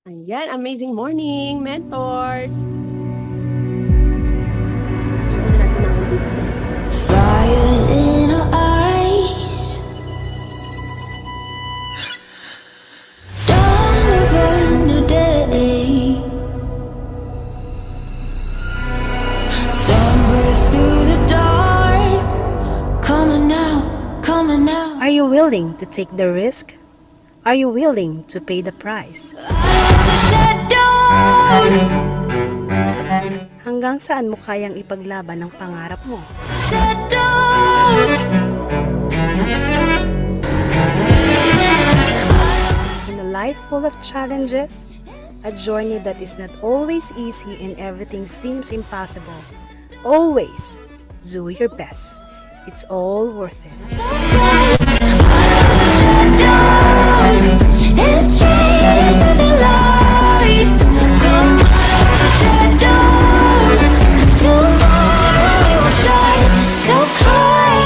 Ayan, amazing morning, mentors! Fire in our eyes, dawn of a new day. Sun breaks through the dark, coming out, coming out. Are you willing to take the risk? Are you willing to pay the price? Shadows, Hanggang saan mo kayang ipaglaban ang pangarap mo? shadows. In a life full of challenges, a journey that is not always easy and everything seems impossible, always do your best. It's all worth it. It's straight into the light. Come out of the shadows. Tomorrow we will shine so high.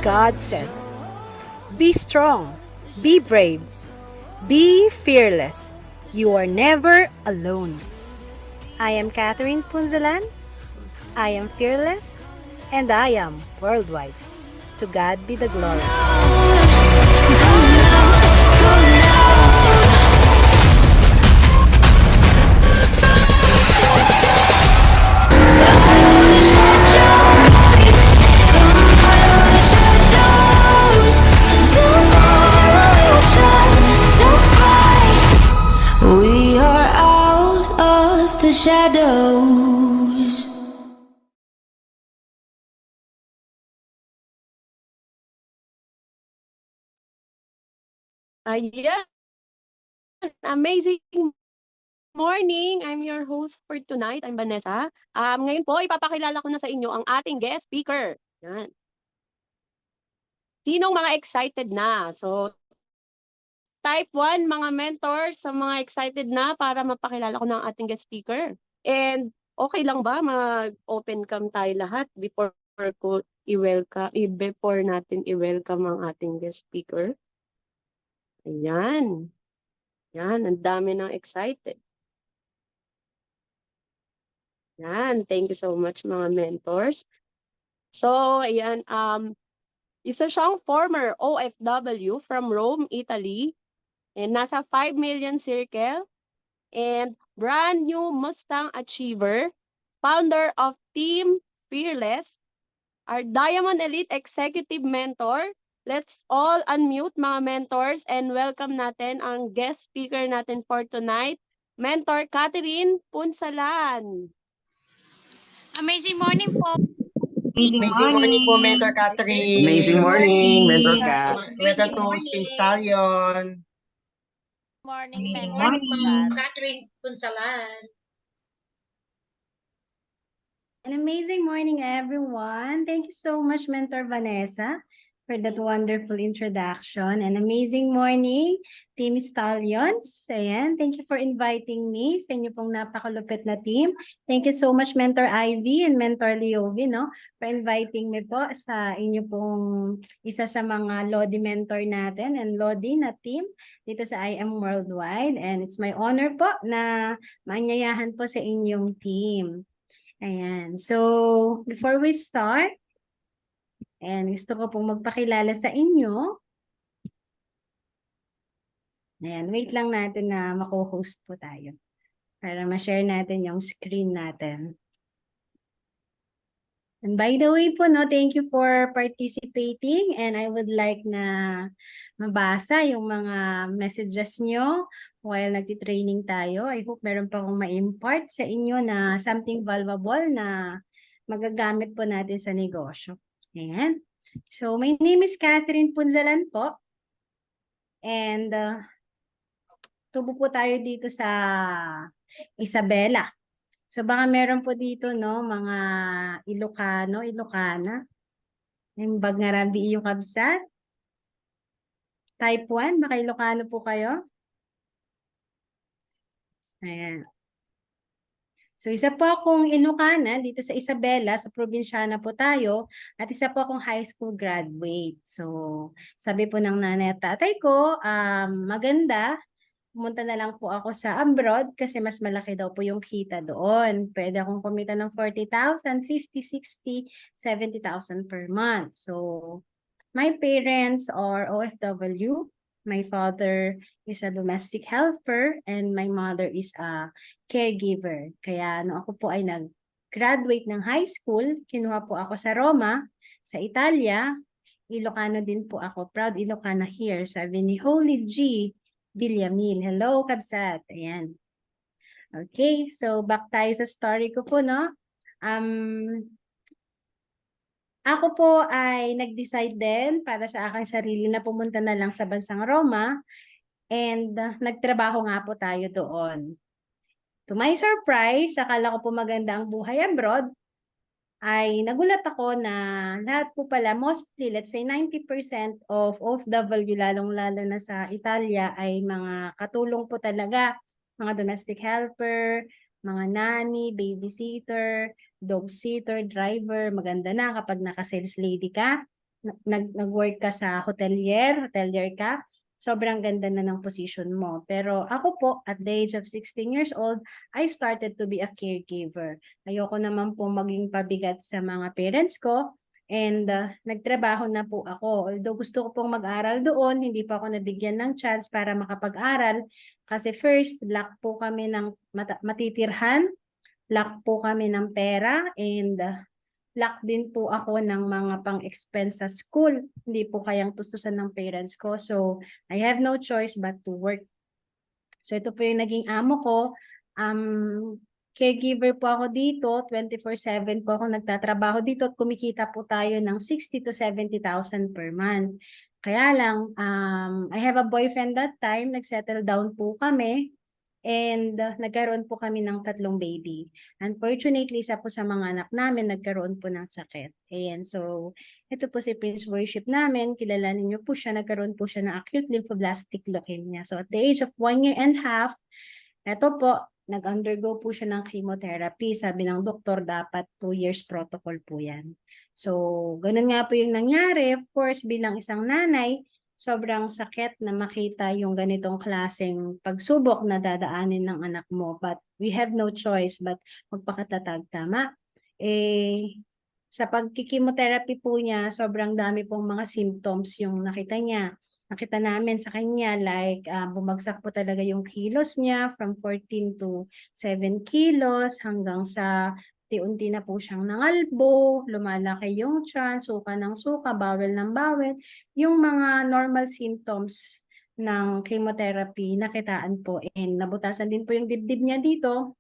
God said, be strong, be brave, be fearless. You are never alone. I am Catherine Punzalan. I am fearless, and I am worldwide. To God be the glory. We are out of the shadows. Ayan, amazing morning! I'm your host for tonight. I'm Vanessa. Ngayon po, ipapakilala ko na sa inyo ang ating guest speaker. Yan. Sinong mga excited na? So, type 1 mga mentors sa mga excited na para mapakilala ko ng ating guest speaker. And okay lang ba mag-open cam tayo lahat before ko before natin i-welcome ang ating guest speaker? Ayan. Yan, ang dami ng excited. Yan, thank you so much mga mentors. So, ayan, isa siyang former OFW from Rome, Italy. And nasa 5 million circle. And brand new Mustang Achiever. Founder of Team Fearless. Our Diamond Elite Executive Mentor. Let's all unmute mga mentors and welcome natin ang guest speaker natin for tonight, Mentor Catherine Punsalan. Amazing morning po. Amazing morning po, Mentor Catherine. Amazing morning, Mentor Kat. Welcome to Space Stallion. Morning, Amazing Mentor morning. Kat. Catherine Punsalan. An amazing morning, everyone. Thank you so much, Mentor Vanessa, for that wonderful introduction. An amazing morning, Team Stallions. Ayan, thank you for inviting me sa inyo pong napakalupit na team. Thank you so much, Mentor Ivy and Mentor Leovi, no, for inviting me po sa inyo pong isa sa mga Lodi mentor natin and Lodi na team dito sa I Am Worldwide. And it's my honor po na maanyayahan po sa inyong team. Ayan. So, before we start, and gusto ko pong magpakilala sa inyo. Ayan, wait lang natin na mako-host po tayo para ma-share natin yung screen natin. And by the way po, no, thank you for participating and I would like na mabasa yung mga messages nyo while nagtitraining tayo. I hope meron pa akong ma-impart sa inyo na something valuable na magagamit po natin sa negosyo. Ayan. So, my name is Catherine Punzalan po. And tubo po tayo dito sa Isabela. So, baka meron po dito, no, mga Ilocano, Ilocana. Yung Bagngarabi iyo kabsat. Type 1, baka Ilocano po kayo. Ayan. So isa po akong Ilocana dito sa Isabela, sa probinsyana po tayo, at isa po akong high school graduate. So sabi po ng nanay at tatay ko, maganda, pumunta na lang po ako sa abroad kasi mas malaki daw po yung kita doon. Pwede akong kumita ng 40,000, 50, 60, 70,000 per month. So my parents are OFW. My father is a domestic helper and my mother is a caregiver. Kaya no ako po ay nag-graduate ng high school, kinuha po ako sa Roma, sa Italia. Ilocano din po ako. Proud Ilocana here. Sabi ni Holy G. Villamil. Hello, Kabsat. Ayan. Okay, so back tayo sa story ko po, no? Ako po ay nag-decide din para sa aking sarili na pumunta na lang sa bansang Roma and nagtrabaho nga po tayo doon. To my surprise, akala ko po maganda ang buhay abroad, ay nagulat ako na lahat po pala, mostly, let's say 90% of OFW, lalong-lalo na sa Italia, ay mga katulong po talaga, mga domestic helper, mga nanny, babysitter, dog sitter, driver. Maganda na kapag naka-sales lady ka, nag-work ka sa hotelier ka, sobrang ganda na ng position mo. Pero ako po, at the age of 16 years old, I started to be a caregiver. Ayoko naman po maging pabigat sa mga parents ko. And nagtrabaho na po ako. Although gusto ko pong mag-aral doon, hindi pa ako nabigyan ng chance para makapag-aral. Kasi first, lack po kami ng matitirhan, lack po kami ng pera, and lack din po ako ng mga pang-expense sa school. Hindi po kayang tustusan ng parents ko. So, I have no choice but to work. So, ito po yung naging amo ko. Caregiver po ako dito. 24/7 po ako nagtatrabaho dito at kumikita po tayo ng 60 to 70,000 per month. Kaya lang, I have a boyfriend that time. Nag-settle down po kami. And nagkaroon po kami ng 3 baby. Unfortunately, isa po sa mga anak namin nagkaroon po ng sakit. Ayan, so ito po si Prince Worship namin. Kilalanin niyo po siya, nagkaroon po siya ng acute lymphoblastic leukemia. So at the age of 1 year and a half, ito po, nag-undergo po siya ng chemotherapy. Sabi ng doktor, dapat 2 years protocol po yan. So, ganun nga po yung nangyari. Of course, bilang isang nanay, sobrang sakit na makita yung ganitong klaseng pagsubok na dadaanin ng anak mo. But we have no choice but magpakatatag, tama? Sa pagkikimotherapy po niya, sobrang dami pong mga symptoms yung nakita niya. Nakita namin sa kanya like bumagsak po talaga yung kilos niya from 14 to 7 kilos hanggang sa unti-unti na po siyang nangalbo, lumalaki yung tiyan, suka ng suka, bawel ng bawel. Yung mga normal symptoms ng chemotherapy nakitaan po and nabutasan din po yung dibdib niya dito.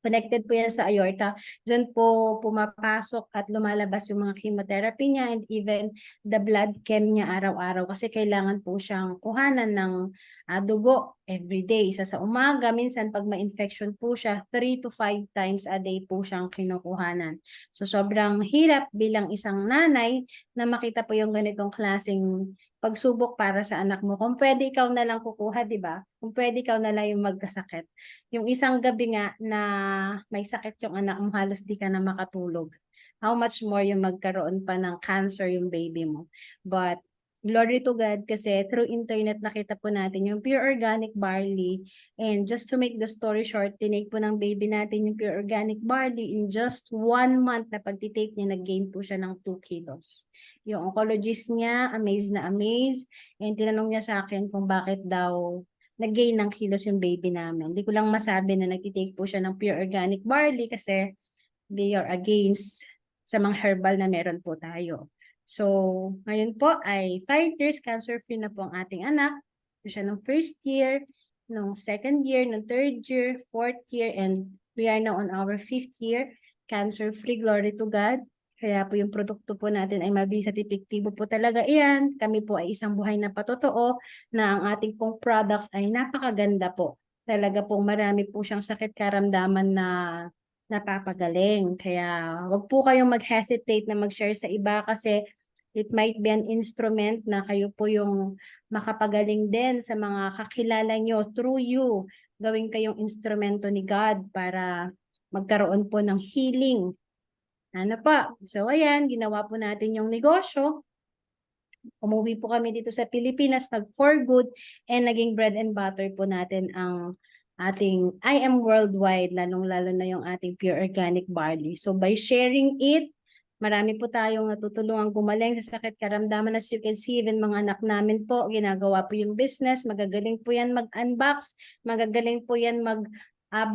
Connected po yan sa aorta. Diyan po pumapasok at lumalabas yung mga chemotherapy niya and even the blood chem niya araw-araw kasi kailangan po siyang kuhanan ng dugo every day. Isa sa umaga, minsan pag ma-infection po siya, 3 to 5 times a day po siyang kinukuhanan. So sobrang hirap bilang isang nanay na makita po yung ganitong klaseng pagsubok para sa anak mo. Kung pwede ikaw na lang kukuha, di ba? Kung pwede ikaw na lang yung magkasakit. Yung isang gabi nga na may sakit yung anak mo, halos di ka na makatulog. How much more yung magkaroon pa ng cancer yung baby mo. But glory to God kasi through internet nakita po natin yung pure organic barley. And just to make the story short, tinake po ng baby natin yung pure organic barley. In just 1 month na pagtitake niya, nag-gain po siya ng 2 kilos. Yung oncologist niya, amazed na amazed. And tinanong niya sa akin kung bakit daw nag-gain ng kilos yung baby namin. Hindi ko lang masabi na nagtitake po siya ng pure organic barley kasi they are against sa mga herbal na meron po tayo. So, ngayon po ay 5 years cancer-free na po ang ating anak. So, siya ng first year, ng second year, ng third year, fourth year, and we are now on our 5th year cancer-free. Glory to God. Kaya po yung produkto po natin ay mabilis at epektibo po talaga iyan. Kami po ay isang buhay na patotoo na ang ating pong products ay napakaganda po. Talaga pong marami po siyang sakit karamdaman na napapagaling. Kaya wag po kayong mag-hesitate na mag-share sa iba kasi it might be an instrument na kayo po yung makapagaling din sa mga kakilala nyo through you. Gawin kayong instrumento ni God para magkaroon po ng healing. Ano pa? So, ayan, ginawa po natin yung negosyo. Umuwi po kami dito sa Pilipinas, nag-for good, and naging bread and butter po natin ang ating I Am Worldwide, lalong-lalo na yung ating pure organic barley. So, by sharing it, marami po tayong natutulungan gumaling sa sakit karamdaman. As you can see, even mga anak namin po, ginagawa po yung business, magagaling po yan mag-unbox, magagaling po yan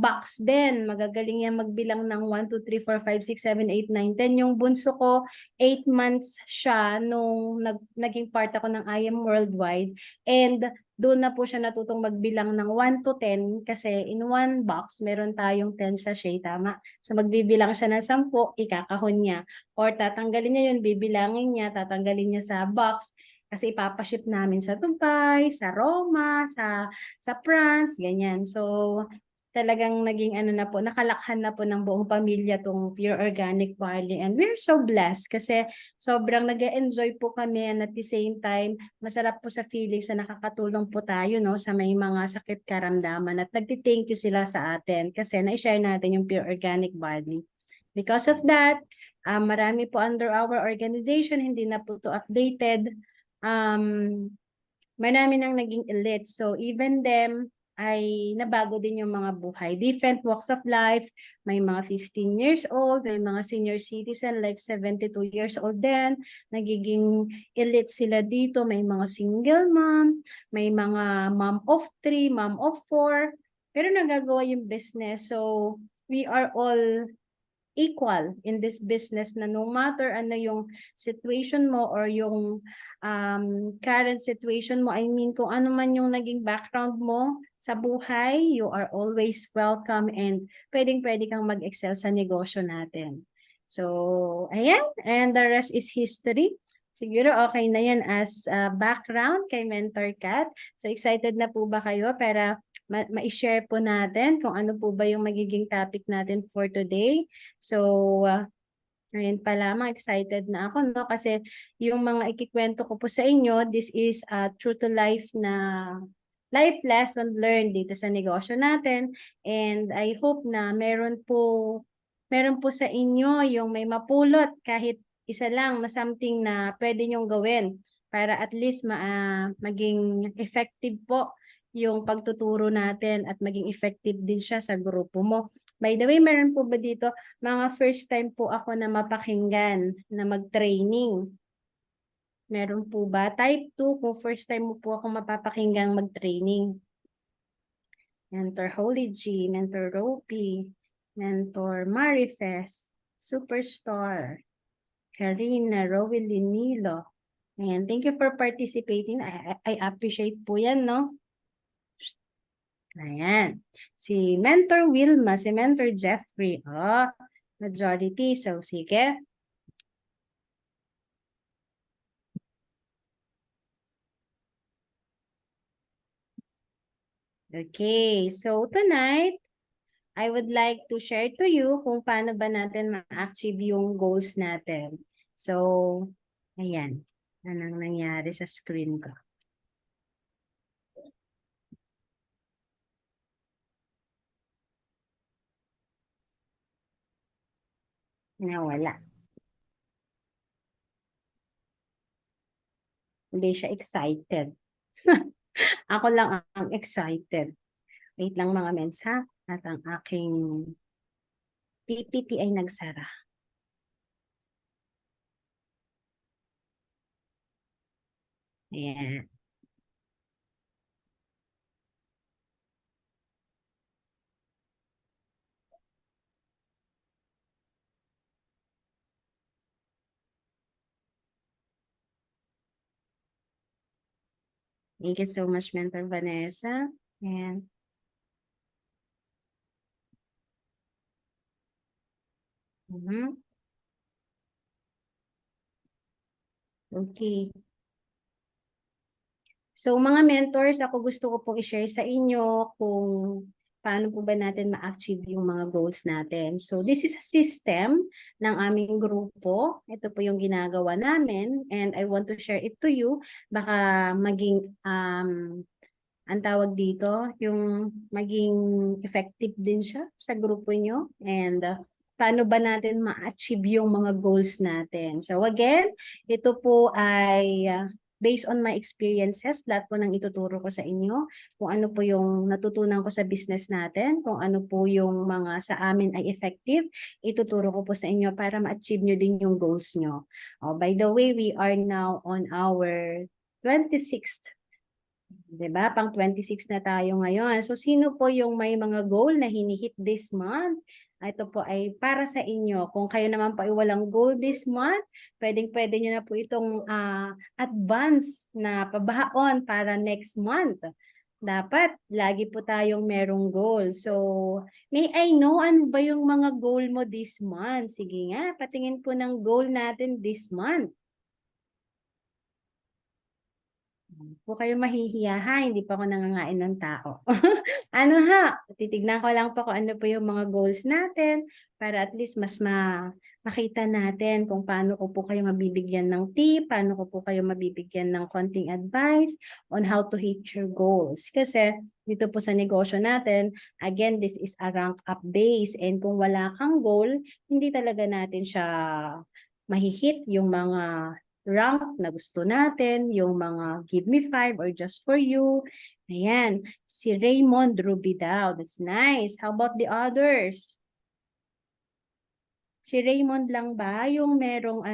box din. Magagaling yan magbilang ng 1, 2, 3, 4, 5, 6, 7, 8, 9, 10. Yung bunso ko, 8 months siya nung naging part ako ng I Am Worldwide. And doon na po siya natutong magbilang ng 1 to 10 kasi in one box, meron tayong 10 sachet, tama? So magbibilang siya ng 10, ikakahon niya. Or tatanggalin niya yun, bibilangin niya, tatanggalin niya sa box kasi ipapaship namin sa Dubai, sa Roma, sa France, ganyan. So talagang naging ano na po, nakalakhan na po ng buong pamilya tong pure organic barley. And we're so blessed kasi sobrang nag-enjoy po kami and at the same time, masarap po sa feelings na nakakatulong po tayo no, sa may mga sakit karamdaman at nagti-thank you sila sa atin kasi na-share natin yung pure organic barley. Because of that, marami po under our organization, hindi na po to updated. Marami nang naging elite. So even them, ay nabago din yung mga buhay. Different walks of life, may mga 15 years old, may mga senior citizen like 72 years old din, nagiging elite sila dito, may mga single mom, may mga mom of 3, mom of 4, pero nagagawa yung business. So we are all equal in this business na no matter ano yung situation mo or yung current situation mo, I mean kung ano man yung naging background mo sa buhay, you are always welcome and pwedeng-pwede kang mag-excel sa negosyo natin. So, ayan, and the rest is history. Siguro okay na yan as background kay Mentor Kat. So, excited na po ba kayo para ma-share po natin kung ano po ba yung magiging topic natin for today? So, ngayon pa lamang, excited na ako, no? Kasi yung mga ikikwento ko po sa inyo, this is true to life na life lesson learned dito sa negosyo natin. And I hope na meron po sa inyo yung may mapulot kahit isa lang na something na pwede nyong gawin para at least maging effective po yung pagtuturo natin at maging effective din siya sa grupo mo. By the way, meron po ba dito mga first time po ako na mapakinggan na mag-training? Meron po ba? Type 2 kung first time mo po ako mapapakinggan mag-training. Mentor Holy G, Mentor Ropey, Mentor Marifest, Superstar, Karina, Rowelyn Nilo. Ayan, thank you for participating. I appreciate po yan, no? Ayan. Si Mentor Wilma, si Mentor Jeffrey. Oh, majority. So, sige. Okay. So, tonight, I would like to share to you kung paano ba natin ma-achieve yung goals natin. So, ayan. Anong nangyari sa screen ko? Nawala. Hindi siya excited. Ako lang ang excited. Wait lang mga mens ha. At ang aking PPT ay nagsara. Ayan. Thank you so much, Mentor Vanessa. And okay. So mga mentors, ako gusto ko pong i-share sa inyo kung paano po ba natin ma-achieve yung mga goals natin. So this is a system ng aming grupo. Ito po yung ginagawa namin and I want to share it to you. Baka maging ang tawag dito, yung maging effective din siya sa grupo nyo, and paano ba natin ma-achieve yung mga goals natin. So again, ito po ay based on my experiences, lahat po ng ituturo ko sa inyo, kung ano po yung natutunan ko sa business natin, kung ano po yung mga sa amin ay effective, ituturo ko po sa inyo para ma-achieve nyo din yung goals nyo. Oh, by the way, we are now on our 26th. Diba? Pang 26 na tayo ngayon. So, sino po yung may mga goal na hinihit this month? Ito po ay para sa inyo. Kung kayo naman po ay walang goal this month, pwedeng-pwede nyo na po itong advance na pabaon para next month. Dapat, lagi po tayong merong goal. So, may I know ano ba yung mga goal mo this month? Sige nga, patingin po ng goal natin this month. Po kayo mahihiya ha, hindi pa ako nangangain ng tao. Ano ha, titignan ko lang po kung ano po yung mga goals natin para at least mas makita natin kung paano ko po kayo mabibigyan ng tip, paano ko po kayo mabibigyan ng konting advice on how to hit your goals. Kasi dito po sa negosyo natin, again, this is a rank up base, and kung wala kang goal, hindi talaga natin siya mahihit yung mga rank na gusto natin, yung mga give me 5 or just for you. Ayan, si Raymond Rubidao. That's nice. How about the others? Si Raymond lang ba yung merong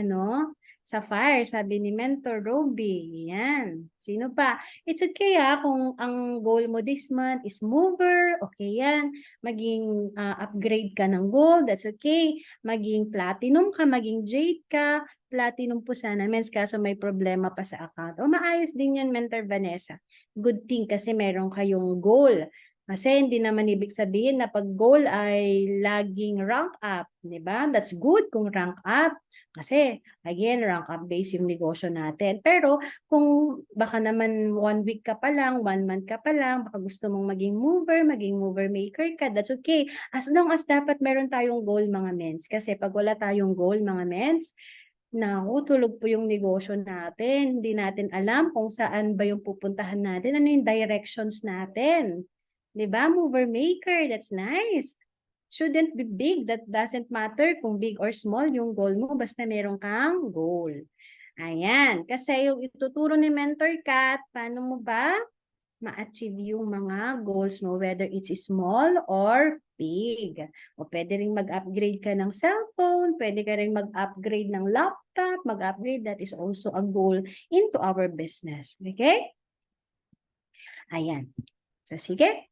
Sapphire, sabi ni Mentor Ruby. Yan. Sino pa? It's okay kung ang goal mo this month is mover, okay yan. Maging upgrade ka ng gold, that's okay. Maging platinum ka, maging jade ka. Platinum po sana, means kaso may problema pa sa account. O maayos din yan, Mentor Vanessa. Good thing kasi meron kayong goal. Kasi hindi naman ibig sabihin na pag goal ay laging rank up, di ba? That's good kung rank up. Kasi, again, rank up base yung negosyo natin. Pero, kung baka naman 1 week ka pa lang, 1 month ka pa lang, baka gusto mong maging mover maker ka, that's okay. As long as dapat meron tayong goal, mga mens. Kasi pag wala tayong goal, mga mens, tulog po yung negosyo natin. Hindi natin alam kung saan ba yung pupuntahan natin, ano yung directions natin. Diba? Mover maker, that's nice. Shouldn't be big, that doesn't matter kung big or small yung goal mo, basta meron kang goal. Ayan, kasi yung ituturo ni Mentor Kat, paano mo ba ma-achieve yung mga goals mo, whether it's small or big. O pwede rin mag-upgrade ka ng cellphone, pwede ka rin mag-upgrade ng laptop, mag-upgrade, that is also a goal into our business. Okay? Ayan. So, sige.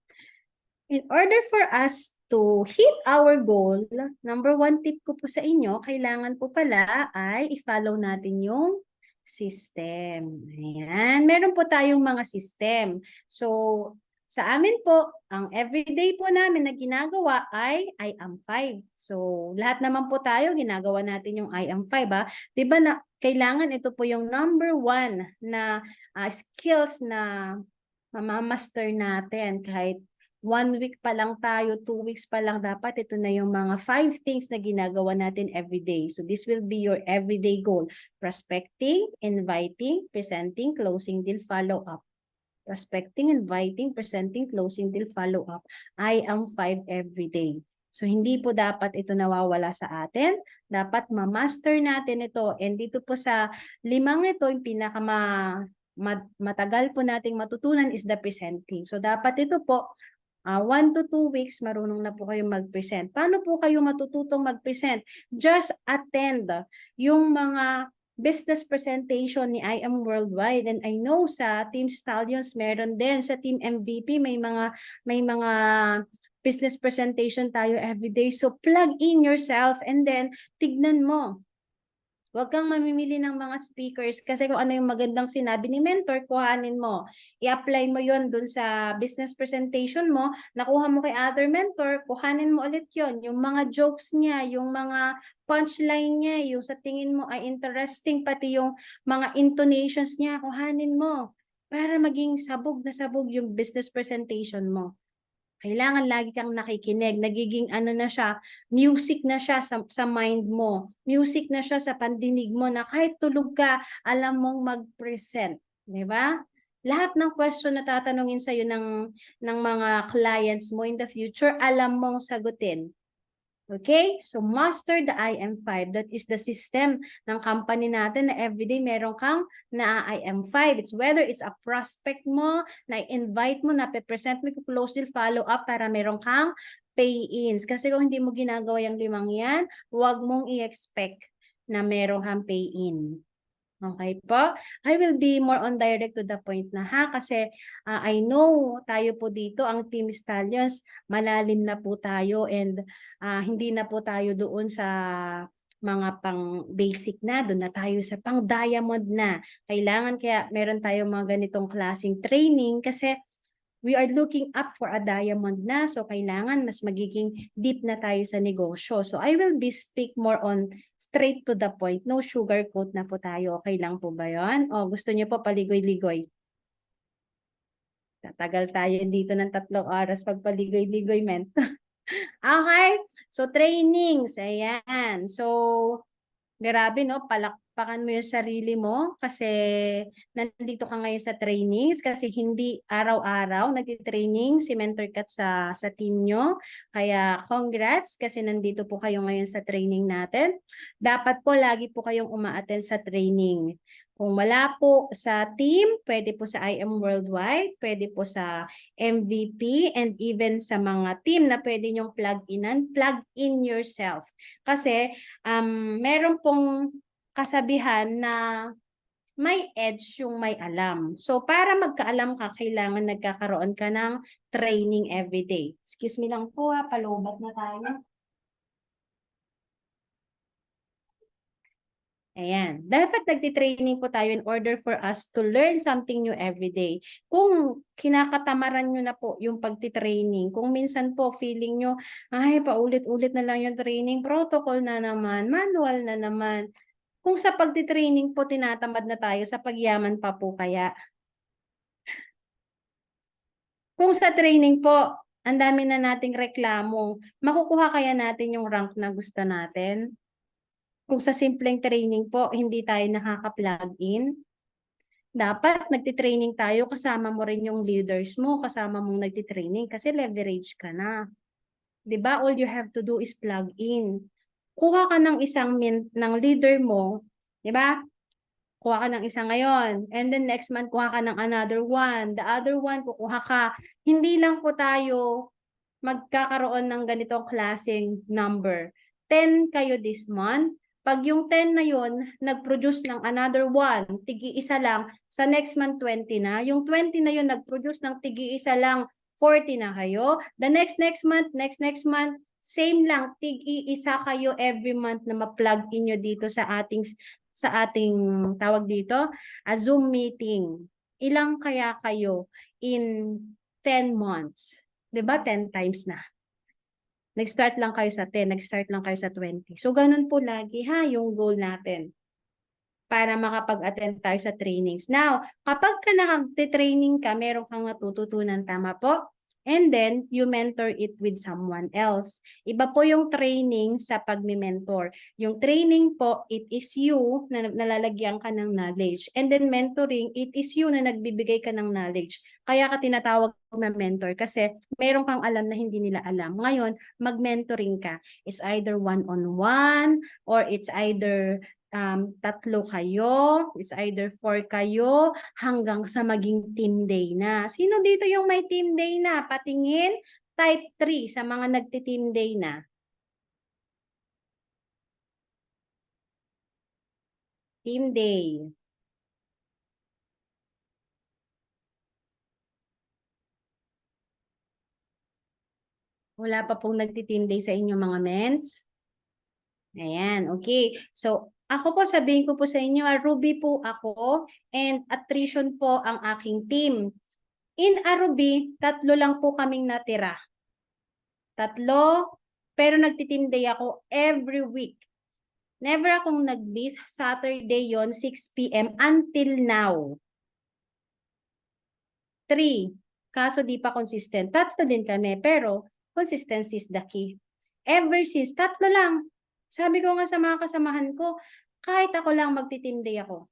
In order for us to hit our goal, number 1 tip ko po sa inyo, kailangan po pala ay i-follow natin yung system. Ayan. Meron po tayong mga system. So, sa amin po, ang everyday po namin na ginagawa ay I am 5. So, lahat naman po tayo, ginagawa natin yung I am 5. Diba na kailangan ito po yung number 1 na skills na mamamaster natin kahit 1 week pa lang tayo, 2 weeks pa lang, dapat ito na yung mga 5 things na ginagawa natin everyday. So this will be your everyday goal. Prospecting, inviting, presenting, closing deal, follow up. Prospecting, inviting, presenting, closing deal, follow up. I am 5 everyday. So hindi po dapat ito nawawala sa atin. Dapat ma-master natin ito. And dito po sa 5 ito, yung matagal po nating matutunan is the presenting. So dapat ito po 1 to 2 weeks, marunong na po kayo mag-present. Paano po kayo matututong mag-present? Just attend yung mga business presentation ni I Am Worldwide, and I know sa Team Stallions meron din, sa Team MVP may mga business presentation tayo everyday. So plug in yourself and then tignan mo. Huwag kang mamimili ng mga speakers kasi kung ano yung magandang sinabi ni mentor, kuhanin mo. I-apply mo yon dun sa business presentation mo, nakuha mo kay other mentor, kuhanin mo ulit yon. Yung mga jokes niya, yung mga punchline niya, yung sa tingin mo ay interesting, pati yung mga intonations niya, kuhanin mo para maging sabog na sabog yung business presentation mo. Kailangan lagi kang nakikinig, nagiging na siya, music na siya sa mind mo, music na siya sa pandinig mo na kahit tulog ka, alam mong mag-present, di ba? Lahat ng question na tatanungin sa'yo ng mga clients mo in the future, alam mong sagutin. Okay? So, master the IM5. That is the system ng company natin na everyday meron kang na IM5. It's whether it's a prospect mo, na-invite mo, na-present mo, close deal, follow up para meron kang pay-ins. Kasi kung hindi mo ginagawa yung 5 yan, huwag mong i-expect na meron kang pay-in. Okay po? I will be more on direct to the point na ha, kasi I know tayo po dito, ang Team Stallions, malalim na po tayo and hindi na po tayo doon sa mga pang basic na, doon na tayo sa pang diamond na. Kailangan kaya meron tayong mga ganitong klaseng training kasi we are looking up for a diamond na. So, kailangan mas magiging deep na tayo sa negosyo. So, I will be speak more on straight to the point. No sugarcoat na po tayo. Okay lang po ba yun? O, gusto niyo po paligoy-ligoy? Tatagal tayo dito ng 3 oras pag paligoy-ligoy, men. Okay? So, trainings. Ayan. So, grabe, no? Palakpakan mo yung sarili mo kasi nandito ka ngayon sa trainings kasi hindi araw-araw nagtitraining si Mentor Kat sa team nyo. Kaya congrats kasi nandito po kayo ngayon sa training natin. Dapat po lagi po kayong uma-attend sa training. Kung wala po sa team, pwede po sa IM Worldwide, pwede po sa MVP, and even sa mga team na pwede nyong plug in yourself. Kasi meron pong kasabihan na may edge yung may alam. So, para magkaalam ka, kailangan nagkakaroon ka ng training everyday. Excuse me lang po palobat na tayo. Ayan. Dapat nagtitraining po tayo in order for us to learn something new every day. Kung kinakatamaran nyo na po yung pagtitraining, kung minsan po feeling nyo, ay, paulit-ulit na lang yung training, protocol na naman, manual na naman. Kung sa pagtitraining po tinatamad na tayo, sa pagyaman pa po kaya? Kung sa training po, ang dami na nating reklamo, makukuha kaya natin yung rank na gusto natin? Kung sa simpleng training po, hindi tayo nakaka-plug in, dapat nagtitraining tayo, kasama mo rin yung leaders mo, kasama mong nagtitraining kasi leverage ka na. 'Di ba? All you have to do is plug in. Kuha ka ng isang ng leader mo, 'di ba? Kuha ka ng isa ngayon, and then next month kuha ka ng another one, the other one kukuha ka. Hindi lang po tayo magkakaroon ng ganitong klaseng number. 10 kayo this month. Pag yung 10 na yun, nag-produce ng another 1, tigi-isa lang, sa next month 20 na. Yung 20 na yun, nag-produce ng tigi-isa lang, 40 na kayo. The next month, next month, same lang, tigi-isa kayo every month na ma-plug in nyo dito sa ating tawag dito, a Zoom meeting. Ilang kaya kayo in 10 months? 'Di ba 10 times na? Nag-start lang kayo sa 10, nag-start lang kayo sa 20. So, ganun po lagi yung goal natin para makapag-attend tayo sa trainings. Now, kapag ka nakag-training ka, meron kang natututunan, tama po? And then, you mentor it with someone else. Iba po yung training sa pag-mentor. Yung training po, it is you na nalalagyan ka ng knowledge. And then mentoring, it is you na nagbibigay ka ng knowledge. Kaya ka tinatawag na mentor kasi meron kang alam na hindi nila alam. Ngayon, mag-mentoring ka. It's either one-on-one or it's either 3 kayo, it's either 4 kayo, hanggang sa maging team day na. Sino dito yung may team day na? Patingin, type 3 sa mga nagti-team day na. Team day. Wala pa pong nagti-team day sa inyo mga mens? Ayan, okay. So, ako po, sabihin ko po sa inyo, Ruby po ako and attrition po ang aking team. In Ruby, 3 lang po kaming natira. 3, pero nagti-team day ako every week. Never akong nag-miss. Saturday yon 6 p.m. until now. 3, kaso di pa consistent. 3 din kami, pero consistency is the key. Ever since, 3 lang. Sabi ko nga sa mga kasamahan ko, kahit ako lang magti-team day ako.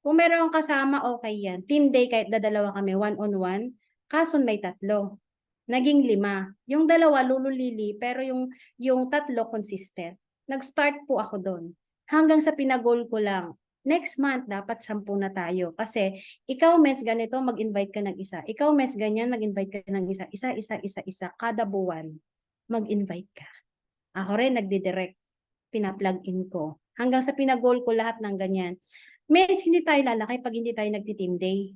Kung meron kang kasama, okay yan. Team day, kahit dadalawa kami, one-on-one, kaso may 3. Naging 5. Yung 2, lululili, pero yung 3, consistent. Nag-start po ako doon. Hanggang sa pinagol ko lang, next month, dapat 10 na tayo. Kasi, ikaw, Mens, ganito, mag-invite ka ng isa. Ikaw, Mens, ganyan, mag-invite ka ng isa. Isa. Kada buwan, mag-invite ka. Ako rin, nagdidirect. Pina-plug in ko. Hanggang sa pinagol ko lahat ng ganyan. Mens, hindi tayo lalaki pag hindi tayo nagti-team day.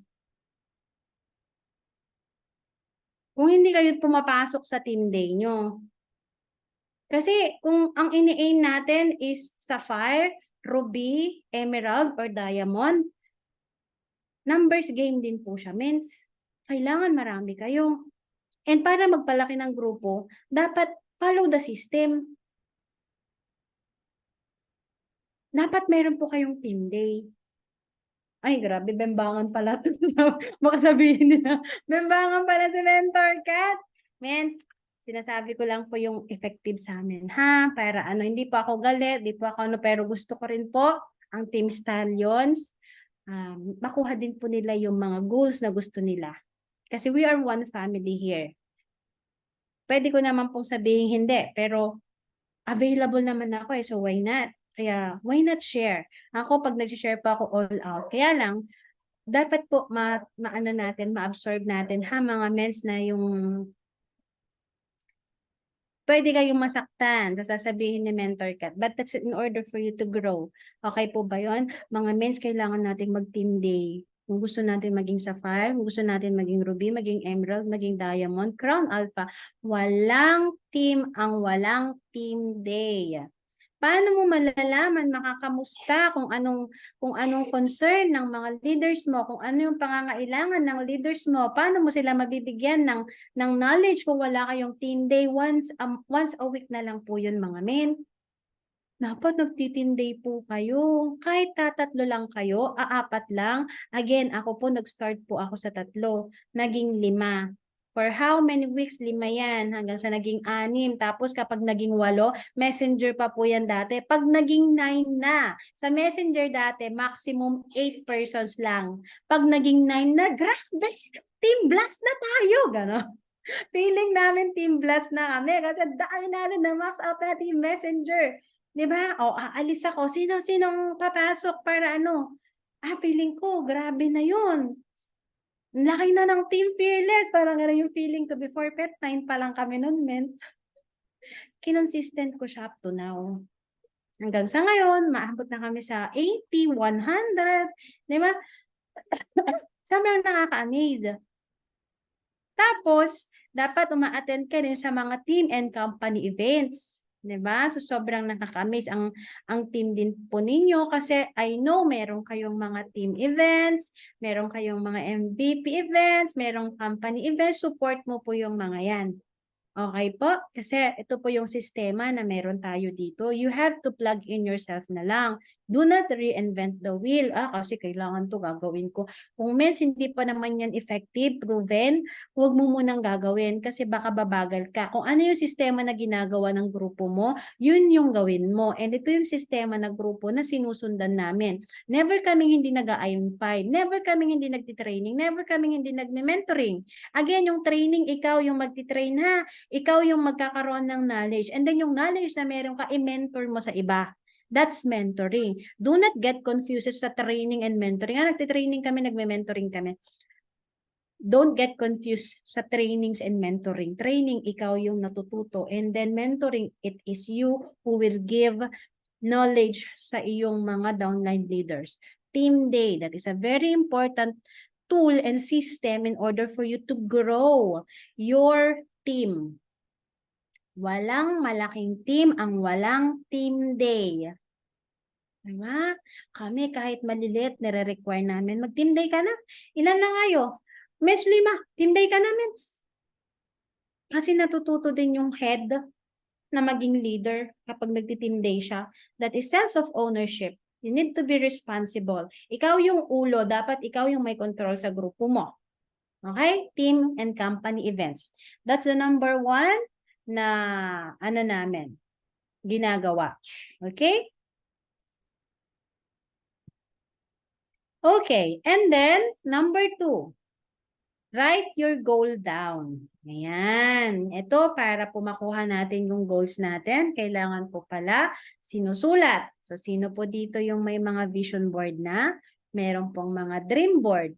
Kung hindi kayo pumapasok sa team day nyo. Kasi kung ang ini-aim natin is sapphire, ruby, emerald, or diamond, numbers game din po siya. Means, kailangan marami kayo. And para magpalaki ng grupo, dapat follow the system. Dapat meron po kayong team day. Ay, grabe, bembangan pala. Makasabihin nila, bembangan pala si Mentor Kat. Mens, sinasabi ko lang po yung effective sa amin, ha? Para hindi po ako galit, di po ako pero gusto ko rin po ang Team Stallions, makuha din po nila yung mga goals na gusto nila. Kasi we are one family here. Pwede ko naman pong sabihin hindi, pero available naman ako so why not? Kaya, why not share? Ako, pag nag-share pa ako all out. Kaya lang, dapat po ma-absorb natin, ha, mga mens na yung pwede kayong masaktan sa sasabihin ni Mentor Kat. But that's in order for you to grow. Okay po ba yun? Mga mens, kailangan natin mag-team day. Kung gusto natin maging sapphire, kung gusto natin maging ruby, maging emerald, maging diamond, crown alpha, walang team ang walang team day. Paano mo malalaman, makakamusta kung anong concern ng mga leaders mo, kung ano yung pangangailangan ng leaders mo, paano mo sila mabibigyan ng knowledge kung wala kayong team day? Once a week na lang po yun, mga men. Dapat nagti-team day po kayo. Kahit 3 lang kayo, 4 lang. Again, ako po, nag-start po ako sa 3. Naging 5. For how many weeks? 5 yan. Hanggang sa naging 6. Tapos kapag naging 8, messenger pa po yan dati. Pag naging 9 na, sa messenger dati, maximum 8 persons lang. Pag naging 9 na, grabe, team blast na tayo. Gano'n. Feeling namin team blast na kami kasi dami natin na max out natin yung messenger. Diba? O, aalis ako. Sinong papasok para feeling ko, grabe na yun. Laki na ng Team Fearless. Parang gano'n yung feeling ko before, pero 9 pa lang kami nun, men. Kinonsistent ko siya up to now. Hanggang sa ngayon, maabot na kami sa 80, 100. Diba? Sobrang nakaka-amaze. Tapos, dapat uma-attend ka rin sa mga team and company events. Diba? So, sobrang nakaka-amaze ang team din po ninyo kasi I know meron kayong mga team events, meron kayong mga MVP events, merong company events, support mo po yung mga yan. Okay po? Kasi ito po yung sistema na meron tayo dito. You have to plug in yourself na lang. Do not reinvent the wheel. Kasi kailangan to gagawin ko. Kung mens hindi pa naman yan effective, proven, huwag mo munang gagawin kasi baka babagal ka. Kung ano yung sistema na ginagawa ng grupo mo, yun yung gawin mo. And ito yung sistema na grupo na sinusundan namin. Never kaming hindi nag-IM5. Never kaming hindi nagtitraining. Never kaming hindi nagme-mentoring. Again, yung training, ikaw yung magtitrain ha. Ikaw yung magkakaroon ng knowledge. And then yung knowledge na meron ka, i-mentor mo sa iba. That's mentoring. Do not get confused sa training and mentoring. Nagtitraining kami, nagme-mentoring kami. Don't get confused sa trainings and mentoring. Training, ikaw yung natututo. And then mentoring, it is you who will give knowledge sa iyong mga downline leaders. Team day, that is a very important tool and system in order for you to grow your team. Walang malaking team ang walang team day. Diba? Kami kahit malilit, nire-require namin. Mag-team day ka na. Ilan na kayo? Mes 5, team day ka na, Mens. Kasi natututo din yung head na maging leader kapag nagti-team day siya. That is sense of ownership. You need to be responsible. Ikaw yung ulo, dapat ikaw yung may control sa grupo mo. Okay? Team and company events. That's the number 1 na namin ginagawa. Okay? Okay, and then number 2, write your goal down. Ayan. Ito, para po makuha natin yung goals natin, kailangan po pala sinusulat. So, sino po dito yung may mga vision board na? Meron pong mga dream board.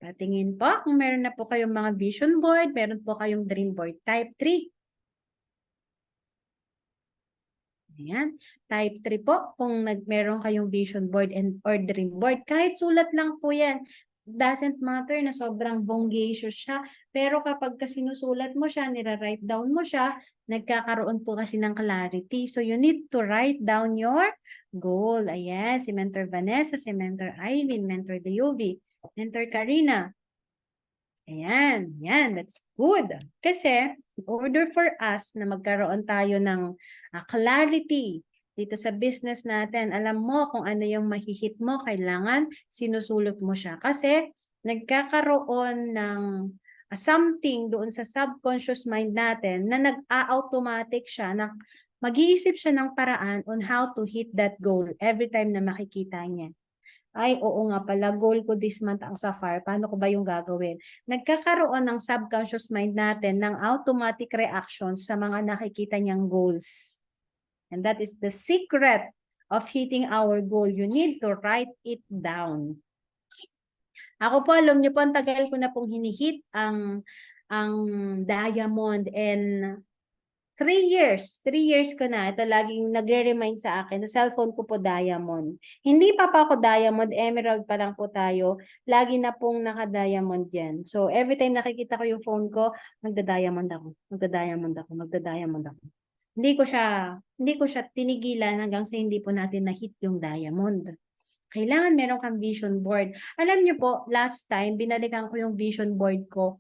Patingin po kung meron na po kayong mga vision board, meron po kayong dream board. Type 3. Ayan. Type 3 po, kung meron kayong vision board or dream board, kahit sulat lang po yan. Doesn't matter na sobrang bonggacious siya. Pero kapag sinusulat mo siya, nira-write down mo siya, nagkakaroon po kasi ng clarity. So you need to write down your goal. Ayan, si Mentor Vanessa, si Mentor Ivan, Mentor Deovi, Mentor Karina. Ayan, yan, that's good. Kasi, in order for us na magkaroon tayo ng clarity dito sa business natin, alam mo kung ano yung mahihit mo, kailangan sinusulot mo siya. Kasi, nagkakaroon ng something doon sa subconscious mind natin na nag-a-automatic siya, na mag-iisip siya ng paraan on how to hit that goal every time na makikita niya. Ay, oo nga pala, goal ko this month ang Sapphire. Paano ko ba yung gagawin? Nagkakaroon ng subconscious mind natin ng automatic reactions sa mga nakikita niyang goals. And that is the secret of hitting our goal. You need to write it down. Ako po, alam niyo po, ang tagal ko na pong hinihit ang diamond, and 3 years. 3 years ko na. Ito laging nagre-remind sa akin. Sa cellphone ko po diamond. Hindi pa ako diamond, emerald pa lang po tayo. Lagi na pong naka-diamond yan. So every time nakikita ko yung phone ko, magda-diamond ako. Magda-diamond ako. Magda-diamond ako. Hindi ko siya tinigilan hanggang sa hindi po natin na-hit yung diamond. Kailangan meron kang vision board. Alam niyo po, last time, binalikan ko yung vision board ko.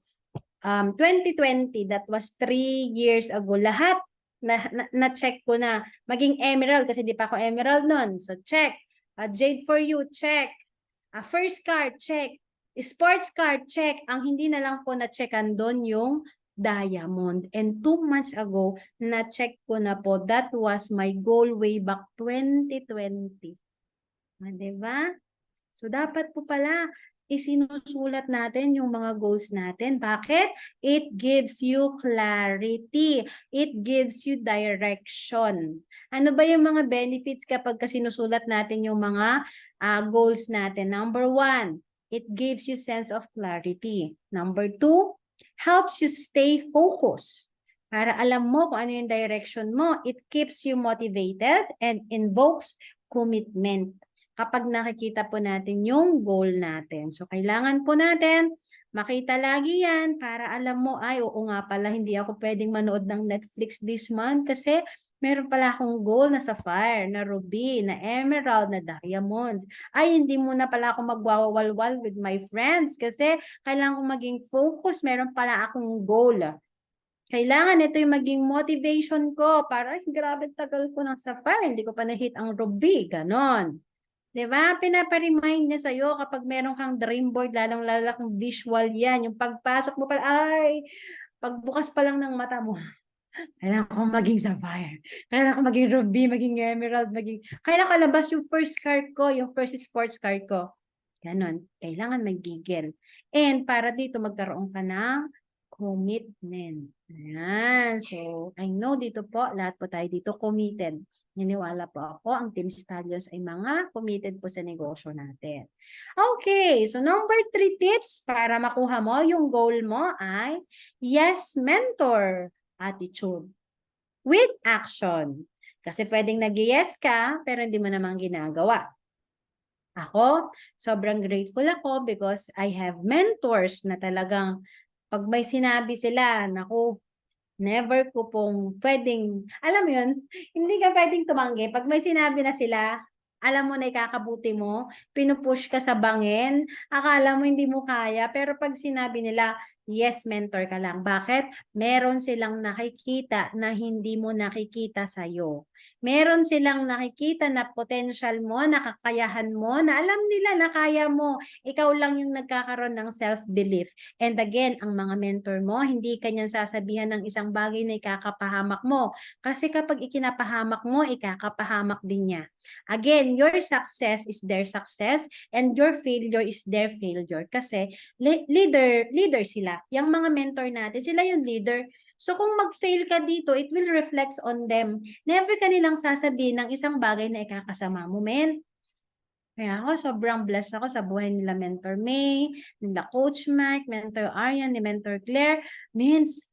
2020, that was 3 years ago, lahat na-check ko na. Maging emerald, kasi di pa ako emerald nun. So, check. Jade for you, check. First card, check. Sports card, check. Ang hindi na lang po na-checkan doon yung diamond. And 2 months ago, na-check ko na po. That was my goal way back 2020. Diba? So, dapat po pala isinusulat natin yung mga goals natin. Bakit? It gives you clarity. It gives you direction. Ano ba yung mga benefits kapag sinusulat natin yung mga goals natin? Number 1, it gives you sense of clarity. Number 2, helps you stay focused. Para alam mo kung ano yung direction mo. It keeps you motivated and invokes commitment kapag nakikita po natin yung goal natin. So, kailangan po natin makita lagi yan para alam mo, ay, oo nga pala, hindi ako pwedeng manood ng Netflix this month kasi meron pala akong goal na sapphire, na ruby, na emerald, na diamond. Ay, hindi muna pala ako magwawalwal with my friends kasi kailangan kong maging focus, meron pala akong goal. Kailangan ito yung maging motivation ko para, ay, grabe tagal ko ng sapphire, hindi ko pa na-hit ang ruby, ganon. Diba? Pinapa-remind niya sa'yo kapag meron kang dream board, lalong-lala kung visual yan. Yung pagpasok mo pa, ay, pagbukas pa lang ng mata mo, kailangan ko maging sapphire. Kailangan ko maging ruby, maging emerald, kailangan ko labas yung first card ko, yung first sports card ko. Ganon. Kailangan may gigil. And para dito magkaroon ka ng commitment. Ayan. So, I know dito po, lahat po tayo dito committed. Niniwala po ako, ang Team Stallions ay mga committed po sa negosyo natin. Okay, so number 3 tips para makuha mo yung goal mo ay yes mentor attitude with action. Kasi pwedeng nag-yes ka, pero hindi mo naman ginagawa. Ako, sobrang grateful ako because I have mentors na talagang pag may sinabi sila, naku, never ko pong pwedeng, alam mo yun, hindi ka pwedeng tumanggi. Pag may sinabi na sila, alam mo na ikakabuti mo, pinupush ka sa bangin, akala mo hindi mo kaya, pero pag sinabi nila, yes mentor ka lang. Bakit? Meron silang nakikita na hindi mo nakikita sa'yo. Meron silang nakikita na potential mo, na kakayahan mo, na alam nila na kaya mo. Ikaw lang yung nagkakaroon ng self-belief. And again, ang mga mentor mo, hindi kanyang sasabihan ng isang bagay na ikakapahamak mo. Kasi kapag ikinapahamak mo, ikakapahamak din niya. Again, your success is their success and your failure is their failure. Kasi leader sila. Yung mga mentor natin, sila yung leader. So kung mag-fail ka dito, it will reflect on them. Never ka nilang sasabihin ng isang bagay na ikakasama mo, men. Kaya ako, sobrang blessed ako sa buhay nila Mentor May, nila Coach Mike, Mentor Arian, ni Mentor Claire. Mens,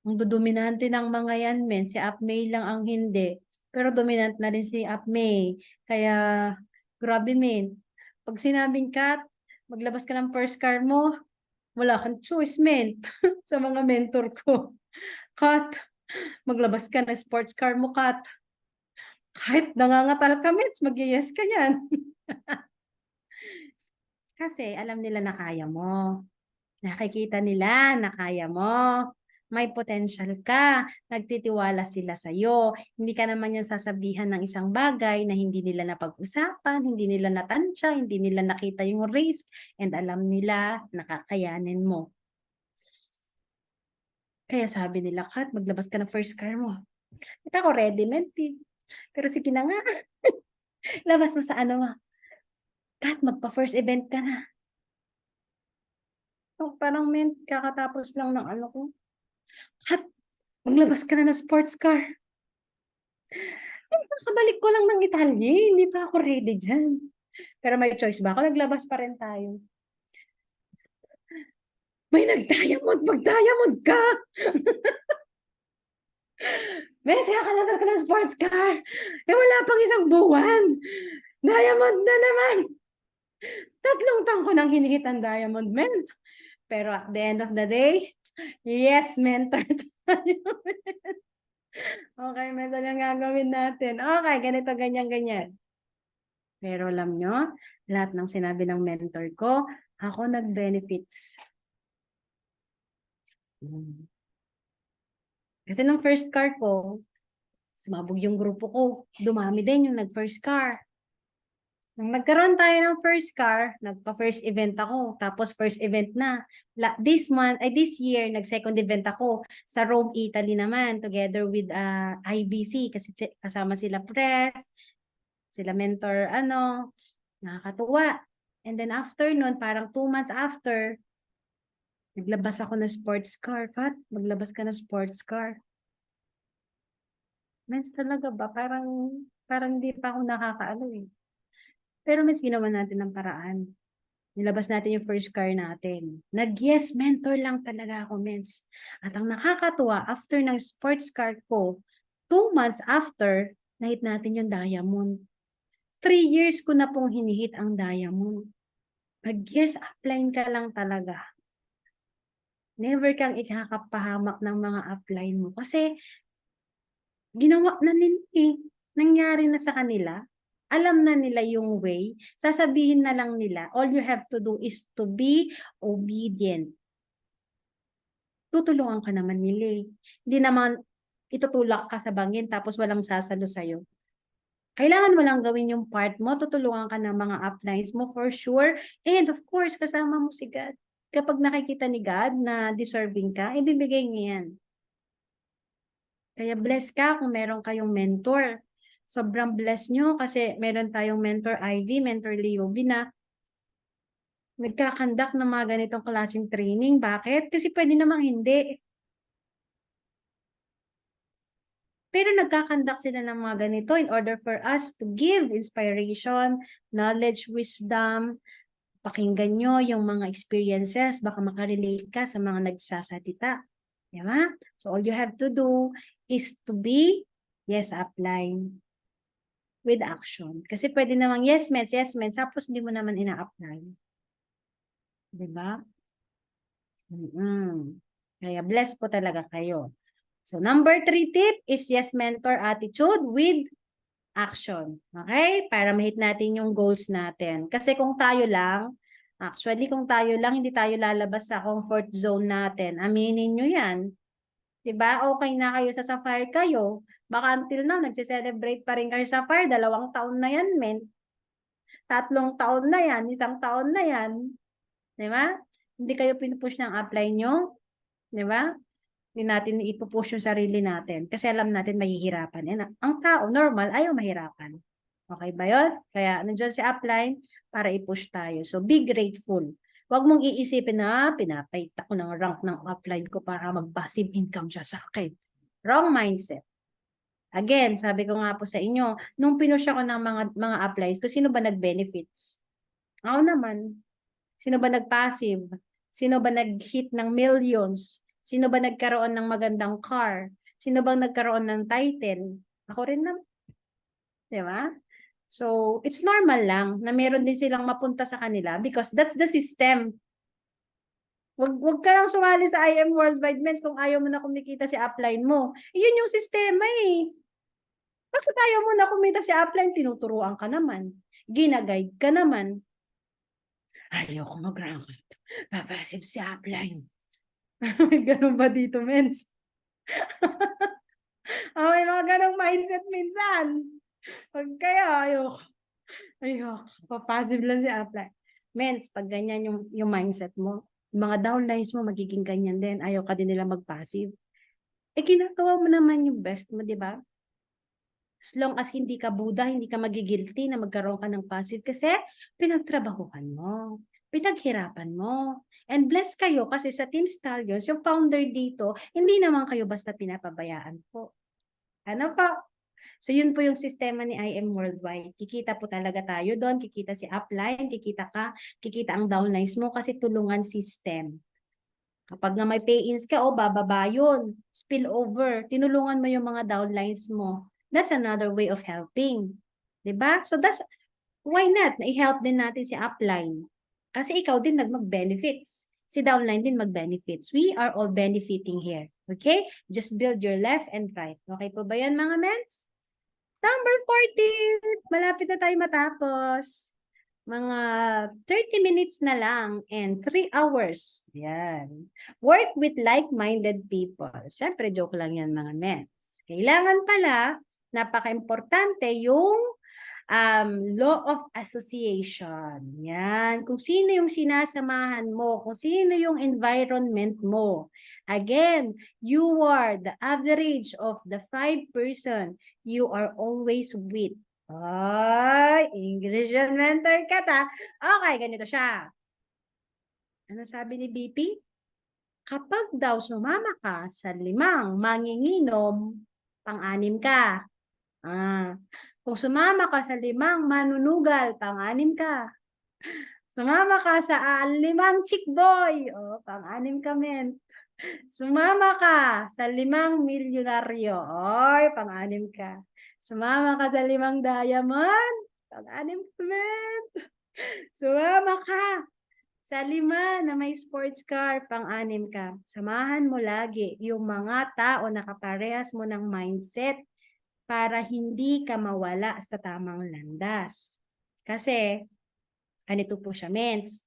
ang dominante ng mga yan, men. Si Up May lang ang hindi. Pero dominant na rin si Up May. Kaya, grabe, men. Pag sinabing Kat, maglabas ka ng first car mo, wala kang choice, men. Sa mga mentor ko. Kat, maglabas ka ng sports car mo, Kat. Kahit nangangatal ka, mens, mag-yes ka yan. Kasi alam nila na kaya mo. Nakikita nila na kaya mo. May potential ka. Nagtitiwala sila sa'yo. Hindi ka naman yan sasabihan ng isang bagay na hindi nila napag-usapan, hindi nila natansya, hindi nila nakita yung risk, and alam nila na kakayanin mo. Kaya sabi nila, Kat, maglabas ka ng first car mo. Ito ako ready, menti. Pero sige na nga. Labas mo sa ano mo. Kat, magpa-first event ka na. So, parang kakatapos lang ng ano ko. Kat, maglabas ka na ng sports car. Ay, nakabalik ko lang ng Italy. Hindi pa ako ready dyan. Pero may choice ba ako? Naglabas pa rin tayo. May nag-diamond. Mag-diamond ka. Bes, kakalabas ka ng sports car. Eh, wala pang isang buwan. Diamond na naman. 3 taon ko nang hinihit ang diamond, men. Pero at the end of the day, yes, mentor tayo. Okay, mentor yung gagawin natin. Okay, ganito, ganyan, ganyan. Pero alam nyo, lahat ng sinabi ng mentor ko, ako nag-benefits. Kasi nung first car ko, sumabog yung grupo ko. Dumami din yung nag-first car. Nung nagkaroon tayo ng first car, nagpa-first event ako. Tapos first event na. This year, nag-second event ako sa Rome, Italy naman, together with IBC. Kasi kasama sila press, sila mentor, nakakatuwa. And then after nun, parang 2 months after, naglabas ako ng sports car. Kat, maglabas ka ng sports car. Mens, talaga ba? Parang di pa ako nakakaano eh. Pero mens, ginawa natin ng paraan. Nilabas natin yung first car natin. Nag-yes mentor lang talaga ako, mens. At ang nakakatuwa, after ng sports car ko, 2 months after, nahit natin yung diamond. 3 years ko na pong hinihit ang diamond. Nag-yes upline ka lang talaga. Never kang ikakapahamak ng mga upline mo. Kasi, ginawa na nila eh. Nangyari na sa kanila. Alam na nila yung way. Sasabihin na lang nila, all you have to do is to be obedient. Tutulungan ka naman nila eh. Hindi naman itutulak ka sa bangin tapos walang sasalo sa'yo. Kailangan mo lang gawin yung part mo. Tutulungan ka ng mga uplines mo for sure. And of course, kasama mo si God. Kapag nakikita ni God na deserving ka, ibibigay niya yan. Kaya bless ka kung meron kayong mentor. Sobrang bless nyo kasi meron tayong mentor Ivy, mentor Leobi na nagkakandak ng mga ganitong klaseng training. Bakit? Kasi pwede namang hindi. Pero nagkakandak sila ng mga ganito in order for us to give inspiration, knowledge, wisdom. Pakinggan nyo yung mga experiences. Baka makarelate ka sa mga nagsasalita. Diba? So all you have to do is to be, yes, upline with action. Kasi pwede namang yes, men, tapos hindi mo naman ina-apply. Diba? Kaya bless po talaga kayo. So number 3 tip is yes, mentor attitude with action. Okay? Para ma-hit natin yung goals natin. Kasi kung tayo lang, Actually, kung tayo lang, hindi tayo lalabas sa comfort zone natin. Aminin nyo yan. Diba? Okay na kayo sa Sapphire kayo. Baka until now, nagse-celebrate pa rin kayo sa Sapphire. 2 taon na yan, men. 3 taon na yan. 1 taon na yan. Diba? Hindi kayo pinupush ng upline nyo. Diba? Hindi natin ipupush yung sarili natin. Kasi alam natin mahihirapan. Ang tao, normal, ayaw mahirapan. Okay ba yun? Kaya nandiyan si upline para i-push tayo. So, be grateful. Huwag mong iisipin na pinapait ako ng rank ng upline ko para mag-passive income siya sa akin. Wrong mindset. Again, sabi ko nga po sa inyo, nung pinush ako ng mga uplines, kung sino ba nag-benefits? Ako naman. Sino ba nag-passive? Sino ba nag-hit ng millions? Sino ba nagkaroon ng magandang car? Sino bang nagkaroon ng title? Ako rin naman. Di ba? So, it's normal lang na meron din silang mapunta sa kanila because that's the system. Wag ka lang sumali sa IM Worldwide Men's kung ayaw mo na kumikita si upline mo. Yun yung sistema eh. Bakit ayaw mo na kumita si upline? Tinuturuan ka naman. Ginaguide ka naman. Ayaw ko mag-rank. Papassive si upline. Ganun ba dito, mens? May mga ganong mindset minsan. Pag kaya, ayoko, papassive lang si upline. Mens, pag ganyan yung mindset mo, mga downlines mo magiging ganyan din. Ayaw ka din nila mag-passive. Ginagawa mo naman yung best mo, di ba? As long as hindi ka Buddha, hindi ka magigilty na magkaroon ka ng passive kasi pinagtrabahuhan mo, pinaghirapan mo. And blessed kayo kasi sa Team Stallions, yung founder dito, hindi naman kayo basta pinapabayaan po. Ano pa? So yun po yung sistema ni IM Worldwide. Kikita po talaga tayo doon, kikita si upline, kikita ang downlines mo kasi tulungan system. Kapag nga may pay-ins ka, bababa yun. Spill over. Tinulungan mo yung mga downlines mo. That's another way of helping. Diba? So that's, why not? I-help din natin si upline. Kasi ikaw din mag-benefits. Si downline din mag-benefits. We are all benefiting here. Okay? Just build your left and right. Okay po ba yan mga mens? Number 14. Malapit na tayo matapos. Mga 30 minutes na lang and 3 hours. Yan. Work with like-minded people. Siyempre, joke lang yan mga mens. Kailangan pala, napaka-importante yung law of association. Yan. Kung sino yung sinasamahan mo, kung sino yung environment mo. Again, you are the average of the 5 person you are always with. Ay, English and mentor ka ta. Okay, ganito siya. Ano sabi ni BP? Kapag daw sumama ka sa 5 manginginom, pang-anim ka. Kung sumama ka sa 5 manunugal, pang-anim ka. Sumama ka sa 5 chick boy, pang-anim ka, men. Sumama ka sa 5 milyonaryo, pang-anim ka. Sumama ka sa 5 diamond, pang-anim ka, men. Sumama ka sa 5 na may sports car, pang-anim ka. Samahan mo lagi yung mga tao na kaparehas mo ng mindset para hindi ka mawala sa tamang landas. Kasi, ganito po siya, mens.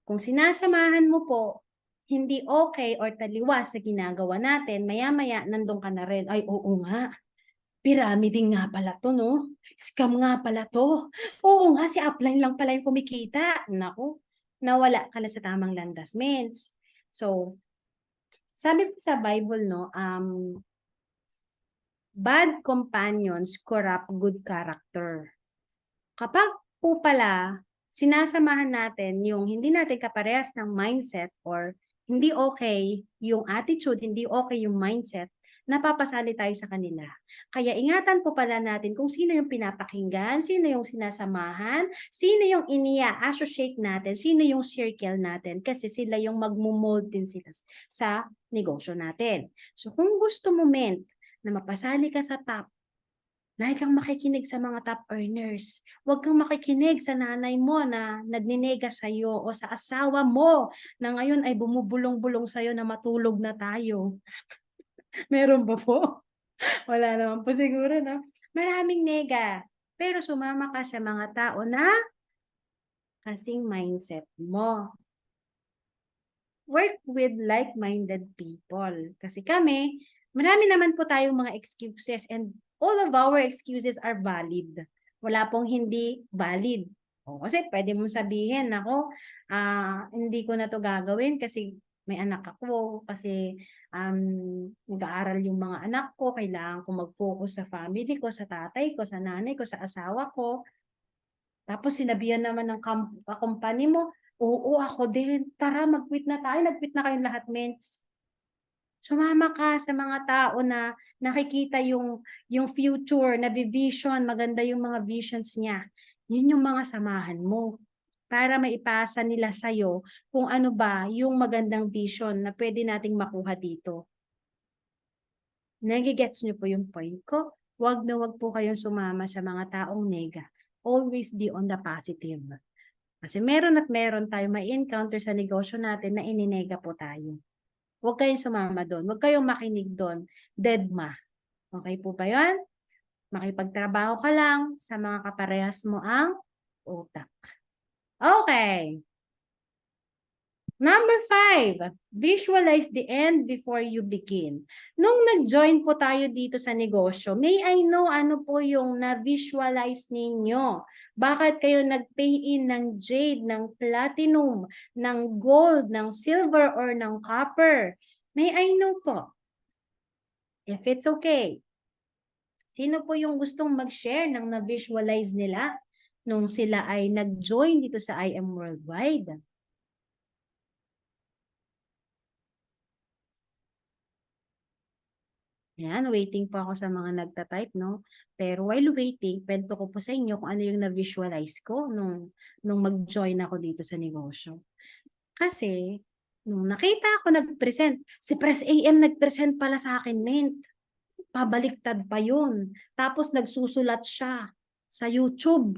Kung sinasamahan mo po, hindi okay or taliwas sa ginagawa natin, maya-maya nandun ka na rin. Ay, oo nga. Pyramiding nga pala to, no? Scam nga pala to. Oo nga, si upline lang pala yung kumikita. Naku, nawala ka na sa tamang landas, mens. So, sabi po sa Bible, no, bad companions corrupt good character. Kapag po pala, sinasamahan natin yung hindi natin kaparehas ng mindset or hindi okay yung attitude, hindi okay yung mindset, napapasali tayo sa kanila. Kaya ingatan po pala natin kung sino yung pinapakinggan, sino yung sinasamahan, sino yung inia-associate natin, sino yung circle natin, kasi sila yung magmumold din sila sa negosyo natin. So kung gusto mo, na mapasali ka sa top, lagi kang makikinig sa mga top earners. Huwag kang makikinig sa nanay mo na nagninega sa'yo o sa asawa mo na ngayon ay bumubulong-bulong sa'yo na matulog na tayo. Meron ba po? Wala naman po siguro, no? Maraming nega. Pero sumama ka sa mga tao na kasing mindset mo. Work with like-minded people. Kasi kami, marami naman po tayong mga excuses and all of our excuses are valid. Wala pong hindi valid. O, kasi pwede mong sabihin, ako, hindi ko na to gagawin kasi may anak ako, kasi nag-aaral yung mga anak ko, kailangan ko mag-focus sa family ko, sa tatay ko, sa nanay ko, sa asawa ko. Tapos sinabihan naman ng company mo, oo, ako din. Tara, mag-quit na tayo. Nag-quit na kayong lahat, mates. Sumama ka sa mga tao na nakikita yung future, na vision, maganda yung mga visions niya. Yun yung mga samahan mo para maipasa nila sa'yo kung ano ba yung magandang vision na pwede nating makuha dito. Nagigets niyo po yung point ko? Wag na wag po kayong sumama sa mga taong nega. Always be on the positive. Kasi meron at meron tayo may encounter sa negosyo natin na ininega po tayo. Huwag kayong sumama doon. Huwag kayong makinig doon. Deadma. Okay po ba yun? Makipagtrabaho ka lang sa mga kaparehas mo ang utak. Okay. Number 5, visualize the end before you begin. Nung nag-join po tayo dito sa negosyo, may I know ano po yung na-visualize ninyo? Bakit kayo nag-pay in ng jade, ng platinum, ng gold, ng silver, or ng copper? May I know po? If it's okay. Sino po yung gustong mag-share ng na-visualize nila nung sila ay nag-join dito sa I Am Worldwide? Ayan, waiting po ako sa mga nagta-type, no? Pero while waiting, kwento ko po sa inyo kung ano yung na-visualize ko nung mag-join ako dito sa negosyo. Kasi, nung nakita ako nag-present, si Press AM nag-present pala sa akin, Mint. Pabaliktad pa yun. Tapos nagsusulat siya sa YouTube.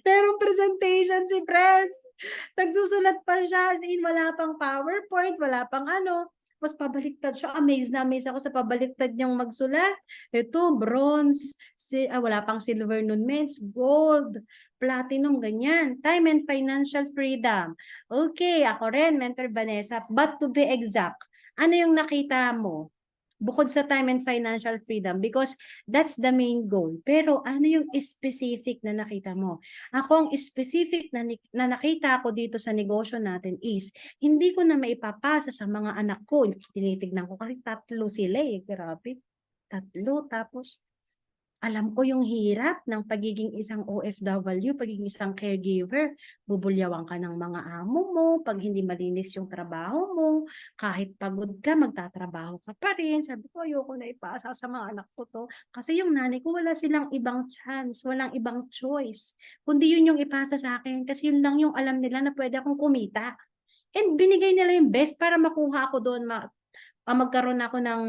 Pero presentation si Press. Nagsusulat pa siya, as in wala pang PowerPoint, wala pang ano. Mas pabaliktad siya. Amazed na amazed ako sa pabaliktad niyang magsulat. Ito, bronze, wala pang silver nun, mens, gold, platinum, ganyan. Time and financial freedom. Okay, ako rin, Mentor Vanessa. But to be exact, ano yung nakita mo? Bukod sa time and financial freedom, because that's the main goal. Pero ano yung specific na nakita mo? Ako ang specific na nakita ko dito sa negosyo natin is, hindi ko na maipapasa sa mga anak ko. Tinitignan ko kasi 3 sila eh. Grabe. 3. Tapos, alam ko yung hirap ng pagiging isang OFW, pagiging isang caregiver. Bubulyawan ka ng mga amo mo, pag hindi malinis yung trabaho mo, kahit pagod ka, magtatrabaho ka pa rin. Sabi ko, ayoko na ipasa sa mga anak ko to. Kasi yung nanay ko, wala silang ibang chance, walang ibang choice. Kundi yun yung ipasa sa akin, kasi yun lang yung alam nila na pwede akong kumita. And binigay nila yung best para makuha ako doon, magkaroon ako ng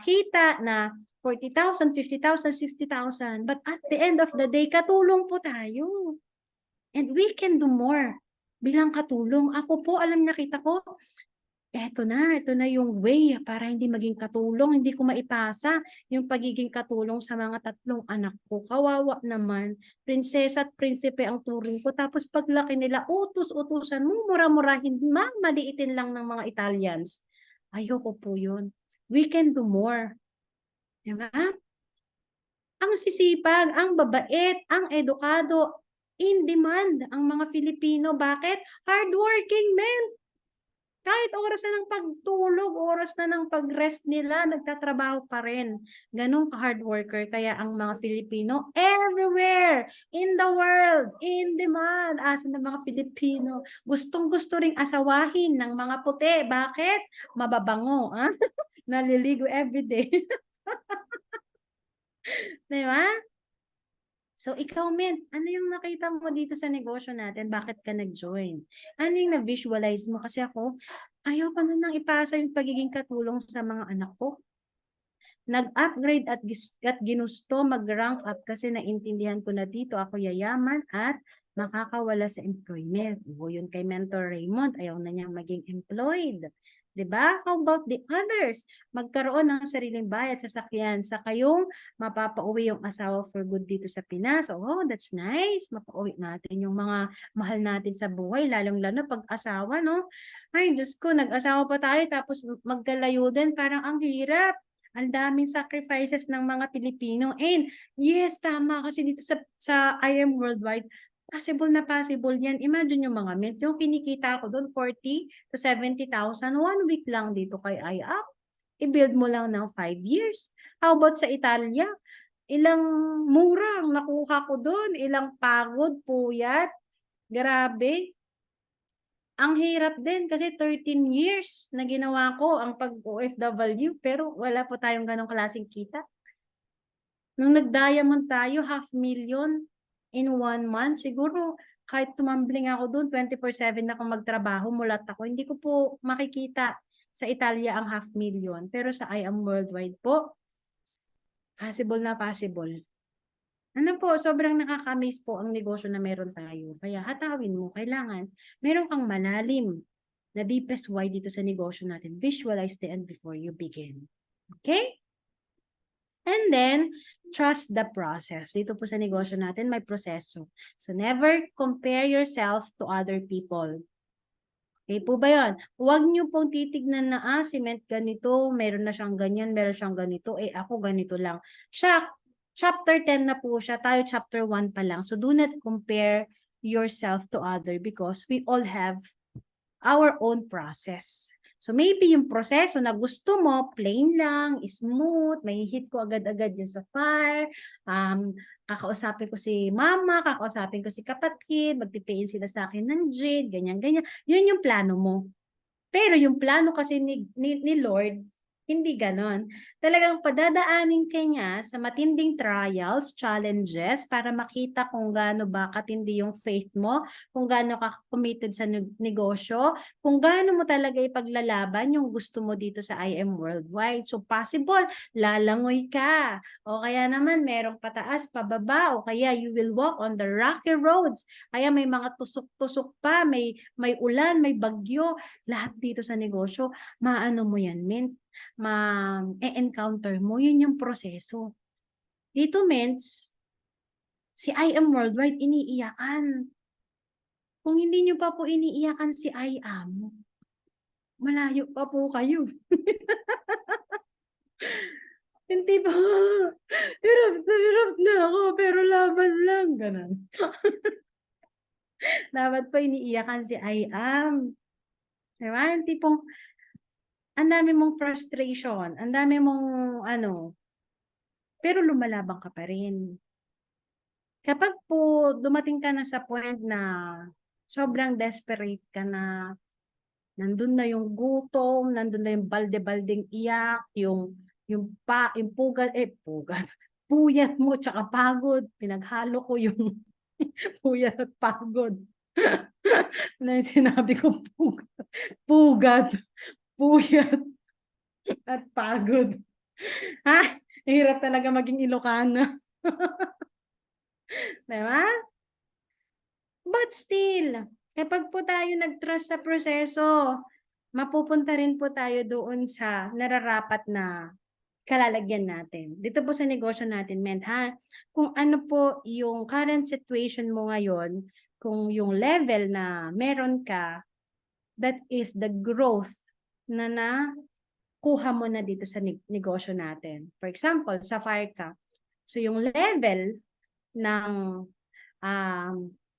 kita na 40,000, 50,000, 60,000. But at the end of the day, katulong po tayo. And we can do more bilang katulong. Ako po, alam nakita ko, ito na yung way para hindi maging katulong. Hindi ko maipasa yung pagiging katulong sa mga 3 anak ko. Kawawa naman. Prinsesa at prinsipe ang turing ko. Tapos paglaki nila, utos-utusan mo, mura-murahin, maliitin lang ng mga Italians. Ayoko po yun. We can do more. Diba? Ang sisipag, ang babait, ang edukado, in demand ang mga Filipino. Bakit? Hardworking men. Kahit oras na ng pagtulog, oras na ng pag-rest nila, nagtatrabaho pa rin. Ganun ka-hard worker. Kaya ang mga Filipino, everywhere in the world, in demand. Asa ng mga Filipino, gustong-gusto ring asawahin ng mga puti. Bakit? Mababango. Ah? Naliligo everyday. Diba? So, ikaw, Mint, ano yung nakita mo dito sa negosyo natin? Bakit ka nag-join? Ano yung na-visualize mo? Kasi ako, ayaw ko na nang ipasa yung pagiging katulong sa mga anak ko. Nag-upgrade at ginusto mag-rank up kasi naintindihan ko na dito ako yayaman at makakawala sa employment. O yun kay Mentor Raymond, ayaw na niyang maging employed. 'Di ba? How about the others? Magkaroon ng sariling bahay at sasakyan sa kayong mapapauwi yung asawa for good dito sa Pinas. Oh, that's nice. Mapauwi natin yung mga mahal natin sa buhay, lalong-lalo pag asawa, no? Ay, Diyos ko, nag-asawa pa tayo tapos magkalayo din. Parang ang hirap. Ang daming sacrifices ng mga Pilipino. And yes, tama kasi dito sa I Am Worldwide, possible yan. Imagine yung mga mint, yung kinikita ko doon, 40 to 70,000, 1 week lang dito kay IAP. I-build mo lang ng 5 years. How about sa Italia? Ilang mura ang nakuha ko doon, ilang pagod, puyat. Grabe. Ang hirap din kasi 13 years na ginawa ko ang pag-OFW pero wala po tayong ganong klaseng kita. Nung nag-diamond tayo, 500,000 in 1 month, siguro kahit tumambling ako doon, 24/7 ako magtrabaho, mulat ako, hindi ko po makikita sa Italia ang 500,000. Pero sa I Am Worldwide po, possible na possible. Ano po, sobrang nakaka-amaze po ang negosyo na meron tayo. Kaya hatawin mo, kailangan meron kang malalim na deepest why dito sa negosyo natin. Visualize the end before you begin. Okay? And then, trust the process. Dito po sa negosyo natin, may proseso. So, never compare yourself to other people. Okay po ba yun? Huwag niyo pong titignan na, si Mint ganito, meron na siyang ganyan, meron siyang ganito, ako ganito lang. Chapter 10 na po siya, tayo chapter 1 pa lang. So, do not compare yourself to other because we all have our own process. So, maybe yung proseso na gusto mo, plain lang, smooth, may hit ko agad-agad yung sa fire, kakausapin ko si mama, kakausapin ko si kapatid, magpipain sila sa akin ng jade, ganyan-ganyan. Yun yung plano mo. Pero yung plano kasi ni Lord, hindi ganon. Talagang padadaanin ka niya sa matinding trials, challenges, para makita kung gaano ba katindi yung faith mo, kung gaano ka committed sa negosyo, kung gaano mo talaga ipaglalaban yung gusto mo dito sa I Am Worldwide. So possible, lalangoy ka. O kaya naman merong pataas, pababa, o kaya you will walk on the rocky roads. Kaya may mga tusok-tusok pa, may ulan, may bagyo. Lahat dito sa negosyo, maano mo yan, Mint? Ma-encounter mo, yun yung proseso. Dito, Ments, si I Am Worldwide, iniiyakan. Kung hindi nyo pa po iniiyakan si I Am, malayo pa po kayo. Hindi ba? Hirap na ako, pero laban lang. Ganun. Dapat pa iniiyakan si I Am. Diba? Yung tipong, ang dami mong frustration, ang dami mong pero lumalabang ka pa rin. Kapag po dumating ka na sa point na sobrang desperate ka na, nandun na yung gutom, nandun na yung balde-baldeng iyak, yung puyat mo tsaka pagod, pinaghalo ko yung puyat at pagod. Ano yung sinabi ko? Puyat at pagod. Hirap talaga maging Ilocana. Diba? But still, kapag po tayo nag-trust sa proseso, mapupunta rin po tayo doon sa nararapat na kalalagyan natin. Dito po sa negosyo natin, Mint, kung ano po yung current situation mo ngayon, kung yung level na meron ka, that is the growth na nakuha mo na dito sa negosyo natin. For example, sa fire ka. So yung level ng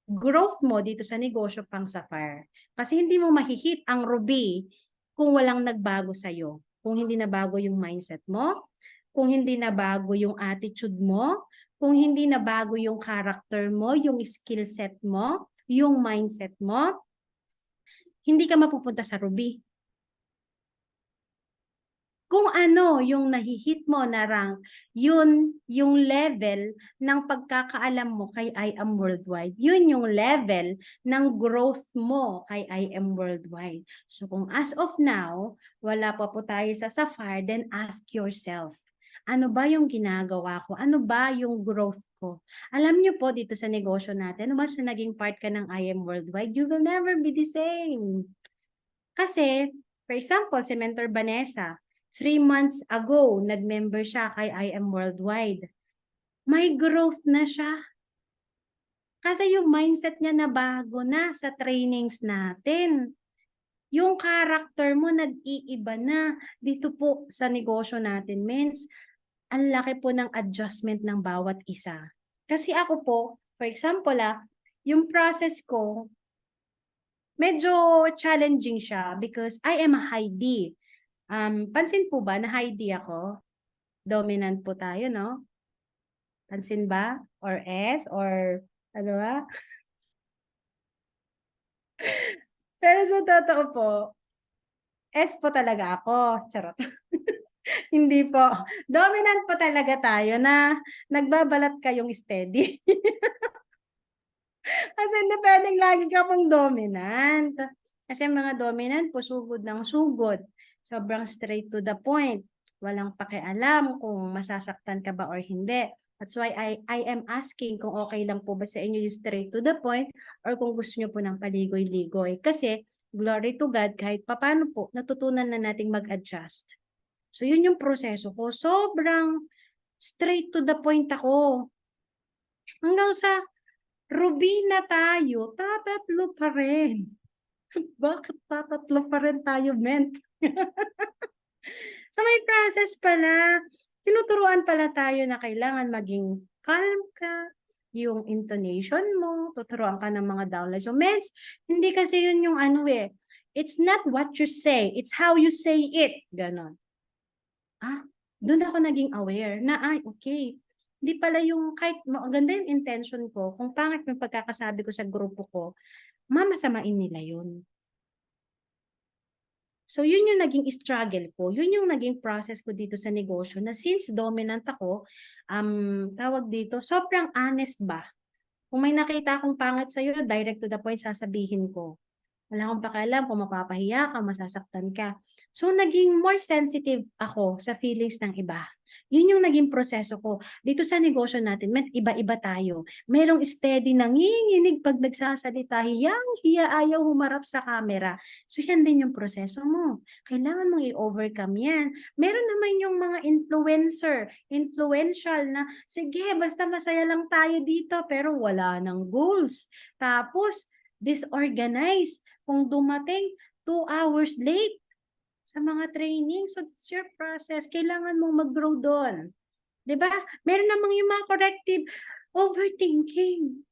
growth mo dito sa negosyo pang sapphire. Kasi hindi mo mahihit ang ruby kung walang nagbago sa'yo. Kung hindi na bago yung mindset mo, kung hindi na bago yung attitude mo, kung hindi na bago yung character mo, yung skill set mo, yung mindset mo, hindi ka mapupunta sa ruby. Kung ano yung nahihit mo na rank, yun yung level ng pagkakaalam mo kay I Am Worldwide. Yun yung level ng growth mo kay I Am Worldwide. So kung as of now, wala pa po tayo sa Sapphire, then ask yourself, ano ba yung ginagawa ko? Ano ba yung growth ko? Alam niyo po dito sa negosyo natin, once na naging part ka ng I Am Worldwide, you will never be the same. Kasi For example, si Mentor Vanessa, 3 months ago, nag-member siya kay I Am Worldwide. May growth na siya. Kasi yung mindset niya na bago na sa trainings natin. Yung character mo nag-iiba na dito po sa negosyo natin, means ang laki po ng adjustment ng bawat isa. Kasi ako po, for example yung process ko, medyo challenging siya because I am a high D. Pansin po ba na high D ako? Dominant po tayo, no? Pansin ba? Or S? Or ano ba? Pero sa totoo po, S po talaga ako. Charot. Hindi po. Dominant po talaga tayo na nagbabalat kayong steady. Kasi hindi pwedeng lagi ka pong dominant. Kasi mga dominant po, sugod ng sugod. Sobrang straight to the point. Walang pakialam kung masasaktan ka ba or hindi. That's why I am asking kung okay lang po ba sa inyo yung straight to the point or kung gusto nyo po ng paligoy-ligoy. Kasi, glory to God, kahit papano po, natutunan na nating mag-adjust. So, yun yung proseso ko. Sobrang straight to the point ako. Hanggang sa Ruby na tayo, tatatlo pa rin. Bakit tatatlo pa rin tayo, Ment? So, may process pala. Tinuturuan pala tayo na kailangan maging calm ka, yung intonation mo, tuturuan ka ng mga downlines. So, Ments, hindi kasi yun yung ano eh. It's not what you say, it's how you say it. Ganon. Doon ako naging aware na, okay. Hindi pala yung, kahit maganda yung intention ko, kung pangit yung pagkakasabi ko sa grupo ko, mamasamain nila yun. So, yun yung naging struggle ko. Yun yung naging process ko dito sa negosyo na since dominant ako, tawag dito, sobrang honest ba? Kung may nakita akong pangit sa'yo, direct to the point, sasabihin ko. Wala akong pakialam kung mapapahiya ka, masasaktan ka. So, naging more sensitive ako sa feelings ng iba. Yun yung naging proseso ko. Dito sa negosyo natin, iba-iba tayo. Merong steady nanginginig pag nagsasalita, hiyang-hiya, ayaw humarap sa camera. So, yan din yung proseso mo. Kailangan mong i-overcome yan. Meron naman yung mga influential na, sige, basta masaya lang tayo dito, pero wala ng goals. Tapos, disorganized. Kung dumating 2 hours late sa mga training, so it's your process. Kailangan mong mag-grow doon. Diba? Meron namang yung mga corrective overthinking.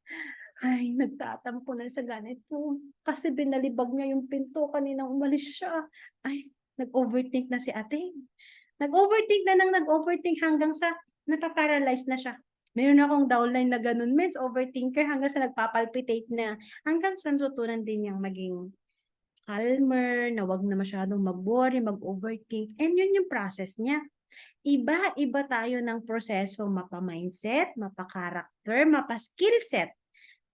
Ay, nagtatampo na sa ganito. Kasi binalibag niya yung pinto, kanina umalis siya. Ay, nag-overthink na si ate. Nag-overthink hanggang sa napaparalyze na siya. Meron akong downline na ganun, means overthinker hanggang sa nagpapalpitate na. Hanggang sa natutunan din niyang maging calmer, na wag na masyadong mag-worry, mag-overthink. And yun yung process niya. Iba-iba tayo ng proseso, mapa-mindset, mapa-character, mapa-skillset.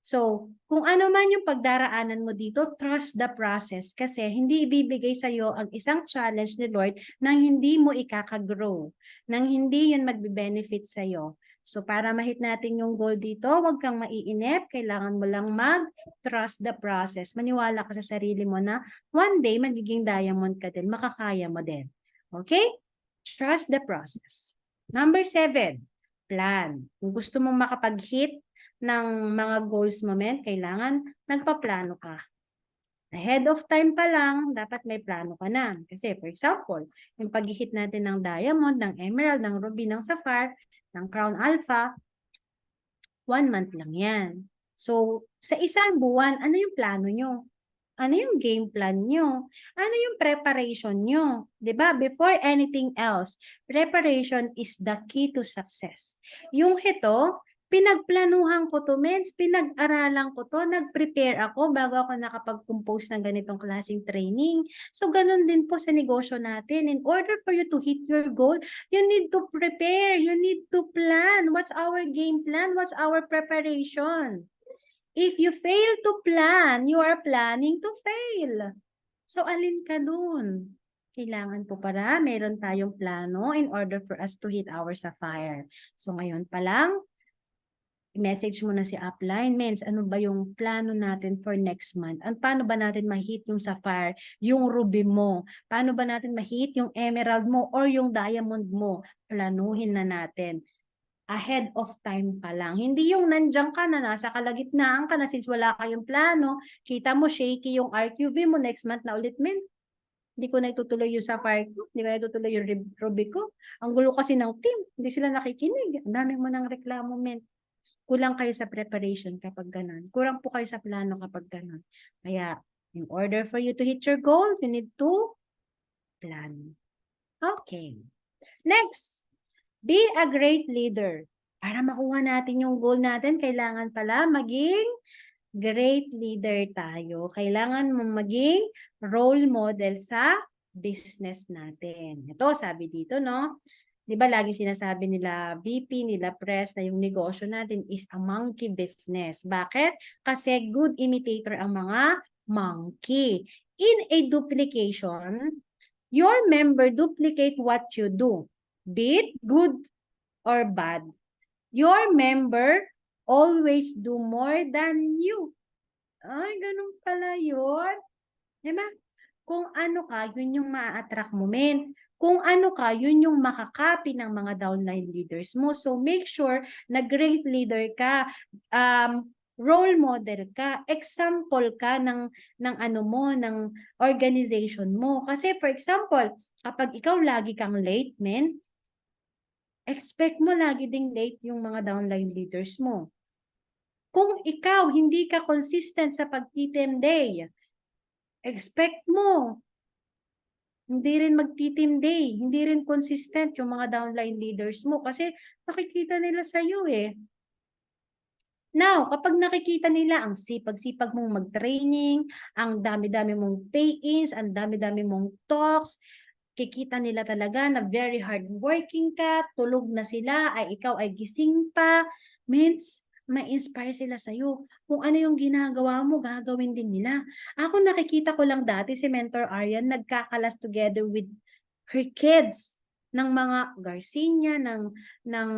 So, kung ano man yung pagdaraanan mo dito, trust the process kasi hindi ibibigay sa'yo ang isang challenge ni Lord nang hindi mo ikaka-grow, nang hindi yun magbe-benefit sa'yo. So, para mahit natin yung goal dito, huwag kang maiinip. Kailangan mo lang mag-trust the process. Maniwala ka sa sarili mo na one day, magiging diamond ka din. Makakaya mo din. Okay? Trust the process. Number 7, plan. Kung gusto mong makapag-hit ng mga goals mo, kailangan nagpaplano ka. Ahead of time pa lang, dapat may plano ka na. Kasi, for example, yung pag-hit natin ng diamond, ng emerald, ng ruby, ng sapphire, ng crown alpha, 1 month lang yan. So, sa isang buwan, ano yung plano nyo? Ano yung game plan nyo? Ano yung preparation nyo? Diba? Before anything else, preparation is the key to success. Yung ito, pinagplanuhan ko to, means pinag-aralan ko to, nag-prepare ako bago ako nakapag-compose ng ganitong klaseng training. So, ganun din po sa negosyo natin. In order for you to hit your goal, you need to prepare, you need to plan. What's our game plan? What's our preparation? If you fail to plan, you are planning to fail. So, alin ka dun? Kailangan po para meron tayong plano in order for us to hit our sapphire. So, ngayon pa lang, message mo na si upline, Mens, ano ba yung plano natin for next month? Paano ba natin ma-hit yung sapphire, yung ruby mo? Paano ba natin ma-hit yung emerald mo or yung diamond mo? Planuhin na natin. Ahead of time pa lang. Hindi yung nandiyan ka na nasa kalagitnaan ka na since wala kayong plano, kita mo shaky yung RQV mo next month na ulit, men. Hindi ko na itutuloy yung sapphire ko, hindi ko na itutuloy yung ruby ko. Ang gulo kasi ng team, hindi sila nakikinig. Ang dami mo ng reklamo, men. Kulang kayo sa preparation kapag ganun. Kulang po kayo sa plano kapag ganun. Kaya, in order for you to hit your goal, you need to plan. Okay. Next, be a great leader. Para makuha natin yung goal natin, kailangan pala maging great leader tayo. Kailangan mo maging role model sa business natin. Ito, sabi dito, no? Di ba lagi sinasabi nila VP, nila press na yung negosyo natin is a monkey business. Bakit? Kasi good imitator ang mga monkey. In a duplication, your member duplicate what you do. Be it good or bad. Your member always do more than you. Ay, ganun pala yun. Diba? Kung ano ka, yun yung ma-attract mo, men. Kung ano ka, yun yung makakapi ng mga downline leaders mo. So, make sure na great leader ka, role model ka, example ka ng ano mo, ng organization mo. Kasi, for example, kapag ikaw lagi kang late, men, expect mo lagi ding late yung mga downline leaders mo. Kung ikaw hindi ka consistent sa pag-team day, expect mo hindi rin mag-team day, hindi rin consistent yung mga downline leaders mo kasi nakikita nila sa iyo eh. Now, kapag nakikita nila ang sipag-sipag mong mag-training, ang dami-dami mong pay-ins, ang dami-dami mong talks, kikita nila talaga na very hardworking ka, tulog na sila, ay ikaw ay gising pa, means ma-inspire sila sa'yo. Kung ano yung ginagawa mo, gagawin din nila. Ako nakikita ko lang dati si Mentor Aryan nagkakalas together with her kids ng mga Garcinia, ng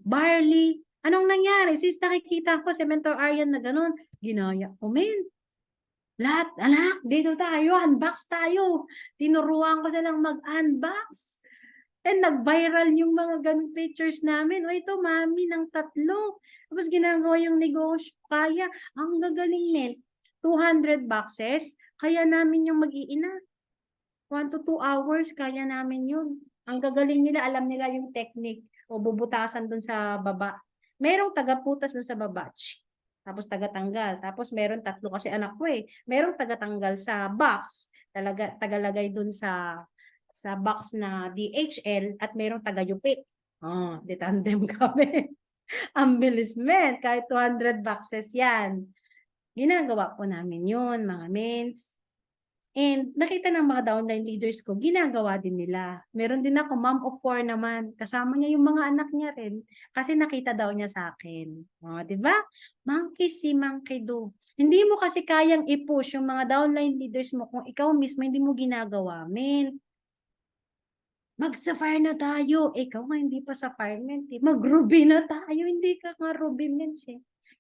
Barley. Anong nangyari? Sis, nakikita ko si Mentor Aryan na ganun. Ginaya ko, men. Lahat, anak, dito tayo, unbox tayo. Tinuruan ko silang mag-unbox. And nag-viral yung mga ganung pictures namin. O ito, mami, ng 3. Tapos ginagawa yung negosyo. Kaya, ang gagaling men. 200 boxes, kaya namin yung mag-iina. 1 to 2 hours, kaya namin yun. Ang gagaling nila, alam nila yung technique. O bubutasan dun sa baba. Merong tagaputas dun sa baba. Tapos tagatanggal. Tapos meron 3 kasi anak ko eh. Merong tagatanggal sa box. Tagalagay dun sa box na DHL at merong taga-UP. Oh, di tandem kami. Ang bilis, men. Kahit 200 boxes yan. Ginagawa po namin yun, mga mens. And nakita ng mga downline leaders ko, ginagawa din nila. Meron din ako, mom of 4 naman. Kasama niya yung mga anak niya rin. Kasi nakita daw niya sa akin. O, di ba? Monkey see, monkey do. Hindi mo kasi kayang i-push yung mga downline leaders mo kung ikaw mismo hindi mo ginagawa, men. Mag-sapphire na tayo. Ikaw nga hindi pa sapphire, men. Mag-ruby na tayo. Hindi ka nga ruby, men.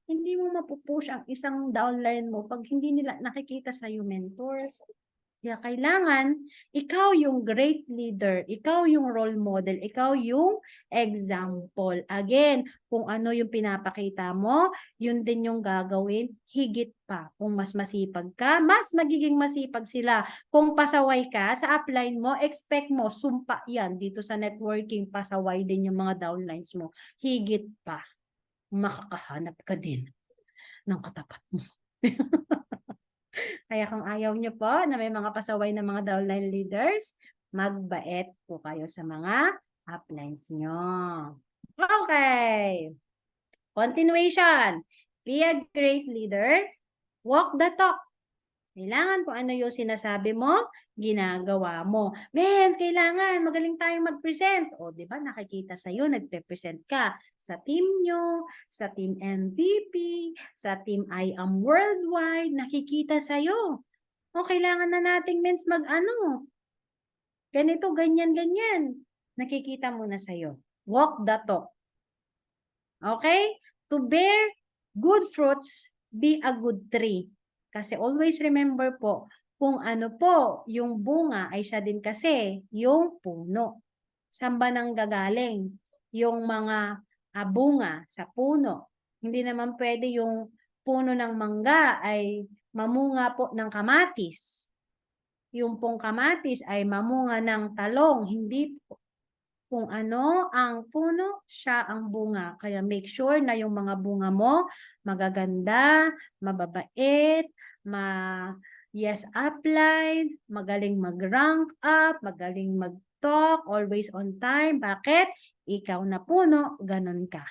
Hindi mo mapupush ang isang downline mo pag hindi nila nakikita sa'yo, mentors. Kaya kailangan, ikaw yung great leader, ikaw yung role model, ikaw yung example. Again, kung ano yung pinapakita mo, yun din yung gagawin, higit pa. Kung mas masipag ka, mas magiging masipag sila. Kung pasaway ka sa upline mo, expect mo, sumpa yan. Dito sa networking, pasaway din yung mga downlines mo. Higit pa. Makakahanap ka din ng katapat mo. Kaya kung ayaw nyo po na may mga pasaway na mga downline leaders, magbait po kayo sa mga uplines nyo. Okay. Continuation. Be a great leader. Walk the talk. Kailangan kung ano yung sinasabi mo, ginagawa mo. Mens, kailangan magaling tayong mag-present. O, di ba, nakikita sa'yo, nagpe-present ka sa team nyo, sa team MVP, sa team I Am Worldwide, nakikita sa'yo. O, kailangan na nating, Mens, mag-ano. Ganito, ganyan, ganyan. Nakikita mo na sa'yo. Walk the talk. Okay? To bear good fruits, be a good tree. Kasi always remember po, kung ano po yung bunga ay siya din kasi yung puno. Saan ba nang gagaling yung mga bunga sa puno? Hindi naman pwede yung puno ng mangga ay mamunga po ng kamatis. Yung pong kamatis ay mamunga ng talong. Hindi po. Kung ano ang puno, siya ang bunga. Kaya make sure na yung mga bunga mo magaganda, mababait, yes applied, magaling mag-rank up, magaling mag-talk, always on time. Bakit? Ikaw na puno, ganun ka.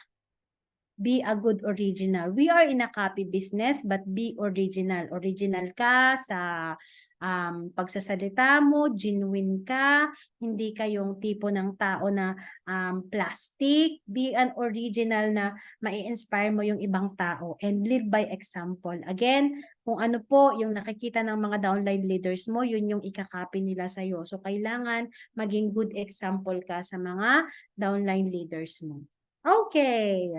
Be a good original. We are in a copy business, but be original. Original ka sa pagsasalita mo, genuine ka, hindi ka yung tipo ng tao na plastic. Be an original na mai-inspire mo yung ibang tao and live by example. Again, kung ano po yung nakikita ng mga downline leaders mo, yun yung ikakopy nila sa'yo. So, kailangan maging good example ka sa mga downline leaders mo. Okay.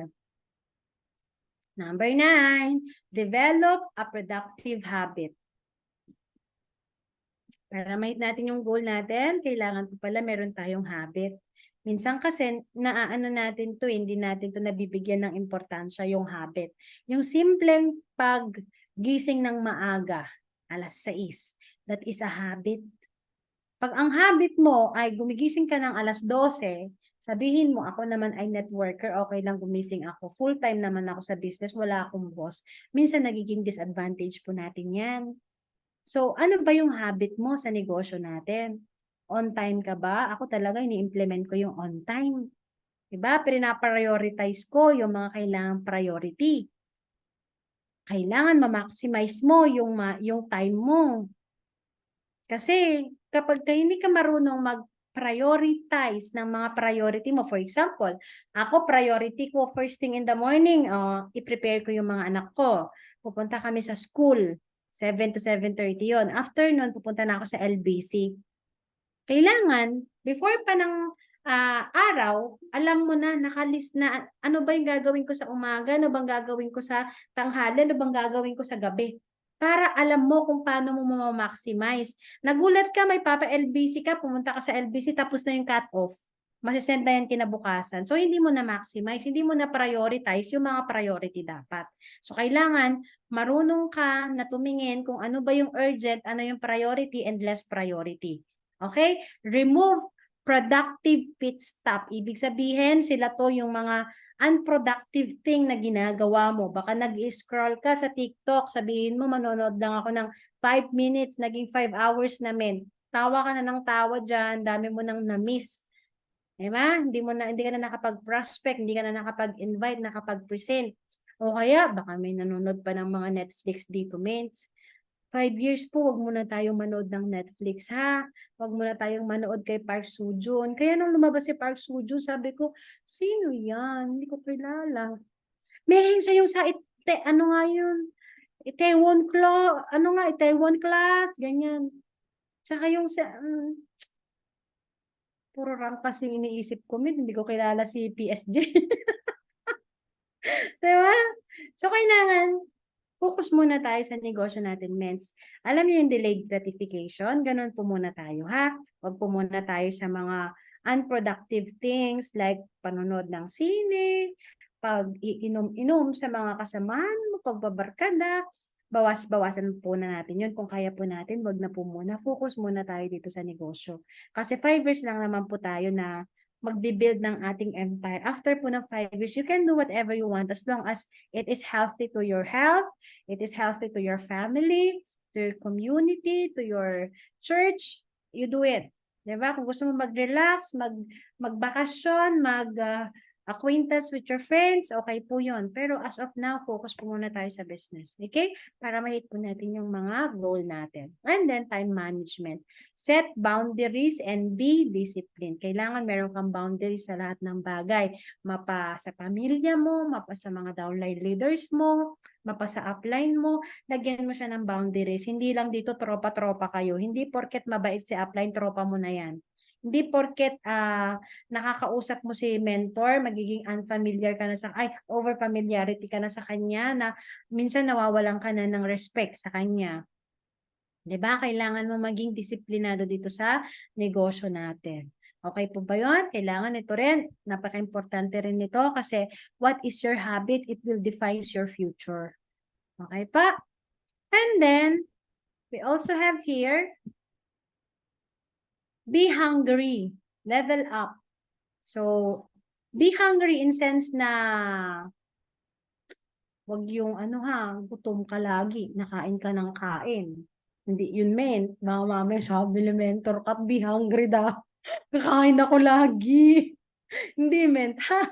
Number 9, develop a productive habit. Para ma-hit natin yung goal natin, kailangan po pala meron tayong habit. Minsan kasi, naaano natin to, hindi natin to nabibigyan ng importansya yung habit. Yung simpleng paggising ng maaga, alas 6, that is a habit. Pag ang habit mo ay gumigising ka ng alas 12, sabihin mo, ako naman ay networker, okay lang gumising ako. Full-time naman ako sa business, wala akong boss. Minsan nagiging disadvantage po natin yan. So, ano ba yung habit mo sa negosyo natin? On time ka ba? Ako talaga, ini-implement ko yung on time. Diba? Pina-prioritize ko yung mga kailangang priority. Kailangan ma-maximize mo yung time mo. Kasi, kapag hindi ka marunong mag-prioritize ng mga priority mo, for example, ako priority ko first thing in the morning, i-prepare ko yung mga anak ko. Pupunta kami sa school. 7 to 7:30 yon. After nun, pupunta na ako sa LBC. Kailangan, before pa ng araw, alam mo na, nakalist na, ano ba yung gagawin ko sa umaga, ano bang gagawin ko sa tanghali, ano bang gagawin ko sa gabi. Para alam mo kung paano mo ma-maximize. Nagulat ka, may papa-LBC ka, pumunta ka sa LBC, tapos na yung cut-off. Masisend na yan kinabukasan. So, hindi mo na maximize, hindi mo na prioritize yung mga priority dapat. So, kailangan marunong ka na tumingin kung ano ba yung urgent, ano yung priority and less priority. Okay? Remove productive pit stop. Ibig sabihin, sila to yung mga unproductive thing na ginagawa mo. Baka nag-scroll ka sa TikTok, sabihin mo, manonood lang ako ng 5 minutes, naging 5 hours namin. Tawa ka na ng tawa dyan, dami mo nang na-miss. Diba? Hindi ka na nakapag-prospect, hindi ka na nakapag-invite, nakapag-present. O kaya, baka may nanonood pa ng mga Netflix dito, mates. 5 years po, wag muna tayong manood ng Netflix, ha? Wag muna tayong manood kay Park Soo-joon. Kaya nung lumabas si Park Soo-joon, sabi ko, sino yan? Hindi ko kilala. Meron siya yung sa, ano nga yun? Itaewon Class, ganyan. Tsaka yung sa, puro rank kasi iniisip ko, hindi ko kilala si PSG. Diba? So, kailangan, focus muna tayo sa negosyo natin, mens. Alam niyo yung delayed gratification? Ganun po muna tayo, ha? Huwag po muna tayo sa mga unproductive things like panonood ng sine, pag-iinom-inom sa mga kasamahan mo, pagbabarkada. Bawas-bawasan po na natin yun. Kung kaya po natin, wag na po muna. Focus muna tayo dito sa negosyo. Kasi 5 years lang naman po tayo na magbe-build ng ating empire. After po ng 5 years, you can do whatever you want as long as it is healthy to your health, it is healthy to your family, to your community, to your church, you do it. Diba? Kung gusto mo mag-relax, magbakasyon, acquaintance with your friends, okay po yun. Pero as of now, focus po muna tayo sa business. Okay? Para ma-hit po natin yung mga goal natin. And then, time management. Set boundaries and be disciplined. Kailangan meron kang boundaries sa lahat ng bagay. Mapa sa pamilya mo, mapa sa mga downline leaders mo, mapa sa upline mo, lagyan mo siya ng boundaries. Hindi lang dito tropa-tropa kayo. Hindi porket mabait si upline, tropa mo na yan. Hindi porket nakakausap mo si mentor, magiging unfamiliar ka na over familiarity ka na sa kanya na minsan nawawalan ka na ng respect sa kanya. 'Di ba? Kailangan mo maging disiplinado dito sa negosyo natin. Okay po ba yun? Kailangan ito rin. Napaka-importante rin nito kasi what is your habit? It will define your future. Okay pa? And then, we also have here, be hungry. Level up. So, be hungry in sense na wag yung gutom ka lagi, nakain ka ng kain. Hindi yun, mamaya sabi ni mentor ka, be hungry daw. Kakain ako lagi. Hindi, ha?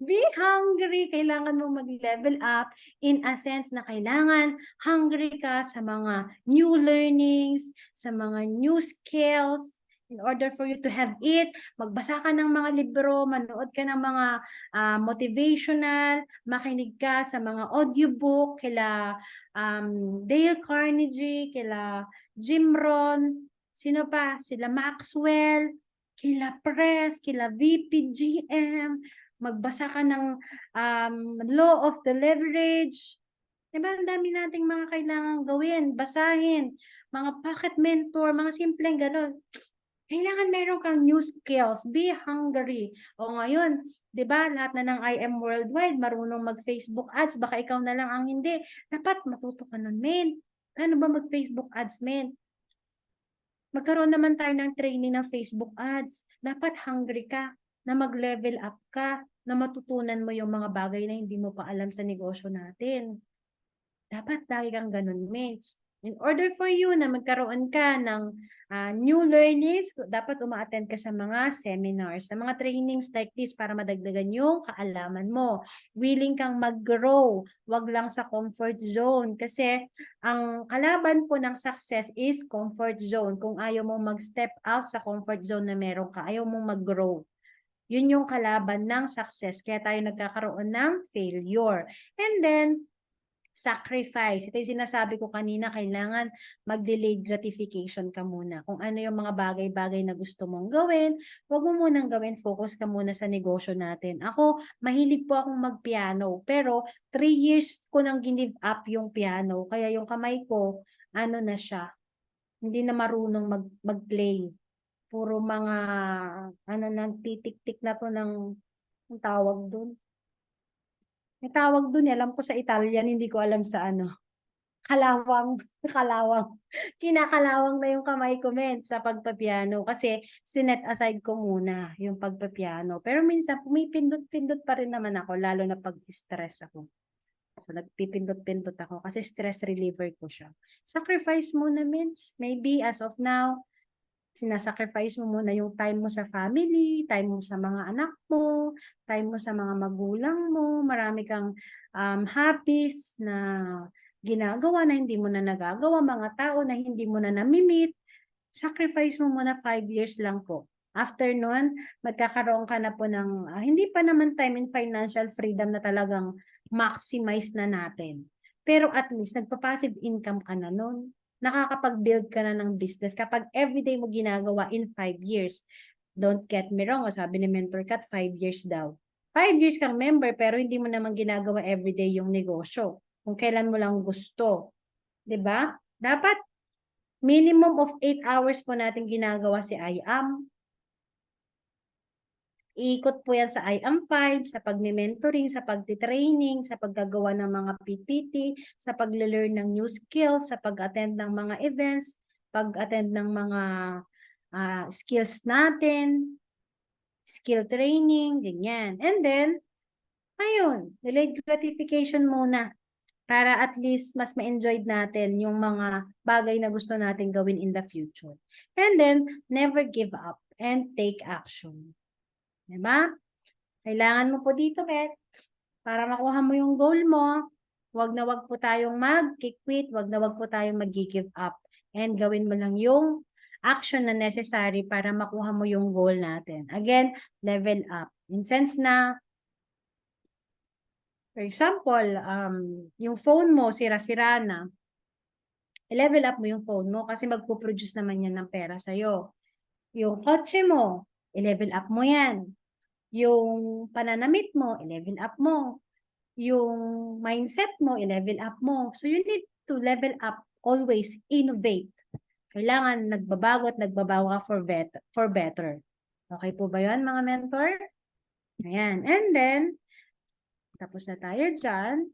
Be hungry. Kailangan mo mag-level up in a sense na kailangan hungry ka sa mga new learnings, sa mga new skills. In order for you to have it, magbasa ka ng mga libro, manood ka ng mga motivational, makinig ka sa mga audiobook, kila Dale Carnegie, kila Jim Rohn, sino pa? Sila Maxwell, kila Press, kila VP GM, magbasa ka ng Law of the Leverage. Diba, ang dami nating mga kailangan gawin, basahin, mga pocket mentor, mga simpleng gano'n. Kailangan meron kang new skills, be hungry. O ngayon, 'di ba, lahat na ng IM worldwide marunong mag-Facebook ads, baka ikaw na lang ang hindi. Dapat matuto ka nun, men. Paano ba mag-Facebook ads, men? Magkaroon naman tayo ng training ng Facebook ads. Dapat hungry ka na mag-level up ka, na matutunan mo yung mga bagay na hindi mo pa alam sa negosyo natin. Dapat lagi kang ganun, mates. In order for you na magkaroon ka ng new learnings, dapat uma-attend ka sa mga seminars, sa mga trainings like this para madagdagan yung kaalaman mo. Willing kang mag-grow, wag lang sa comfort zone. Kasi ang kalaban po ng success is comfort zone. Kung ayaw mong mag-step out sa comfort zone na meron ka, ayaw mong mag-grow. Yun yung kalaban ng success. Kaya tayo nagkakaroon ng failure. And then, sacrifice. Ito yung sinasabi ko kanina, kailangan mag-delayed gratification ka muna. Kung ano yung mga bagay-bagay na gusto mong gawin, huwag mo munang gawin, focus ka muna sa negosyo natin. Ako, mahilig po akong mag-piano, pero 3 years ko nang give up yung piano, kaya yung kamay ko, na siya, hindi na marunong mag-play. Puro mga, titik-tik na to ng tawag dun. May tawag dun, alam ko sa Italian, hindi ko alam sa kalawang, kalawang. Kinakalawang na yung kamay ko, sa pagpapiano kasi sinet aside ko muna yung pagpapiano. Pero minsan, pumipindot-pindot pa rin naman ako, lalo na pag-stress ako. So, nagpipindot-pindot ako kasi stress reliever ko siya. Sacrifice muna, maybe as of now, sinasacrifice mo muna yung time mo sa family, time mo sa mga anak mo, time mo sa mga magulang mo, marami kang hobbies na ginagawa na hindi mo na nagagawa, mga tao na hindi mo na namimit, sacrifice mo muna 5 years lang po. After nun, magkakaroon ka na po ng, hindi pa naman time and financial freedom na talagang maximize na natin. Pero at least, nagpa-passive income ka na nun. Nakakapag-build ka na ng business kapag everyday mo ginagawa in 5 years. Don't get me wrong, sabi ni Mentor Kat, 5 years daw. 5 years kang member pero hindi mo naman ginagawa everyday yung negosyo. Kung kailan mo lang gusto. 'Di ba? Dapat minimum of 8 hours po natin ginagawa si IAM. Iikot po yan sa IAM5, sa pag-mentoring, sa pag-training, sa paggagawa ng mga PPT, sa pag-learn ng new skills, sa pag-attend ng mga events, pag-attend ng mga skills natin, skill training, ganyan. And then, ayun, delayed gratification muna para at least mas ma-enjoy natin yung mga bagay na gusto natin gawin in the future. And then, never give up and take action. Diba? Kailangan mo po dito, Beth, para makuha mo yung goal mo. Wag na wag po tayong mag-quit, wag na wag po tayong mag-give up. And gawin mo lang yung action na necessary para makuha mo yung goal natin. Again, level up. In sense na, for example, yung phone mo, sira-sira na, level up mo yung phone mo kasi magpo-produce naman yan ng pera sa'yo. Yung kotse mo, i-level up mo yan. Yung pananamit mo, i-level up mo. Yung mindset mo, i-level up mo. So you need to level up, always innovate. Kailangan nagbabago at nagbabago ka for better. Okay po ba yun, mga mentor? Ayan. And then, tapos na tayo dyan.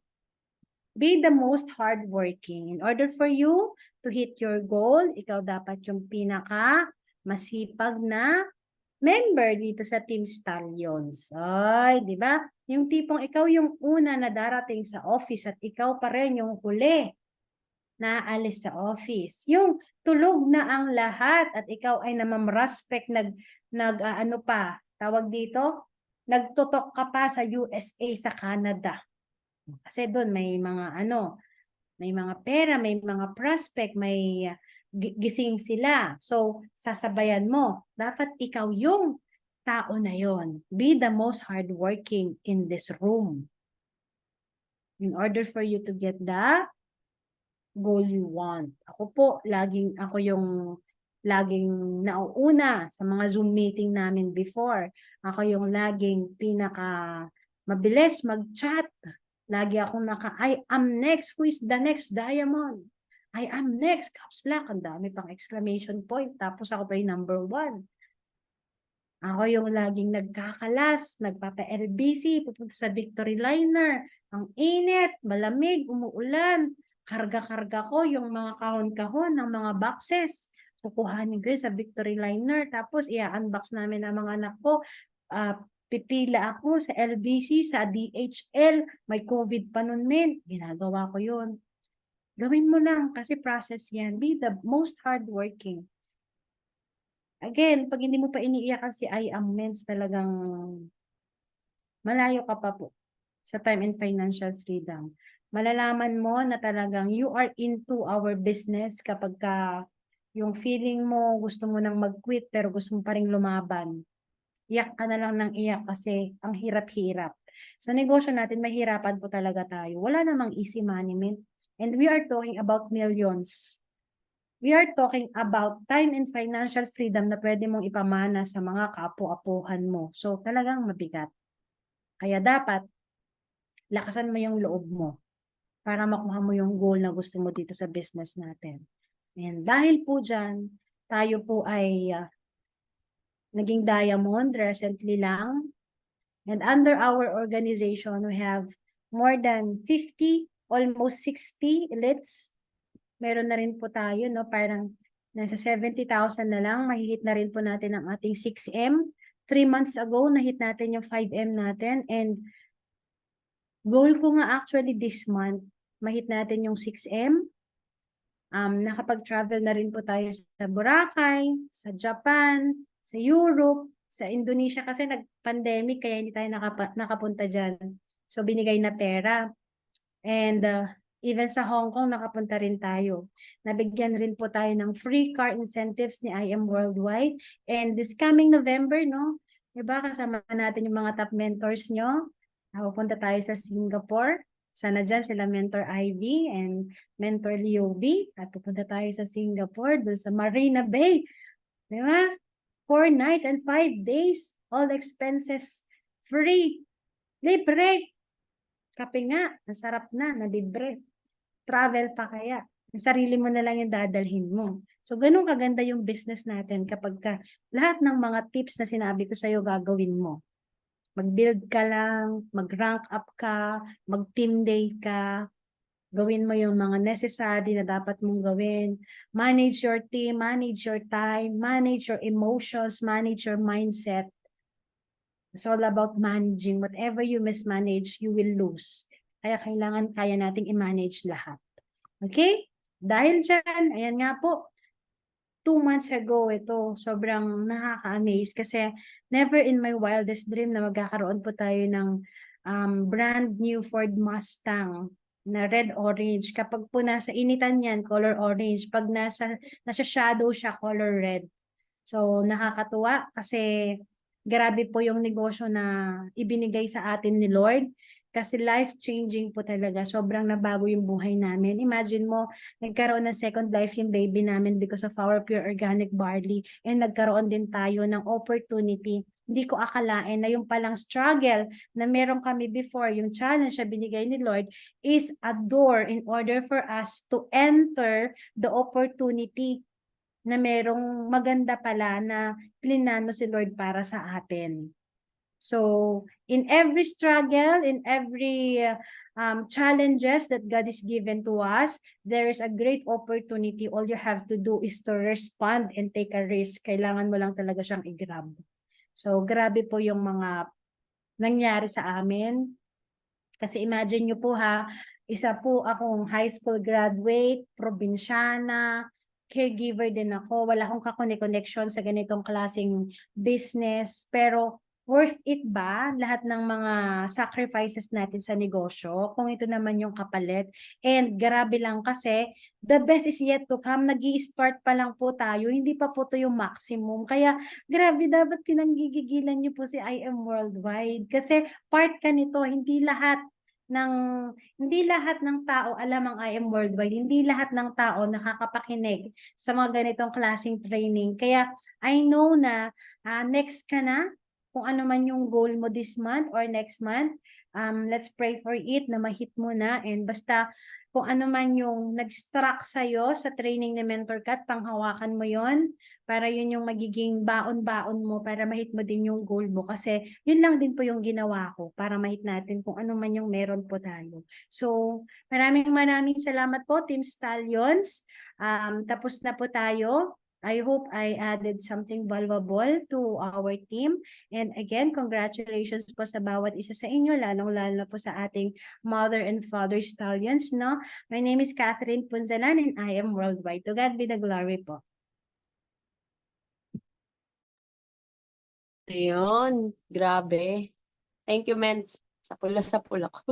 Be the most hardworking. In order for you to hit your goal, ikaw dapat yung pinaka masipag na member dito sa Team Stallions. Ay, di ba? Yung tipong ikaw yung una na darating sa office at ikaw pa rin yung huli na aalis sa office. Yung tulog na ang lahat at ikaw ay namamraspect, ano pa, tawag dito, nagtutok ka pa sa USA, sa Canada. Kasi doon may mga may mga pera, may mga prospect, may gising sila. So, sasabayan mo. Dapat ikaw yung tao na yon. Be the most hardworking in this room. In order for you to get the goal you want. Ako po, ako yung laging nauuna sa mga Zoom meeting namin before. Ako yung laging pinaka mabilis mag-chat. Lagi akong I am next. Who is the next diamond? I am next. Caps lock. Ang dami pang exclamation point. Tapos ako pa yung number 1. Ako yung laging nagkakalas, nagpapa-LBC, pupunta sa Victory Liner. Ang init, malamig, umuulan. Karga-karga ko yung mga kahon-kahon ng mga boxes. Kukuhanin ko yun sa Victory Liner. Tapos i-unbox namin ang mga anak ko. Pipila ako sa LBC, sa DHL. May COVID pa nun, men. Ginagawa ko yun. Gawin mo lang kasi process yan. Be the most hardworking. Again, pag hindi mo pa iniiyakan si I am Mens, talagang malayo ka pa po sa time and financial freedom. Malalaman mo na talagang you are into our business kapag yung feeling mo, gusto mo nang mag-quit pero gusto mo pa rin lumaban. Iyak ka na lang ng iyak kasi ang hirap-hirap. Sa negosyo natin, mahirapan po talaga tayo. Wala namang easy money, man. And we are talking about millions. We are talking about time and financial freedom na pwede mong ipamana sa mga kaapu-apuhan mo. So, talagang mabigat. Kaya dapat, lakasan mo yung loob mo para makuha mo yung goal na gusto mo dito sa business natin. And dahil po dyan, tayo po ay naging diamond recently lang. And under our organization, we have more than 50, almost 60 elites. Meron na rin po tayo, no? Parang nasa 70,000 na lang. Mahihit na rin po natin ang ating 6M. 3 months ago, nahit natin yung 5M natin. And goal ko nga actually this month, mahit natin yung 6M. Nakapag-travel na rin po tayo sa Boracay, sa Japan, sa Europe, sa Indonesia kasi nag-pandemic kaya hindi tayo nakapunta dyan. So binigay na pera. And even sa Hong Kong, nakapunta rin tayo. Nabigyan rin po tayo ng free car incentives ni IM Worldwide. And this coming November, no? Diba, kasama natin yung mga top mentors nyo. Pupunta tayo sa Singapore. Sana dyan sila Mentor Ivy and Mentor Leo B. At pupunta tayo sa Singapore, doon sa Marina Bay. Diba? 4 nights and 5 days. All expenses free. Libre. Kape nga, nasarap na libre. Travel pa kaya. Sarili mo na lang yung dadalhin mo. So, ganun kaganda yung business natin kapag lahat ng mga tips na sinabi ko sa'yo gagawin mo. Mag-build ka lang, mag-rank up ka, mag-team day ka, gawin mo yung mga necessary na dapat mong gawin. Manage your team, manage your time, manage your emotions, manage your mindset. It's all about managing. Whatever you mismanage, you will lose. Kaya kaya nating i-manage lahat. Okay? Dahil dyan, ayan nga po, 2 months ago ito, sobrang nakaka-amaze kasi never in my wildest dream na magkakaroon po tayo ng brand new Ford Mustang na red-orange. Kapag po nasa initan yan, color orange. Pag nasa shadow siya, color red. So, nakakatuwa kasi grabe po yung negosyo na ibinigay sa atin ni Lord. Kasi life-changing po talaga. Sobrang nabago yung buhay namin. Imagine mo, nagkaroon ng second life yung baby namin because of our pure organic barley. And nagkaroon din tayo ng opportunity. Hindi ko akalain na yung palang struggle na meron kami before, yung challenge na binigay ni Lord, is a door in order for us to enter the opportunity na merong maganda pala na plinano si Lord para sa atin. So, in every struggle, in every challenges that God is given to us, there is a great opportunity. All you have to do is to respond and take a risk. Kailangan mo lang talaga siyang i-grab. So, grabe po yung mga nangyari sa amin. Kasi imagine nyo po ha, isa po akong high school graduate, probinsyana, caregiver din ako. Wala akong connection sa ganitong klaseng business. Pero worth it ba lahat ng mga sacrifices natin sa negosyo kung ito naman yung kapalit? And grabe lang kasi, the best is yet to come. Nag-i-start pa lang po tayo. Hindi pa po to yung maximum. Kaya grabe, dapat pinanggigigilan niyo po si I Am Worldwide. Kasi part ka nito, ng hindi lahat ng tao alam ang I Am Worldwide, hindi lahat ng tao nakakapakinig sa mga ganitong klaseng training. Kaya I know na next ka na, kung ano man yung goal mo this month or next month, let's pray for it na ma-hit mo na, and basta kung ano man yung nag-struck sa'yo sa training ni Mentor Kat, panghawakan mo yon para yun yung magiging baon-baon mo para ma-hit mo din yung goal mo. Kasi yun lang din po yung ginawa ko para ma-hit natin kung ano man yung meron po tayo. So, maraming salamat po, Team Stallions. Tapos na po tayo. I hope I added something valuable to our team. And again, congratulations po sa bawat isa sa inyo, lalong-lalo po sa ating mother and father stallions, no? My name is Catherine Punzalan and I am Worldwide. To God be the glory po. Ayun, grabe. Thank you, Mens. Sa pula ko.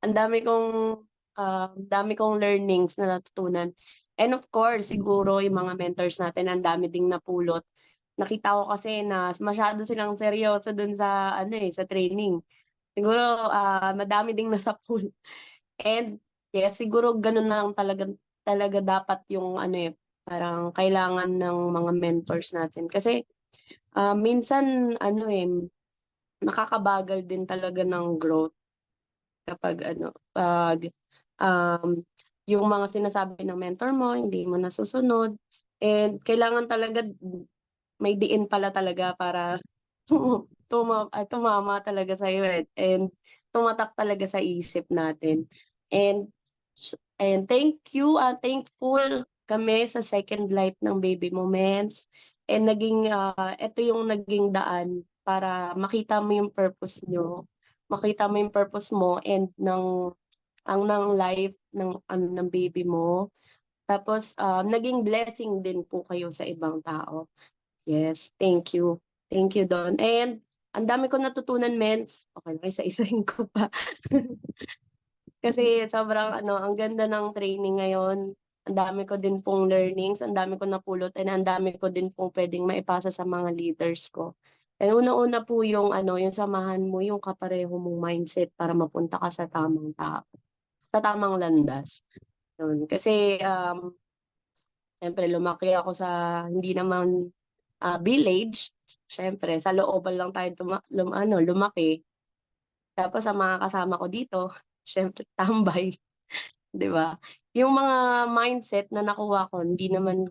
Ang dami kong learnings na natutunan. And of course, siguro yung mga mentors natin, ang dami ding napulot. Nakita ko kasi na masyado silang seryoso dun sa sa training. Siguro madami ding nasapul. And yes, siguro ganun na lang talaga dapat yung parang kailangan ng mga mentors natin. Kasi minsan nakakabagal din talaga ng growth kapag pag yung mga sinasabi ng mentor mo, hindi mo nasusunod. And kailangan talaga may diin pala talaga para tumama talaga sa iyo and tumatak talaga sa isip natin. And thankful kami sa second life ng Baby Moments. And ito yung naging daan para makita mo yung purpose nyo, makita mo yung purpose mo and ng life ng baby mo. Tapos naging blessing din po kayo sa ibang tao. Yes, thank you. Thank you, Don. And ang dami ko natutunan, Mens. Okay, isa-isahin ko pa. Kasi sobrang ang ganda ng training ngayon. Ang dami ko din pong learnings, ang dami ko napulot, and ang dami ko din pong pwedeng maipasa sa mga leaders ko. And una-una po yung yung samahan mo yung kapareho mong mindset para mapunta ka sa tamang tao, sa tamang landas. Yun. Kasi siyempre lumaki ako sa hindi naman village. Siyempre sa looban lang tayo lumaki. Tapos ang mga kasama ko dito, siyempre tambay, 'di ba? Yung mga mindset na nakuha ko, hindi naman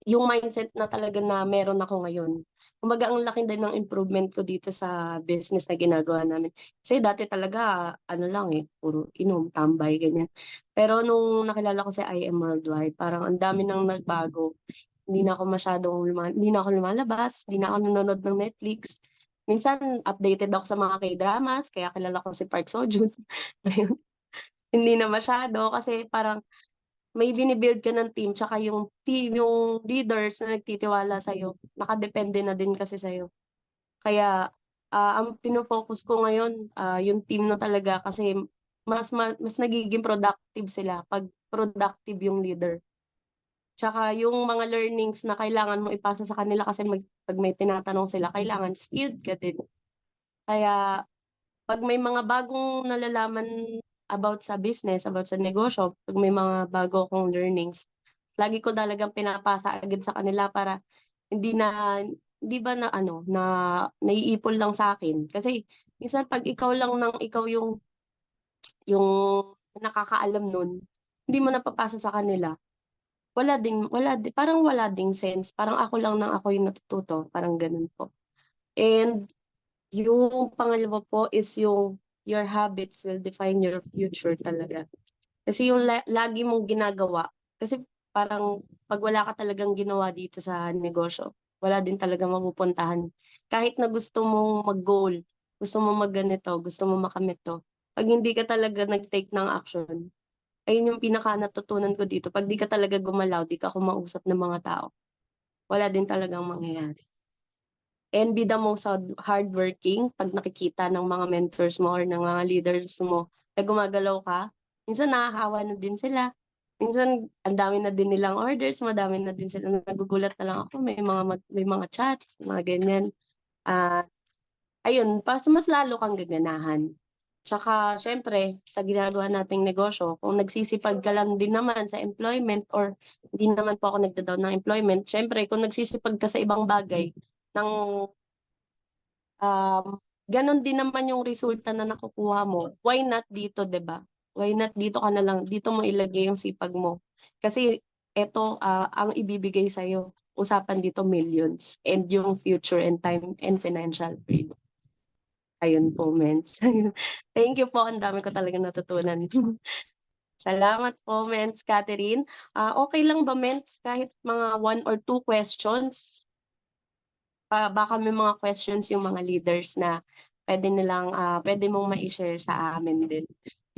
yung mindset na talaga na meron ako ngayon. Kumbaga ang laki din ng improvement ko dito sa business na ginagawa namin. Kasi dati talaga lang puro inom, tambay, ganyan. Pero nung nakilala ko si I Am Worldwide, parang ang dami nang nagbago. Hindi na ako lumalabas, hindi na ako nanonood ng Netflix. Minsan updated ako sa mga K-dramas, kaya kilala ko si Park Seo-joon. Ayun. Hindi na masyado kasi parang may bini-build ka ng team tsaka yung leaders na nagtitiwala sa'yo, nakadepende na din kasi sa'yo. Kaya ang pino-focus ko ngayon, yung team na talaga kasi mas nagiging productive sila pag productive yung leader. Tsaka yung mga learnings na kailangan mo ipasa sa kanila kasi pag may tinatanong sila, kailangan skilled ka din. Kaya pag may mga bagong nalalaman about sa business, about sa negosyo, pag may mga bago akong learnings, lagi ko talagang pinapasa agad sa kanila para hindi ba na ano, na naiipon lang sa akin. Kasi minsan pag ikaw lang ng ikaw yung nakakaalam nun, hindi mo napapasa sa kanila, parang wala ding sense. Parang ako lang ng ako yung natututo, parang ganun po. And yung pangalawa po is yung your habits will define your future talaga. Kasi yung lagi mong ginagawa, kasi parang pag wala ka talagang ginawa dito sa negosyo, wala din talaga mapupuntahan. Kahit na gusto mong mag-goal, gusto mong magganito, gusto mong makamit to, pag hindi ka talaga nag-take ng action, ayun yung pinaka natutunan ko dito. Pag di ka talaga gumalaw, di ka kumausap ng mga tao, wala din talagang mangyayari. And be the most hardworking pag nakikita ng mga mentors mo or ng mga leaders mo na gumagalaw ka. Minsan nakakahawa na din sila. Minsan ang dami na din nilang orders, madami na din sila. Nagugulat na lang ako, may mga chats, mga ganyan. Ah, ayun, mas lalo kang gaganahan. Tsaka syempre, sa ginagawa nating negosyo, kung nagsisipag ka lang din naman sa employment or hindi naman po ako nagda-down ng employment, syempre kung nagsisipag ka sa ibang bagay, ng ganon din naman yung resulta na nakukuha mo. Why not dito, 'di ba? Why not dito ka na lang, dito mo ilagay yung sipag mo. Kasi eto, ang ibibigay sa'yo, usapan dito millions and yung future and time and financial freedom. Ayun po, Mens. Thank you po, ang dami ko talagang natutunan. Salamat po, Mens Catherine. Okay lang ba, Mens, kahit mga 1 or 2 questions? Baka may mga questions yung mga leaders na pwede mong mai-share sa amin din.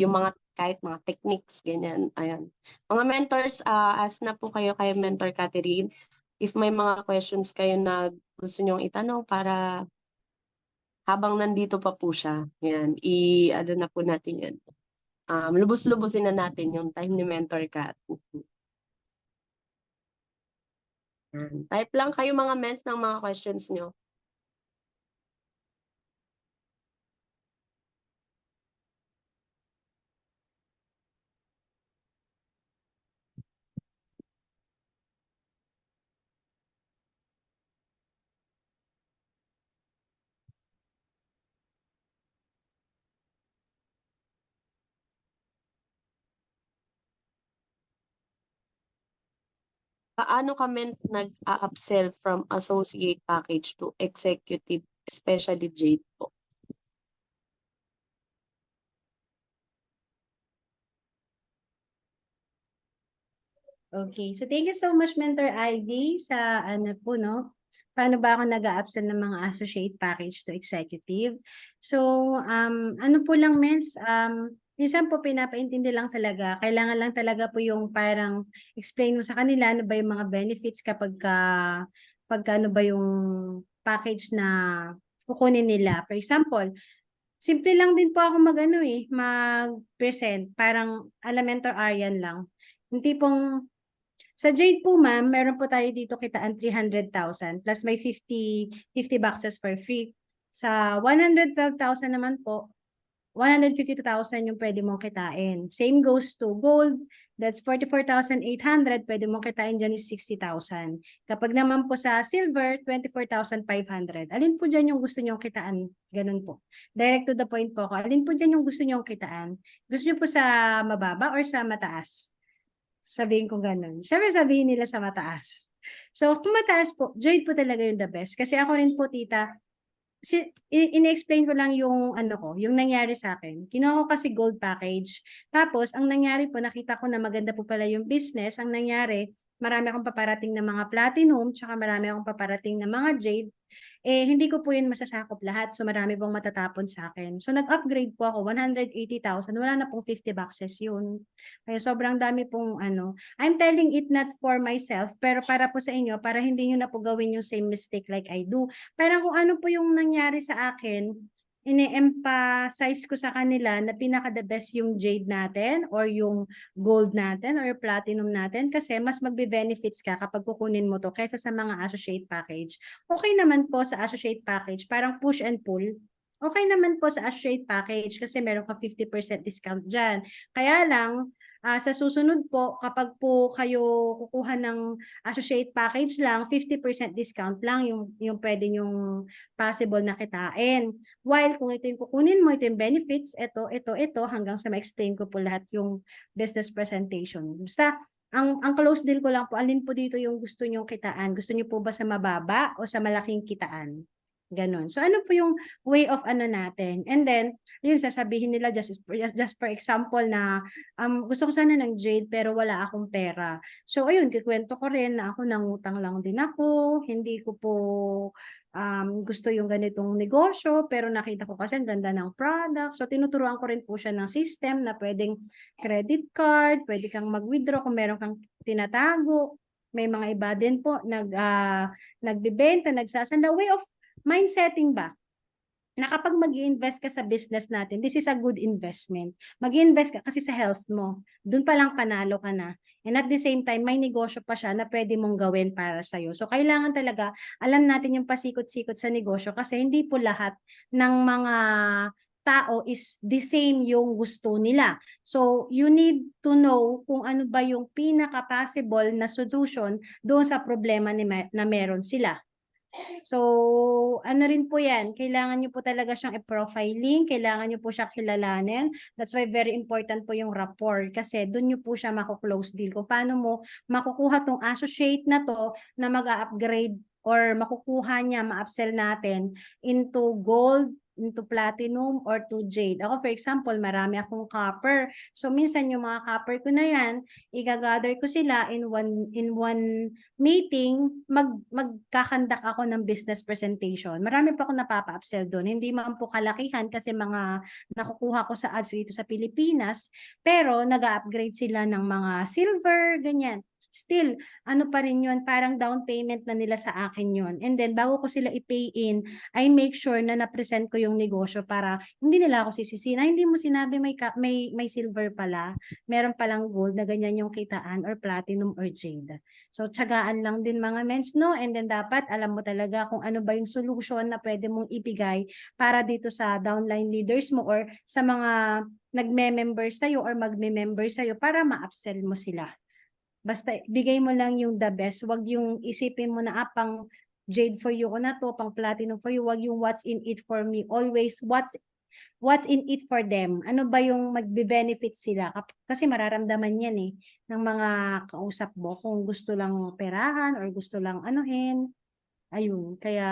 Yung mga kahit mga techniques, ganyan. Ayan. Mga mentors, ask na po kayo kay Mentor Catherine. If may mga questions kayo na gusto nyong itanong para habang nandito pa po siya, yan, ano na po natin yan. Lubos-lubusin na natin yung time ni Mentor Cat. Yan. Type lang kayo mga mens ng mga questions nyo. Paano kami nag-a-upsell from associate package to executive, especially Jade po? Okay, so thank you so much, Mentor Ivy, sa ano po, no? Paano ba ako nag-a-upsell ng mga associate package to executive? So, ano po lang, Mens, minsan po pinapaintindi lang talaga. Kailangan lang talaga po yung parang explain mo sa kanila ano ba yung mga benefits pagka ano ba yung package na kukunin nila. For example, simple lang din po ako mag-present. Parang Mentor Aryan lang. Yung tipong sa Jade po, ma'am, meron po tayo dito kitaan 300,000 plus may 50 boxes for free. Sa 112,000 naman po, 152,000 yung pwede mong kitain. Same goes to gold. That's 44,800. Pwede mong kitain dyan is 60,000. Kapag naman po sa silver, 24,500. Alin po dyan yung gusto nyong kitaan? Ganun po. Direct to the point po ako. Alin po dyan yung gusto nyong kitaan? Gusto nyo po sa mababa or sa mataas? Sabihin ko ganun. Siyempre sabihin nila sa mataas. So, kung mataas po, Jade po talaga yung the best. Kasi ako rin po, tita, in-explain ko lang yung yung nangyari sa akin. Kinuha ko kasi gold package. Tapos, ang nangyari po, nakita ko na maganda po pala yung business. Ang nangyari, marami akong paparating na mga platinum, tsaka marami akong paparating na mga jade. Hindi ko po yun masasakop lahat. So, marami pong matatapon sa akin. So, nag-upgrade po ako, 180,000. Wala na pong 50 boxes yun. Kaya sobrang dami pong I'm telling it not for myself, pero para po sa inyo, para hindi nyo na po gawin yung same mistake like I do. Parang kung ano po yung nangyari sa akin, ini-emphasize ko sa kanila na pinaka-the best yung jade natin or yung gold natin or platinum natin kasi mas magbe-benefits ka kapag kukunin mo to kaysa sa mga associate package. Okay naman po sa associate package, parang push and pull. Okay naman po sa associate package kasi meron ka 50% discount dyan. Kaya lang, sa susunod po, kapag po kayo kukuha ng associate package lang, 50% discount lang yung pwede yung possible na kitain. While kung ito yung kukunin mo, ito yung benefits, ito, hanggang sa ma-explain ko po lahat yung business presentation. Basta, ang close deal ko lang po, alin po dito yung gusto nyong kitaan? Gusto nyo po ba sa mababa o sa malaking kitaan? Ganon. So, ano po yung way of ano natin? And then, yun, sasabihin nila just for example na gusto ko sana ng jade pero wala akong pera. So, ayun, kikwento ko rin na ako nangutang lang din ako. Hindi ko po gusto yung ganitong negosyo pero nakita ko kasi ang ganda ng product. So, tinuturuan ko rin po siya ng system na pwedeng credit card, pwede kang mag-withdraw kung meron kang tinatago. May mga iba din po nagbibenta, nagsasanda. Way of mindsetting ba? Na kapag mag-i-invest ka sa business natin, this is a good investment. Mag-i-invest ka kasi sa health mo. Doon pa lang panalo ka na. And at the same time, may negosyo pa siya na pwede mong gawin para sa'yo. So, kailangan talaga, alam natin yung pasikot-sikot sa negosyo kasi hindi po lahat ng mga tao is the same yung gusto nila. So, you need to know kung ano ba yung pinaka-possible na solution doon sa problema na meron sila. So, ano rin po yan, kailangan nyo po talaga siyang i-profiling, kailangan nyo po siya kilalanin. That's why very important po yung rapport kasi doon nyo po siya mako-close deal. Kung paano mo makukuha tong associate na to na mag-upgrade or makukuha niya, ma-upsell natin into gold, into platinum, or to jade. Ako, for example, marami akong copper. So, minsan yung mga copper ko na yan, i-gather ko sila in one meeting, magkakandak ako ng business presentation. Marami pa akong napapa-upsell doon. Hindi man po kalakihan kasi mga nakukuha ko sa ads dito sa Pilipinas, pero nag-upgrade sila ng mga silver, ganyan. Still, ano pa rin yun, parang down payment na nila sa akin yun. And then, bago ko sila i-pay in, I make sure na na-present ko yung negosyo para hindi nila ako sisisihin. Hindi mo sinabi may silver pala, meron palang gold na ganyan yung kitaan or platinum or jade. So, tiyagaan lang din mga mens, no? And then, dapat alam mo talaga kung ano ba yung solution na pwede mong ibigay para dito sa downline leaders mo or sa mga nagme-member sa'yo or magme-member sa'yo para ma-upsell mo sila. Basta bigay mo lang yung the best. Wag yung isipin mo na pang jade for you o na to, pang platinum for you. Wag yung what's in it for me. Always what's in it for them. Ano ba yung magbe-benefit sila? Kasi mararamdaman yan ng mga kausap mo kung gusto lang perahan or gusto lang anuhin. Ayun, kaya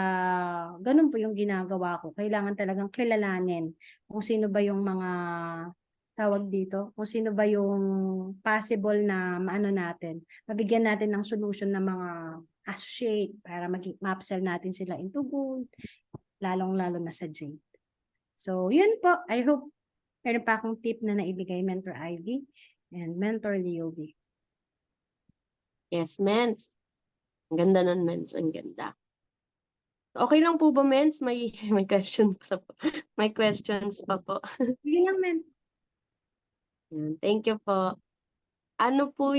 ganun po yung ginagawa ko. Kailangan talagang kilalanin kung sino ba yung mga tawag dito, kung sino ba yung possible na maano natin, mabigyan natin ng solution ng mga associate para ma-upsell natin sila into gold, lalong-lalo na sa jade. So, yun po. I hope meron pa akong tip na naibigay Mentor Ivy and Mentor Leo B. Yes, Mens. Ang ganda nun, Mens. Ang ganda. Okay lang po ba, Mens? May questions pa po. May questions pa po. Sige lang, men. Thank you po. Ano po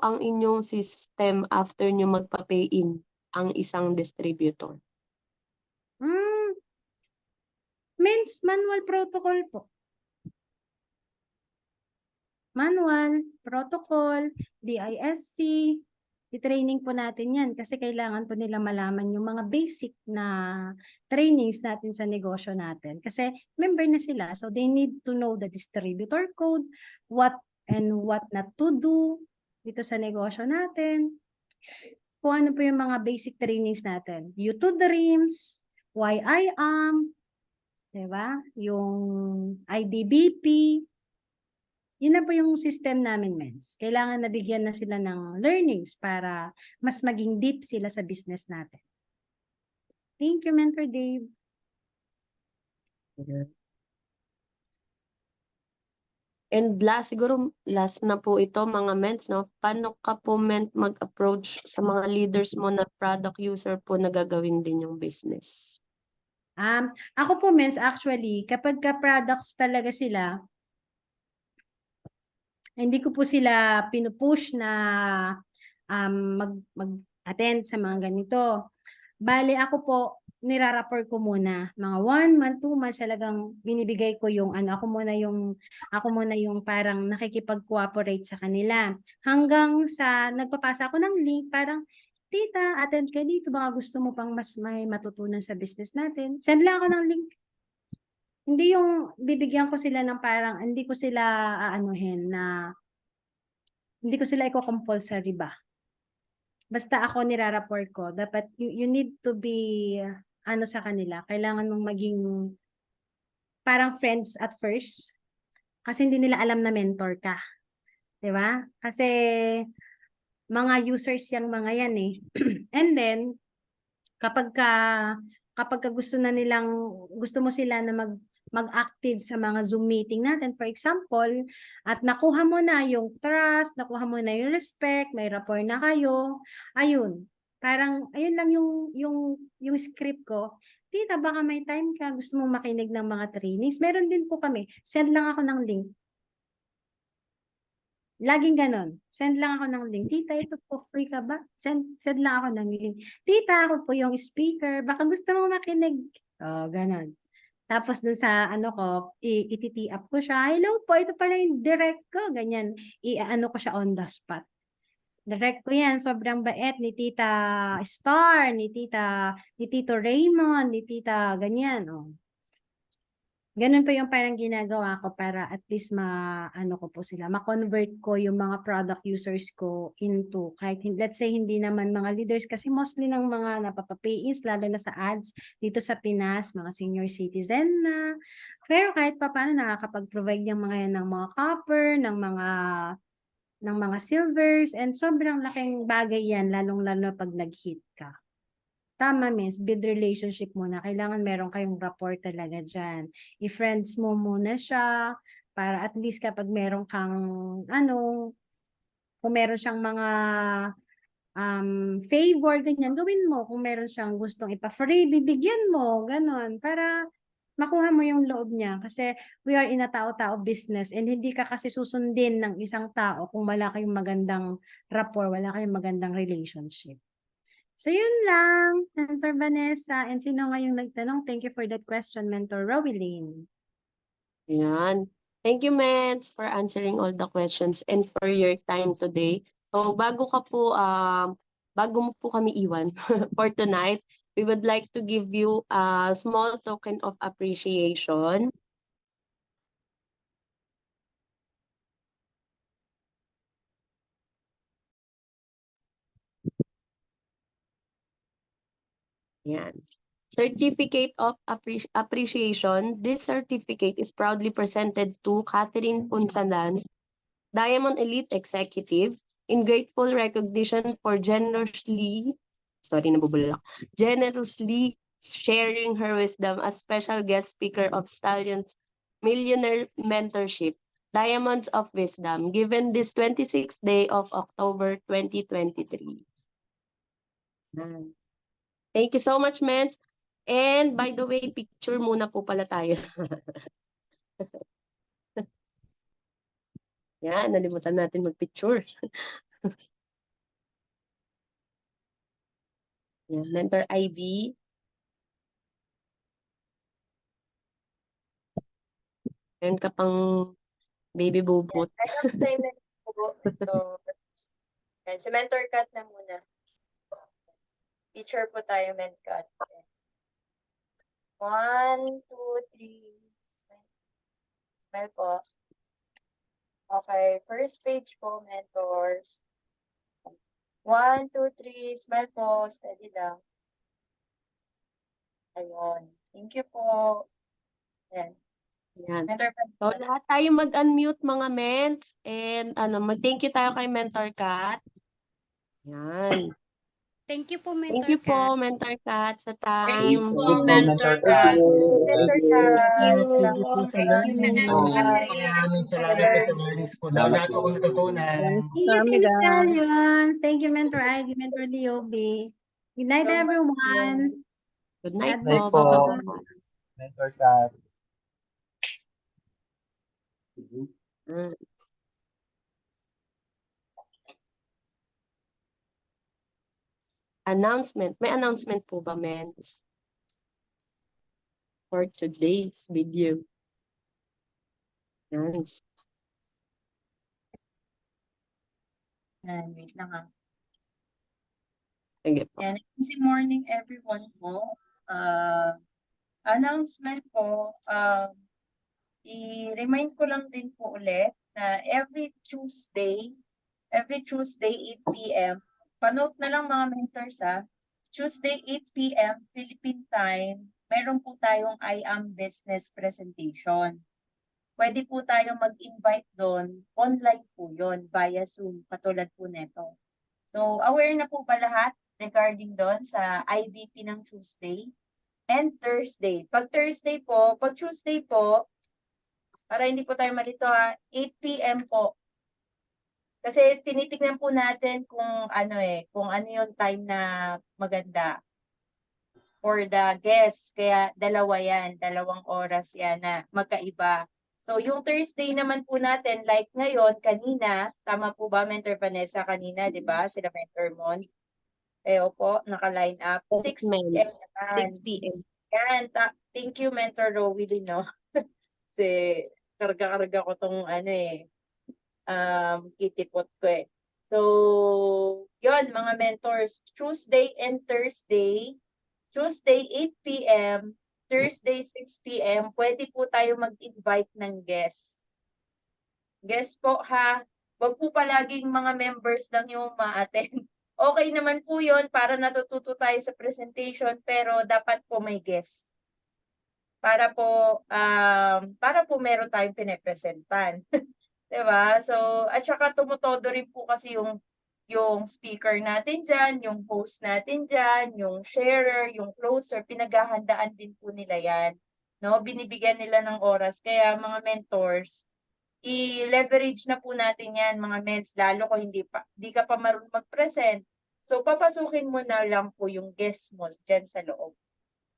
ang inyong system after nyo magpa-pay in ang isang distributor? Mens, manual protocol po. Manual, protocol, DISC, i-training po natin yan kasi kailangan po nila malaman yung mga basic na trainings natin sa negosyo natin. Kasi member na sila, so they need to know the distributor code, what and what not to do dito sa negosyo natin. Kung ano po yung mga basic trainings natin. You to Dreams, Why I Am, diba? Yung IDBP, yun na po yung system namin, Mens. Kailangan nabigyan na sila ng learnings para mas maging deep sila sa business natin. Thank you, Mentor Dave. And siguro last na po ito mga Mens, no? Paano ka po mag-approach sa mga leaders mo na product user po na gagawin din yung business? Ako po, Mens, actually, kapag ka-products talaga sila, hindi ko po sila pinupush na mag-attend sa mga ganito. Bale, ako po, nirarapper ko muna. Mga 1 month, 2 months, talagang binibigay ko yung ako muna yung parang nakikipag-cooperate sa kanila. Hanggang sa nagpapasa ako ng link, parang, tita, attend ka dito, baka gusto mo pang mas may matutunan sa business natin. Send lang ako ng link. Hindi yung bibigyan ko sila ng parang, hindi ko sila aanuhin na, hindi ko sila i-compulsory ba. Basta ako niraraport ko, dapat you need to be sa kanila. Kailangan mong maging parang friends at first kasi hindi nila alam na mentor ka. 'Di ba? Kasi mga users yang mga yan eh. And then kapag gusto mo sila na mag-active sa mga Zoom meeting natin, for example, at nakuha mo na yung trust, nakuha mo na yung respect, may rapport na kayo, ayun. Parang, ayun lang yung script ko. Tita, baka may time ka, gusto mong makinig ng mga trainings. Meron din po kami. Send lang ako ng link. Laging ganon. Send lang ako ng link. Tita, ito po, free ka ba? Send lang ako ng link. Tita, ako po yung speaker. Baka gusto mong makinig. Oh, ganon. Tapos dun sa ko, i-tee up ko siya. Hello po, ito pala yung direct ko. Ganyan. Ko siya on the spot. Direct ko yan. Sobrang bait ni Tita Star, ni Tito Raymond, ni Tita ganyan. Oh. Ganun po yung parang ginagawa ko para at least ko po sila, ma-convert ko yung mga product users ko into, kahit let's say hindi naman mga leaders kasi mostly ng mga napapa-pay-ins, lalo na sa ads dito sa Pinas, mga senior citizen na. Pero kahit pa paano nakakapag-provide yung mga yan ng mga copper, ng mga silvers, and sobrang laking bagay yan, lalong-lalo pag nag-hit ka. Tama, miss. Build relationship muna. Kailangan meron kayong rapport talaga dyan. I-friends mo muna siya para at least kapag meron kang, kung meron siyang mga favor, ganyan, gawin mo. Kung meron siyang gustong ipa-free, bibigyan mo. Ganon. Para makuha mo yung loob niya. Kasi we are in a tao-tao business and hindi ka kasi susundin ng isang tao kung wala kayong magandang rapport, wala kayong magandang relationship. So yun lang, Mentor Vanessa. And sino nga yung nagtanong? Thank you for that question, Mentor Rowelyn. Ayan. Thank you, Mens, for answering all the questions and for your time today. So bago mo po kami iwan for tonight, we would like to give you a small token of appreciation. Yan. Certificate of Appreciation. This certificate is proudly presented to Catherine Punsalan, Diamond Elite Executive, in grateful recognition for generously sharing her wisdom as special guest speaker of Stallion's Millionaire Mentorship, Diamonds of Wisdom, given this 26th day of October 2023. Thank you so much, Mens. And by the way, picture muna po pala tayo. Yan, nalimutan natin mag-picture. Yan, Mentor Ivy. Meron ka pang baby bubot. Si Mentor Kat na muna. Teacher po tayo, Mentor Kat. 1, 2, 3. Smile po. Okay, first page po, mentors. 1, 2, 3. Smile po. Steady lang. Ayun. Thank you po. Ayan. Yan. Mentor Kat. So, lahat tayo mag-unmute mga ments. And mag-thank you tayo kay Mentor Kat. Yan. Thank you po, Mentor Thank you Kat. po, Mentor Kat, sa time. Thank you, Mentor Kat. Mentor Kat. Thank you po sa learning. Maraming Salamat po sa learning po. Dahil lahat po akong natutunan. Thank you, Team Stallions. Thank you, Mentor Ivy, Mentor Liobi. Good night, So much, everyone. Good night God po. bless po. Bye-bye. Mentor Kat. Mm. Announcement. May announcement po ba, Mens? For today's video. Nice. Yan, wait lang ha. Sige po. Yan, easy morning everyone po. Announcement po, i-remind ko lang din po ulit na every Tuesday 8 p.m., panote na lang mga mentors ha, Tuesday 8 p.m. Philippine time, meron po tayong I Am Business presentation. Pwede po tayo mag-invite doon, online po yon via Zoom, katulad po neto. So, aware na po ba lahat regarding doon sa IBP ng Tuesday and Thursday? Pag Tuesday po, para hindi po tayo malito ha, 8 p.m. po. Kasi tinitignan po natin kung ano yung time na maganda for the guests. Kaya dalawa yan, 2 oras yan na magkaiba. So yung Thursday naman po natin, like ngayon, kanina, tama po ba Mentor Vanessa kanina, di ba? Sila Mentor Mon. Opo, naka-line up. 6 p.m. naman. 6 p.m. Yan, thank you Mentor Rowilly, no? Kasi karga-karga ko tong kitipot ko eh. So, yon mga mentors, Tuesday and Thursday, Tuesday 8 p.m., Thursday 6 p.m., pwede po tayo mag-invite ng guests. Guests po ha, wag po palaging mga members lang yung ma-attend. Okay naman po yon para natututo tayo sa presentation, pero dapat po may guests. Para po meron tayong pinepresentan. Diba? So, at saka tumutodo rin po kasi yung speaker natin dyan, yung host natin dyan, yung sharer, yung closer, pinaghahandaan din po nila yan. No? Binibigyan nila ng oras. Kaya mga mentors, i-leverage na po natin yan, mga mens, lalo kung hindi ka pa marunong mag-present. So, papasukin mo na lang po yung guest mo dyan sa loob.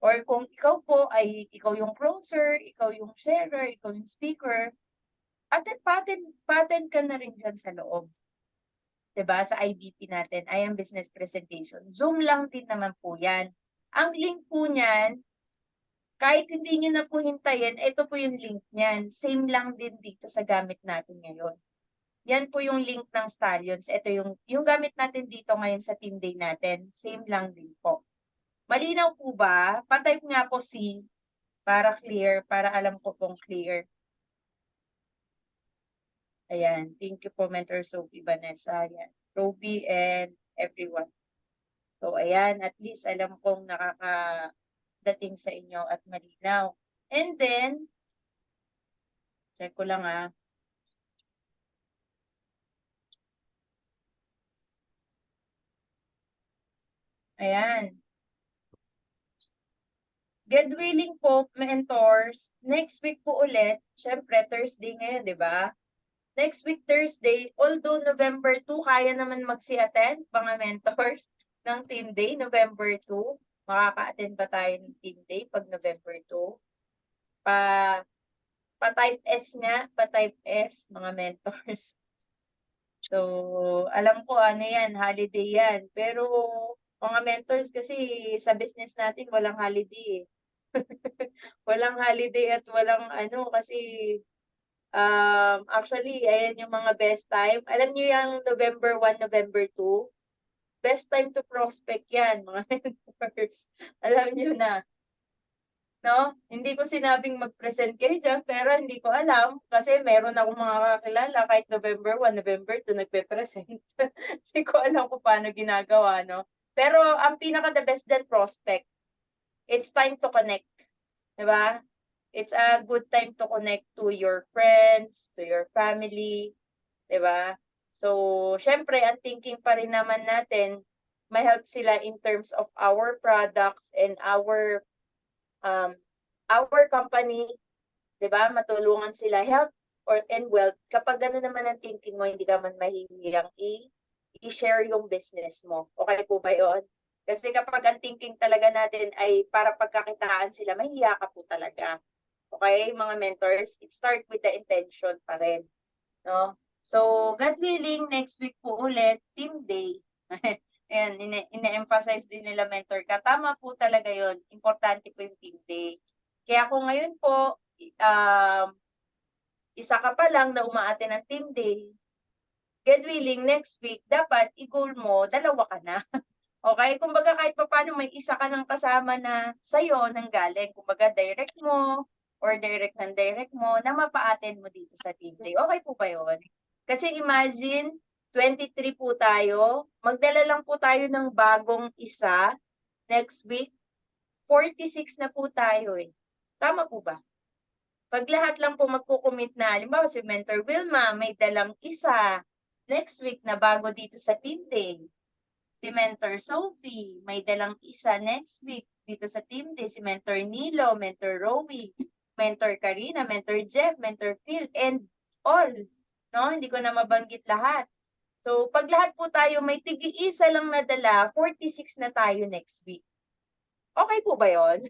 Or kung ikaw po ay ikaw yung closer, ikaw yung sharer, ikaw yung speaker, pattern ka na rin dyan sa loob. Diba? Sa IBP natin, I Am Business Presentation. Zoom lang din naman po yan. Ang link po niyan, kahit hindi nyo na po hintayin, ito po yung link niyan. Same lang din dito sa gamit natin ngayon. Yan po yung link ng Stallions. Ito yung gamit natin dito ngayon sa team day natin. Same lang din po. Malinaw po ba? Patype nga po C para clear, para alam ko pong clear. Ayan, thank you po Mentor Sophie, Vanessa, ayan, Roby and everyone. So ayan, at least alam kong nakakadating sa inyo at malinaw. And then, check ko lang Ayan. God willing po, mentors, next week po ulit, syempre Thursday ngayon, di ba? Next week, Thursday, although November 2, kaya naman mag-attend, mga mentors, ng Team Day, November 2. Makaka-attend pa tayo ng Team Day pag November 2. Pa-type S nga, pa-type S, mga mentors. So, alam ko yan, holiday yan. Pero, mga mentors, kasi sa business natin, walang holiday eh. Walang holiday at walang kasi actually, ayan yung mga best time. Alam niyo yung November 1, November 2? Best time to prospect yan, mga mentors. Alam niyo na. No? Hindi ko sinabing mag-present kayo dyan, pero hindi ko alam kasi meron akong mga kakilala kahit November 1, November 2 nagpe-present. Hindi ko alam kung paano ginagawa, no? Pero ang pinaka-the best dyan, prospect. It's time to connect. Diba? It's a good time to connect to your friends, to your family, 'di ba? So, syempre, ang thinking pa rin naman natin, may help sila in terms of our products and our company, 'di ba? Matulungan sila health and wealth. Kapag gano'n naman ang thinking mo, hindi ka man mahihiyang i-share yung business mo. Okay po ba 'yon? Kasi kapag ang thinking talaga natin ay para pagkakitaan sila, mahihiya ka po talaga. Okay, mga mentors, it start with the intention pa rin. No? So, God willing, next week po ulit, team day. Ayan, ine-emphasize din nila mentor ka. Tama po talaga yon. Importante po yung team day. Kaya kung ngayon po, isa ka pa lang na umaaten ng team day, God willing, next week, dapat i-goal mo, dalawa ka na. Okay? Kumbaga kahit pa paano may isa ka ng kasama na sa'yo nang galing. Kumbaga direct mo or direct mo na mapa-attend mo dito sa team day. Okay po ba yun? Kasi imagine, 23 po tayo. Magdala lang po tayo ng bagong isa. Next week, 46 na po tayo eh. Tama po ba? Pag lahat lang po magkukumit na, halimbawa si Mentor Wilma, may dalang isa. Next week na bago dito sa team day. Si Mentor Sophie, may dalang isa next week dito sa team day. Si Mentor Nilo, Mentor Rowie, Mentor Karina, Mentor Jeff, Mentor Phil, and all. No, hindi ko na mabanggit lahat. So, pag lahat po tayo may tigi-isa lang nadala, 46 na tayo next week. Okay po ba yon?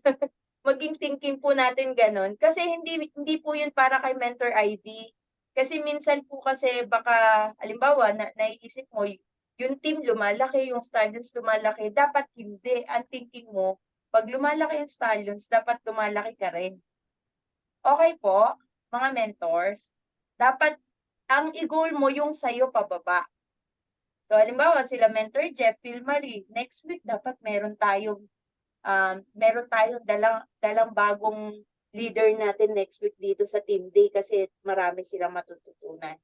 Maging thinking po natin ganun. Kasi hindi po yun para kay Mentor Ivy. Kasi minsan po kasi baka, halimbawa, naiisip mo, yung team lumalaki, yung stallions lumalaki, dapat hindi. Ang thinking mo, pag lumalaki yung stallions, dapat lumalaki ka rin. Okay po, mga mentors, dapat ang i-goal mo yung sa'yo pababa. So, halimbawa, sila Mentor Jeff, Phil Marie, next week dapat meron tayong dalang bagong leader natin next week dito sa team day kasi marami silang matututunan.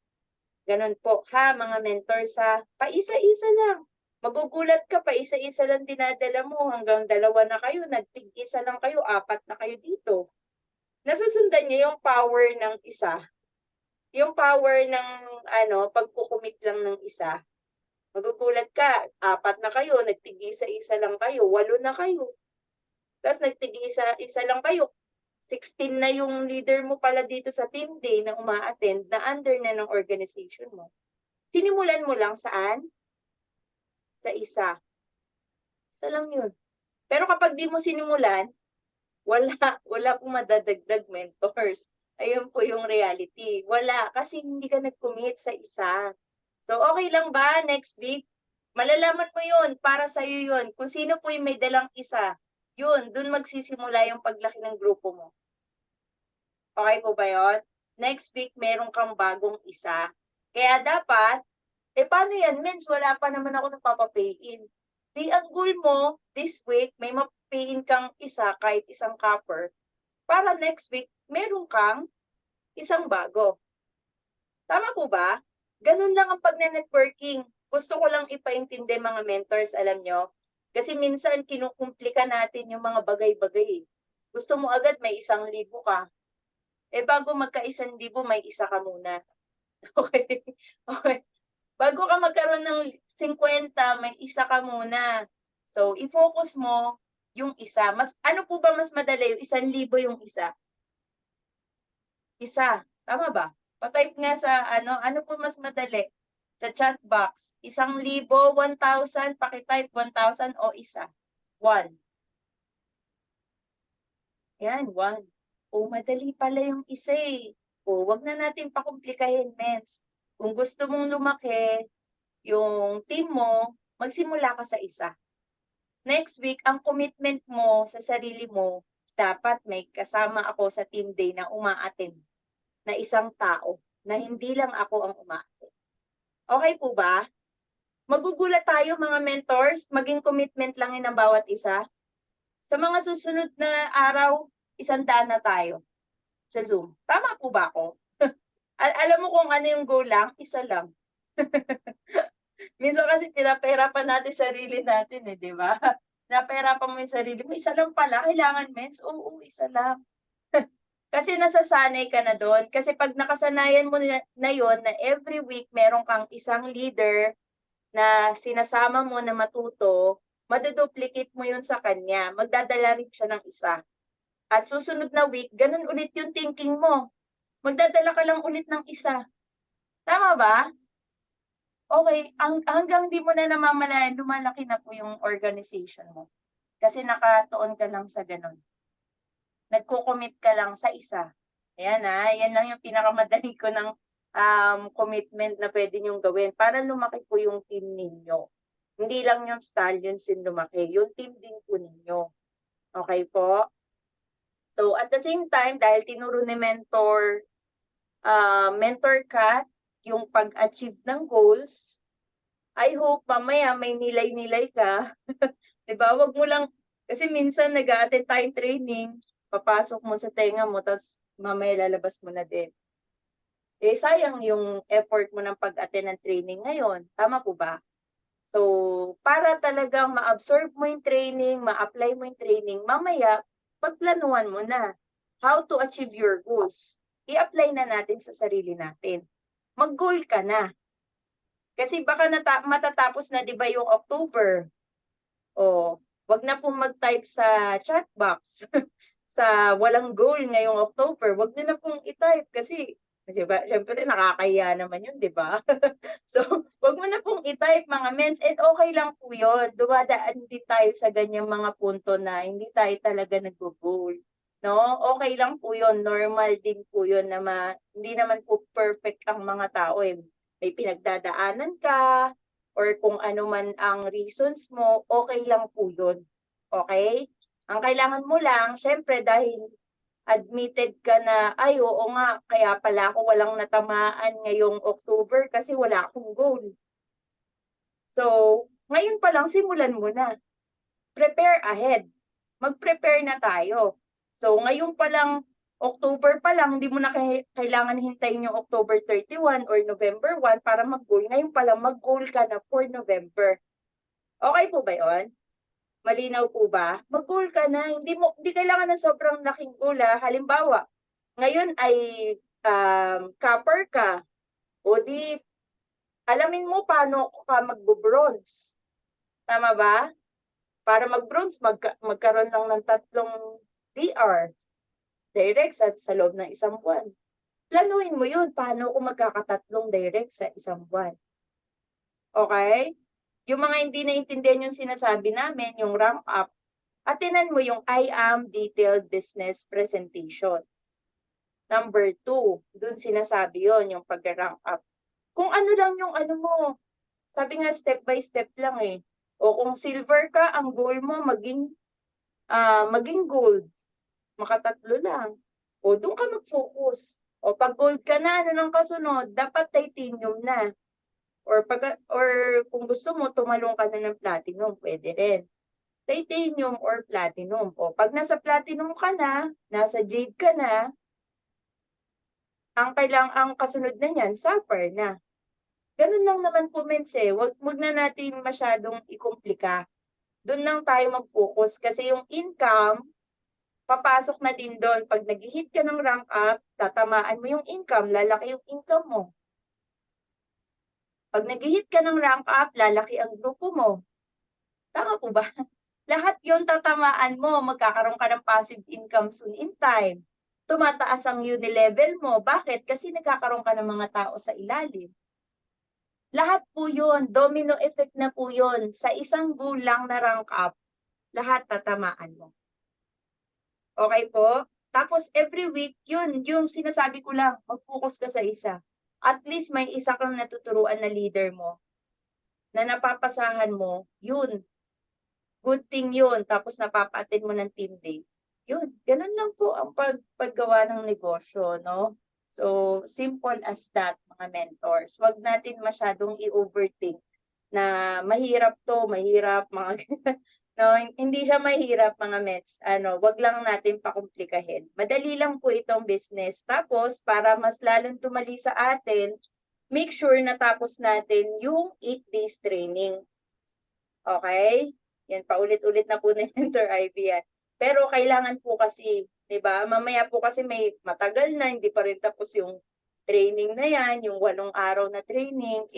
Ganun po, ha, mga mentors, ha, paisa-isa lang. Magugulat ka, paisa-isa lang dinadala mo hanggang 2 na kayo, nagtig-isa lang kayo, 4 na kayo dito. Nasusundan niyo yung power ng isa. Yung power ng pagkukumit lang ng isa. Magugulat ka, 4 na kayo, nagtig-isa-isa lang kayo, 8 na kayo. Tapos nagtig-isa lang kayo, 16 na yung leader mo pala dito sa team day na uma-attend na under na ng organization mo. Sinimulan mo lang saan? Sa isa. Isa lang yun. Pero kapag di mo sinimulan, wala pong madadagdag mentors. Ayun po yung reality. Wala, kasi hindi ka nag-commit sa isa. So, okay lang ba next week? Malalaman mo yun, para sa'yo yun. Kung sino po yung may dalang isa, yun, dun magsisimula yung paglaki ng grupo mo. Okay po ba yun? Next week, meron kang bagong isa. Kaya dapat, paano yan, mens? Wala pa naman ako napapapay-in. Di ang goal mo, this week, may mapay-in kang isa, kahit isang copper, para next week, meron kang isang bago. Tama po ba? Ganun lang ang pag-networking. Gusto ko lang ipaintindi mga mentors, alam nyo. Kasi minsan kinukumplika natin yung mga bagay-bagay. Gusto mo agad may 1,000 ka. Bago magka-1,000, may isa ka muna. Okay? Okay. Bago ka magkaroon ng 50, may isa ka muna. So, i-focus mo yung isa. Ano po ba mas madali? 1,000 yung isa. Isa. Tama ba? Pa-type nga sa ano po mas madali? Sa chat box. 1,000, 1,000, paki-type 1,000 o isa. 1. Yan, 1. Madali pala yung isa eh. Wag na natin pakomplikahin, mens. Kung gusto mong lumaki, yung team mo, magsimula ka sa isa. Next week, ang commitment mo sa sarili mo, dapat may kasama ako sa team day na uma-attend na isang tao, na hindi lang ako ang uma-attend. Okay po ba? Magugulat tayo mga mentors, maging commitment lang yun ang bawat isa. Sa mga susunod na araw, 100 na tayo sa Zoom. Tama po ba ako? Alam mo kung ano yung goal lang? Isa lang. Minsan kasi pinapahirapan natin sarili natin di ba? Pinapahirapan mo yung sarili mo. Isa lang pala, kailangan mens? Oo, isa lang. Kasi nasasanay ka na doon. Kasi pag nakasanayan mo na yon na every week meron kang isang leader na sinasama mo na matuto, maduduplicate mo yun sa kanya. Magdadala rin siya ng isa. At susunod na week, ganun ulit yung thinking mo. Magdadala ka lang ulit ng isa. Tama ba? okay, hanggang di mo na namamalayan, lumalaki na po yung organization mo. Kasi nakatuon ka lang sa ganun. Nagko-commit ka lang sa isa. Ayan yan lang yung pinakamadali ko ng commitment na pwede niyong gawin para lumaki po yung team ninyo. Hindi lang yung stallions yung lumaki, yung team din po ninyo. Okay po? So at the same time, dahil tinuro ni Mentor Kat yung pag-achieve ng goals, I hope mamaya may nilay-nilay ka. Diba? Wag mo lang, kasi minsan nag-a-attend tayong training, papasok mo sa tenga mo, tapos mamaya lalabas mo na din. Eh, sayang yung effort mo ng pag-attend ng training ngayon. Tama po ba? So, para talagang ma-absorb mo yung training, ma-apply mo yung training, mamaya, pagplanuhan mo na how to achieve your goals. I-apply na natin sa sarili natin. Mag-goal ka na. Kasi baka matatapos na 'di ba yung October. O, wag na pong mag-type sa chat box sa walang goal ngayong October. Wag niyo na pong i-type kasi diba, syempre nakakahiya naman yun, 'di ba? So, wag mo na pong i-type mga mens, and okay lang po 'yon. Dumadaan din tayo sa ganyang mga punto na hindi tayo talaga nag-goal. No? Okay lang po 'yon, normal din po 'yon na hindi naman po perfect ang mga tao eh. May pinagdadaanan ka or kung ano man ang reasons mo, okay lang po 'yon. Okay? Ang kailangan mo lang, syempre dahil admitted ka na, ay oo nga, kaya pala ako walang natamaan ngayong October kasi wala akong goal. So, ngayon pa lang, simulan mo na. Prepare ahead. Mag-prepare na tayo. So, ngayon pa lang, October pa lang, hindi mo na kailangan hintayin yung October 31 or November 1 para mag-goal. Ngayon pa lang, mag-goal ka na for November. Okay po ba yun? Malinaw po ba? Mag-goal ka na. Hindi kailangan ng sobrang laking goal. Halimbawa, ngayon ay copper ka. O di, alamin mo paano ka magbo-bronze. Tama ba? Para mag-bronze, magkaroon lang ng 3 DR. Direct sa loob ng isang buwan. Planuhin mo yun. Paano kung magkakatatlong direct sa isang buwan? Okay? Yung mga hindi naintindihan yung sinasabi namin, yung rank up, atinan mo yung I am detailed business presentation. Number 2, dun sinasabi yon yung pag-rank up. Kung ano lang yung ano mo, sabi nga step by step lang eh. O kung silver ka, ang goal mo maging gold. Makatatlo lang. O doon ka mag-focus. O pag gold ka na, ano nang kasunod, dapat titanium na. Or kung gusto mo, tumalong ka na ng platinum, pwede rin. Titanium or platinum. O pag nasa platinum ka na, nasa jade ka na, ang kasunod na niyan, sapphire na. Ganun lang naman po, Mens eh. Wag na natin masyadong ikomplika. Doon lang tayo mag-focus kasi yung income, papasok na din doon. Pag nag-hit ka ng rank up, tatamaan mo yung income, lalaki yung income mo. Pag nag-hit ka ng rank up, lalaki ang grupo mo. Tama po ba? Lahat yon tatamaan mo. Magkakaroon ka ng passive income soon in time. Tumataas ang uni-level mo. Bakit? Kasi nagkakaroon ka ng mga tao sa ilalim. Lahat po yon, domino effect na po yon. Sa isang goal lang na rank up, lahat tatamaan mo. Okay po? Tapos every week, yun, yung sinasabi ko lang, mag-focus ka sa isa. At least may isa kang natuturuan na leader mo na napapasahan mo, yun. Good thing yun. Tapos napapa-attend mo ng team day. Yun. Ganun lang po ang paggawa ng negosyo, no? So, simple as that, mga mentors. Huwag natin masyadong i-overthink na mahirap to, mahirap, mga no, hindi siya mahirap, mga mets. Wag lang natin pakomplikahin. Madali lang po itong business. Tapos, para mas lalong tumali sa atin, make sure na tapos natin yung 8 days training. Okay? Yan, paulit-ulit na po ni Mentor Ivy yan. Pero kailangan po kasi, 'di ba? Mamaya po kasi may matagal na, hindi pa rin tapos yung training na yan, yung 8 araw na training.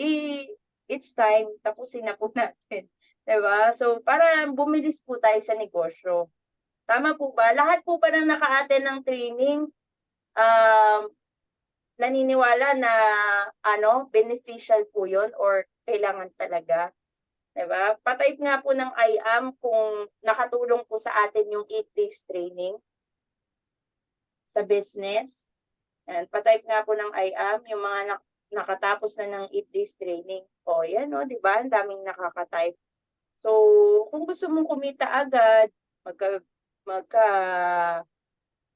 It's time, tapusin na po natin. Diba? So, para bumilis po tayo sa negosyo. Tama po ba? Lahat po pa na naka-attend ng training, naniniwala na beneficial po yun or kailangan talaga. Diba? Patype nga po ng I am kung nakatulong po sa atin yung 8 days training sa business. And patype nga po ng I am yung mga nakatapos na ng 8 days training. O yan o, di ba? Ang daming nakakatype. So, kung gusto mong kumita agad,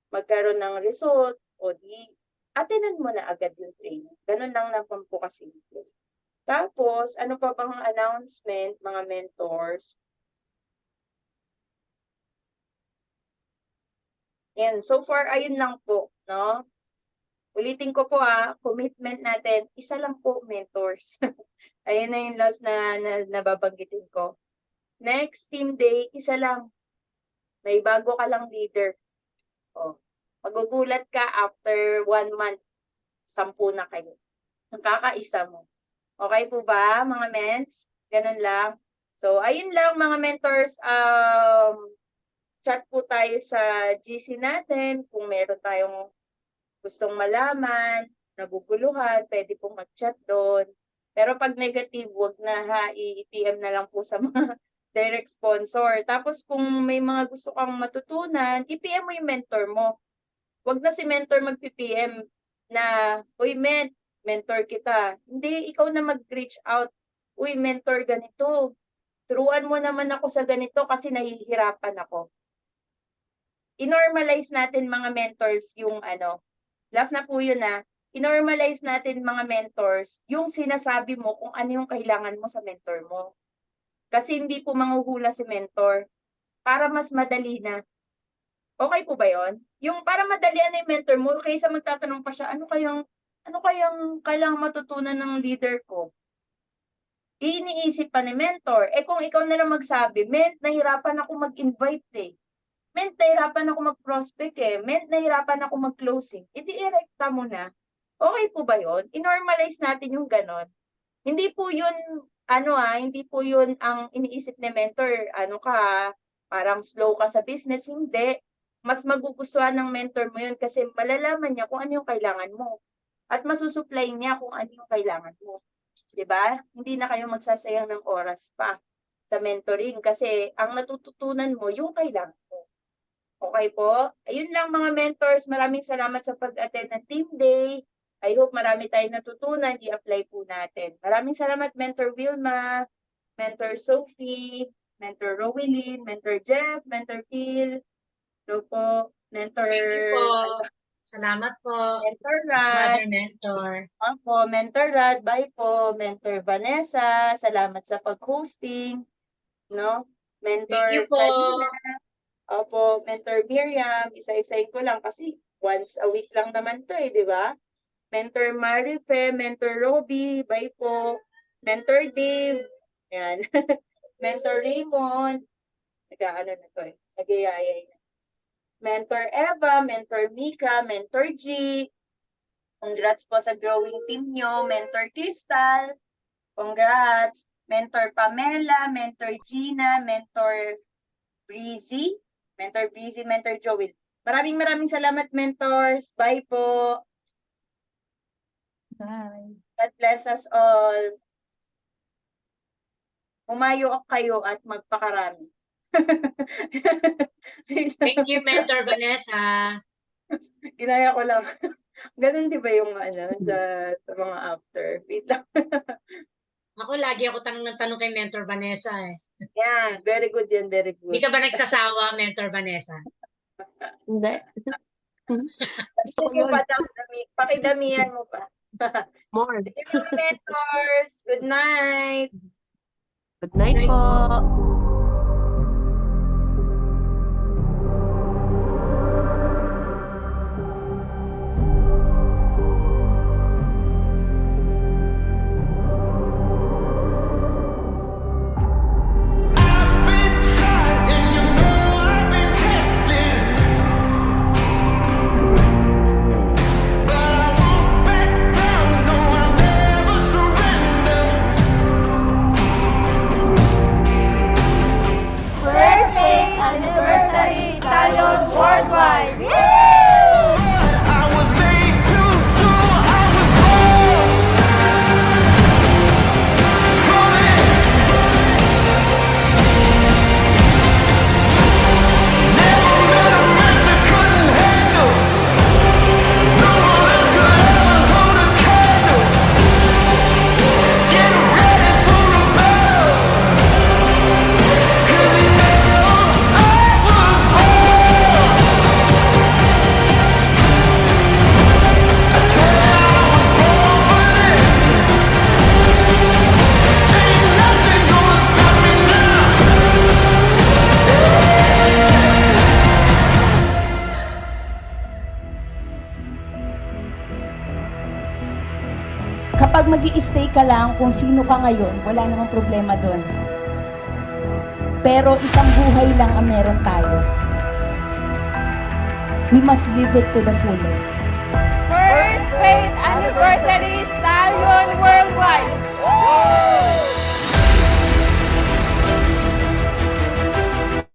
magkaroon ng result, o di, attenan mo na agad yung training. Ganun lang naman po kasimple. Tapos, ano pa bang announcement, mga mentors? Yan, so far, ayun lang po, no? Ulitin ko po commitment natin, isa lang po, mentors. Ayun na yung last na nababanggitin ko. Next team day, isa lang. May bago ka lang leader. O, magugulat ka after 1 month, 10 na kayo. Nakakaisa mo. Okay po ba, mga ments? Ganun lang. So, ayun lang, mga mentors. Chat po tayo sa GC natin. Kung meron tayong gustong malaman, naguguluhan, pwede pong mag-chat doon. Pero pag negative, wag na ha, i-PM na lang po sa mga direct sponsor. Tapos kung may mga gusto kang matutunan, i-PM mo yung mentor mo. Wag na si mentor mag-PM na, uy, mentor kita. Hindi, ikaw na mag-reach out. Uy, mentor ganito. Turuan mo naman ako sa ganito kasi nahihirapan ako. I-normalize natin mga mentors yung last na po yun i-normalize natin mga mentors yung sinasabi mo kung ano yung kailangan mo sa mentor mo. Kasi hindi po manghuhula si mentor para mas madali na. Okay po ba yun? Yung para madalian na yung mentor mo, kaysa magtatanong pa siya, ano kayang kailangang matutunan ng leader ko? Iniisip pa ni mentor. Kung ikaw na lang magsabi, nahirapan ako mag-invite nahirapan ako mag-prospect nahirapan ako mag-closing. I-direkta mo na. Okay po ba yun? I-normalize natin yung ganon. Hindi po yun, hindi po yun ang iniisip ni mentor. Parang slow ka sa business. Hindi. Mas magugustuhan ng mentor mo yun kasi malalaman niya kung ano yung kailangan mo. At masusupply niya kung ano yung kailangan mo. Diba? Hindi na kayo magsasayang ng oras pa sa mentoring kasi ang natututunan mo yung kailangan mo. Okay po? Ayun lang mga mentors. Maraming salamat sa pag-attend ng Team Day. I hope marami tayong natutunan. I-apply po natin. Maraming salamat Mentor Wilma, Mentor Sophie, Mentor Rowelyn, Mentor Jeff, Mentor Phil. Hello po. Mentor... Thank you po. Salamat po. Mentor Rad. Mother Mentor. Opo, Mentor Rad. Bye po. Mentor Vanessa. Salamat sa pag-hosting. No? Mentor Thank you po. Kalina. Opo, Mentor Miriam, isa-isayin ko lang kasi once a week lang naman to di ba? Mentor Marife, Mentor Roby, bye po. Mentor Dave, yan. Mentor Raymond, nag-ano na to nag-iayay na. Mentor Eva, Mentor Mika, Mentor G, congrats po sa growing team nyo. Mentor Crystal, congrats. Mentor Pamela, Mentor Gina, Mentor Breezy, Mentor Joel. Maraming salamat, mentors. Bye po. Bye. God bless us all. Umayo kayo at magpakarami. Thank you, Mentor Vanessa. Ginaya ko lang. Ganun di ba yung sa mga after? Wait lang. Ako, lagi ako tanong ng tanong kay Mentor Vanessa Yan, very good yan, very good. Hindi ka ba nagsasawa, Mentor Vanessa? Hindi. Gusto mo pa daw, pakidamihan mo pa. More. Sige mga mentors, good night. Good night po. Kapag mag stay ka lang kung sino ka ngayon, wala namang problema doon. Pero isang buhay lang ang meron tayo. We must live it to the fullest. First Faith Anniversary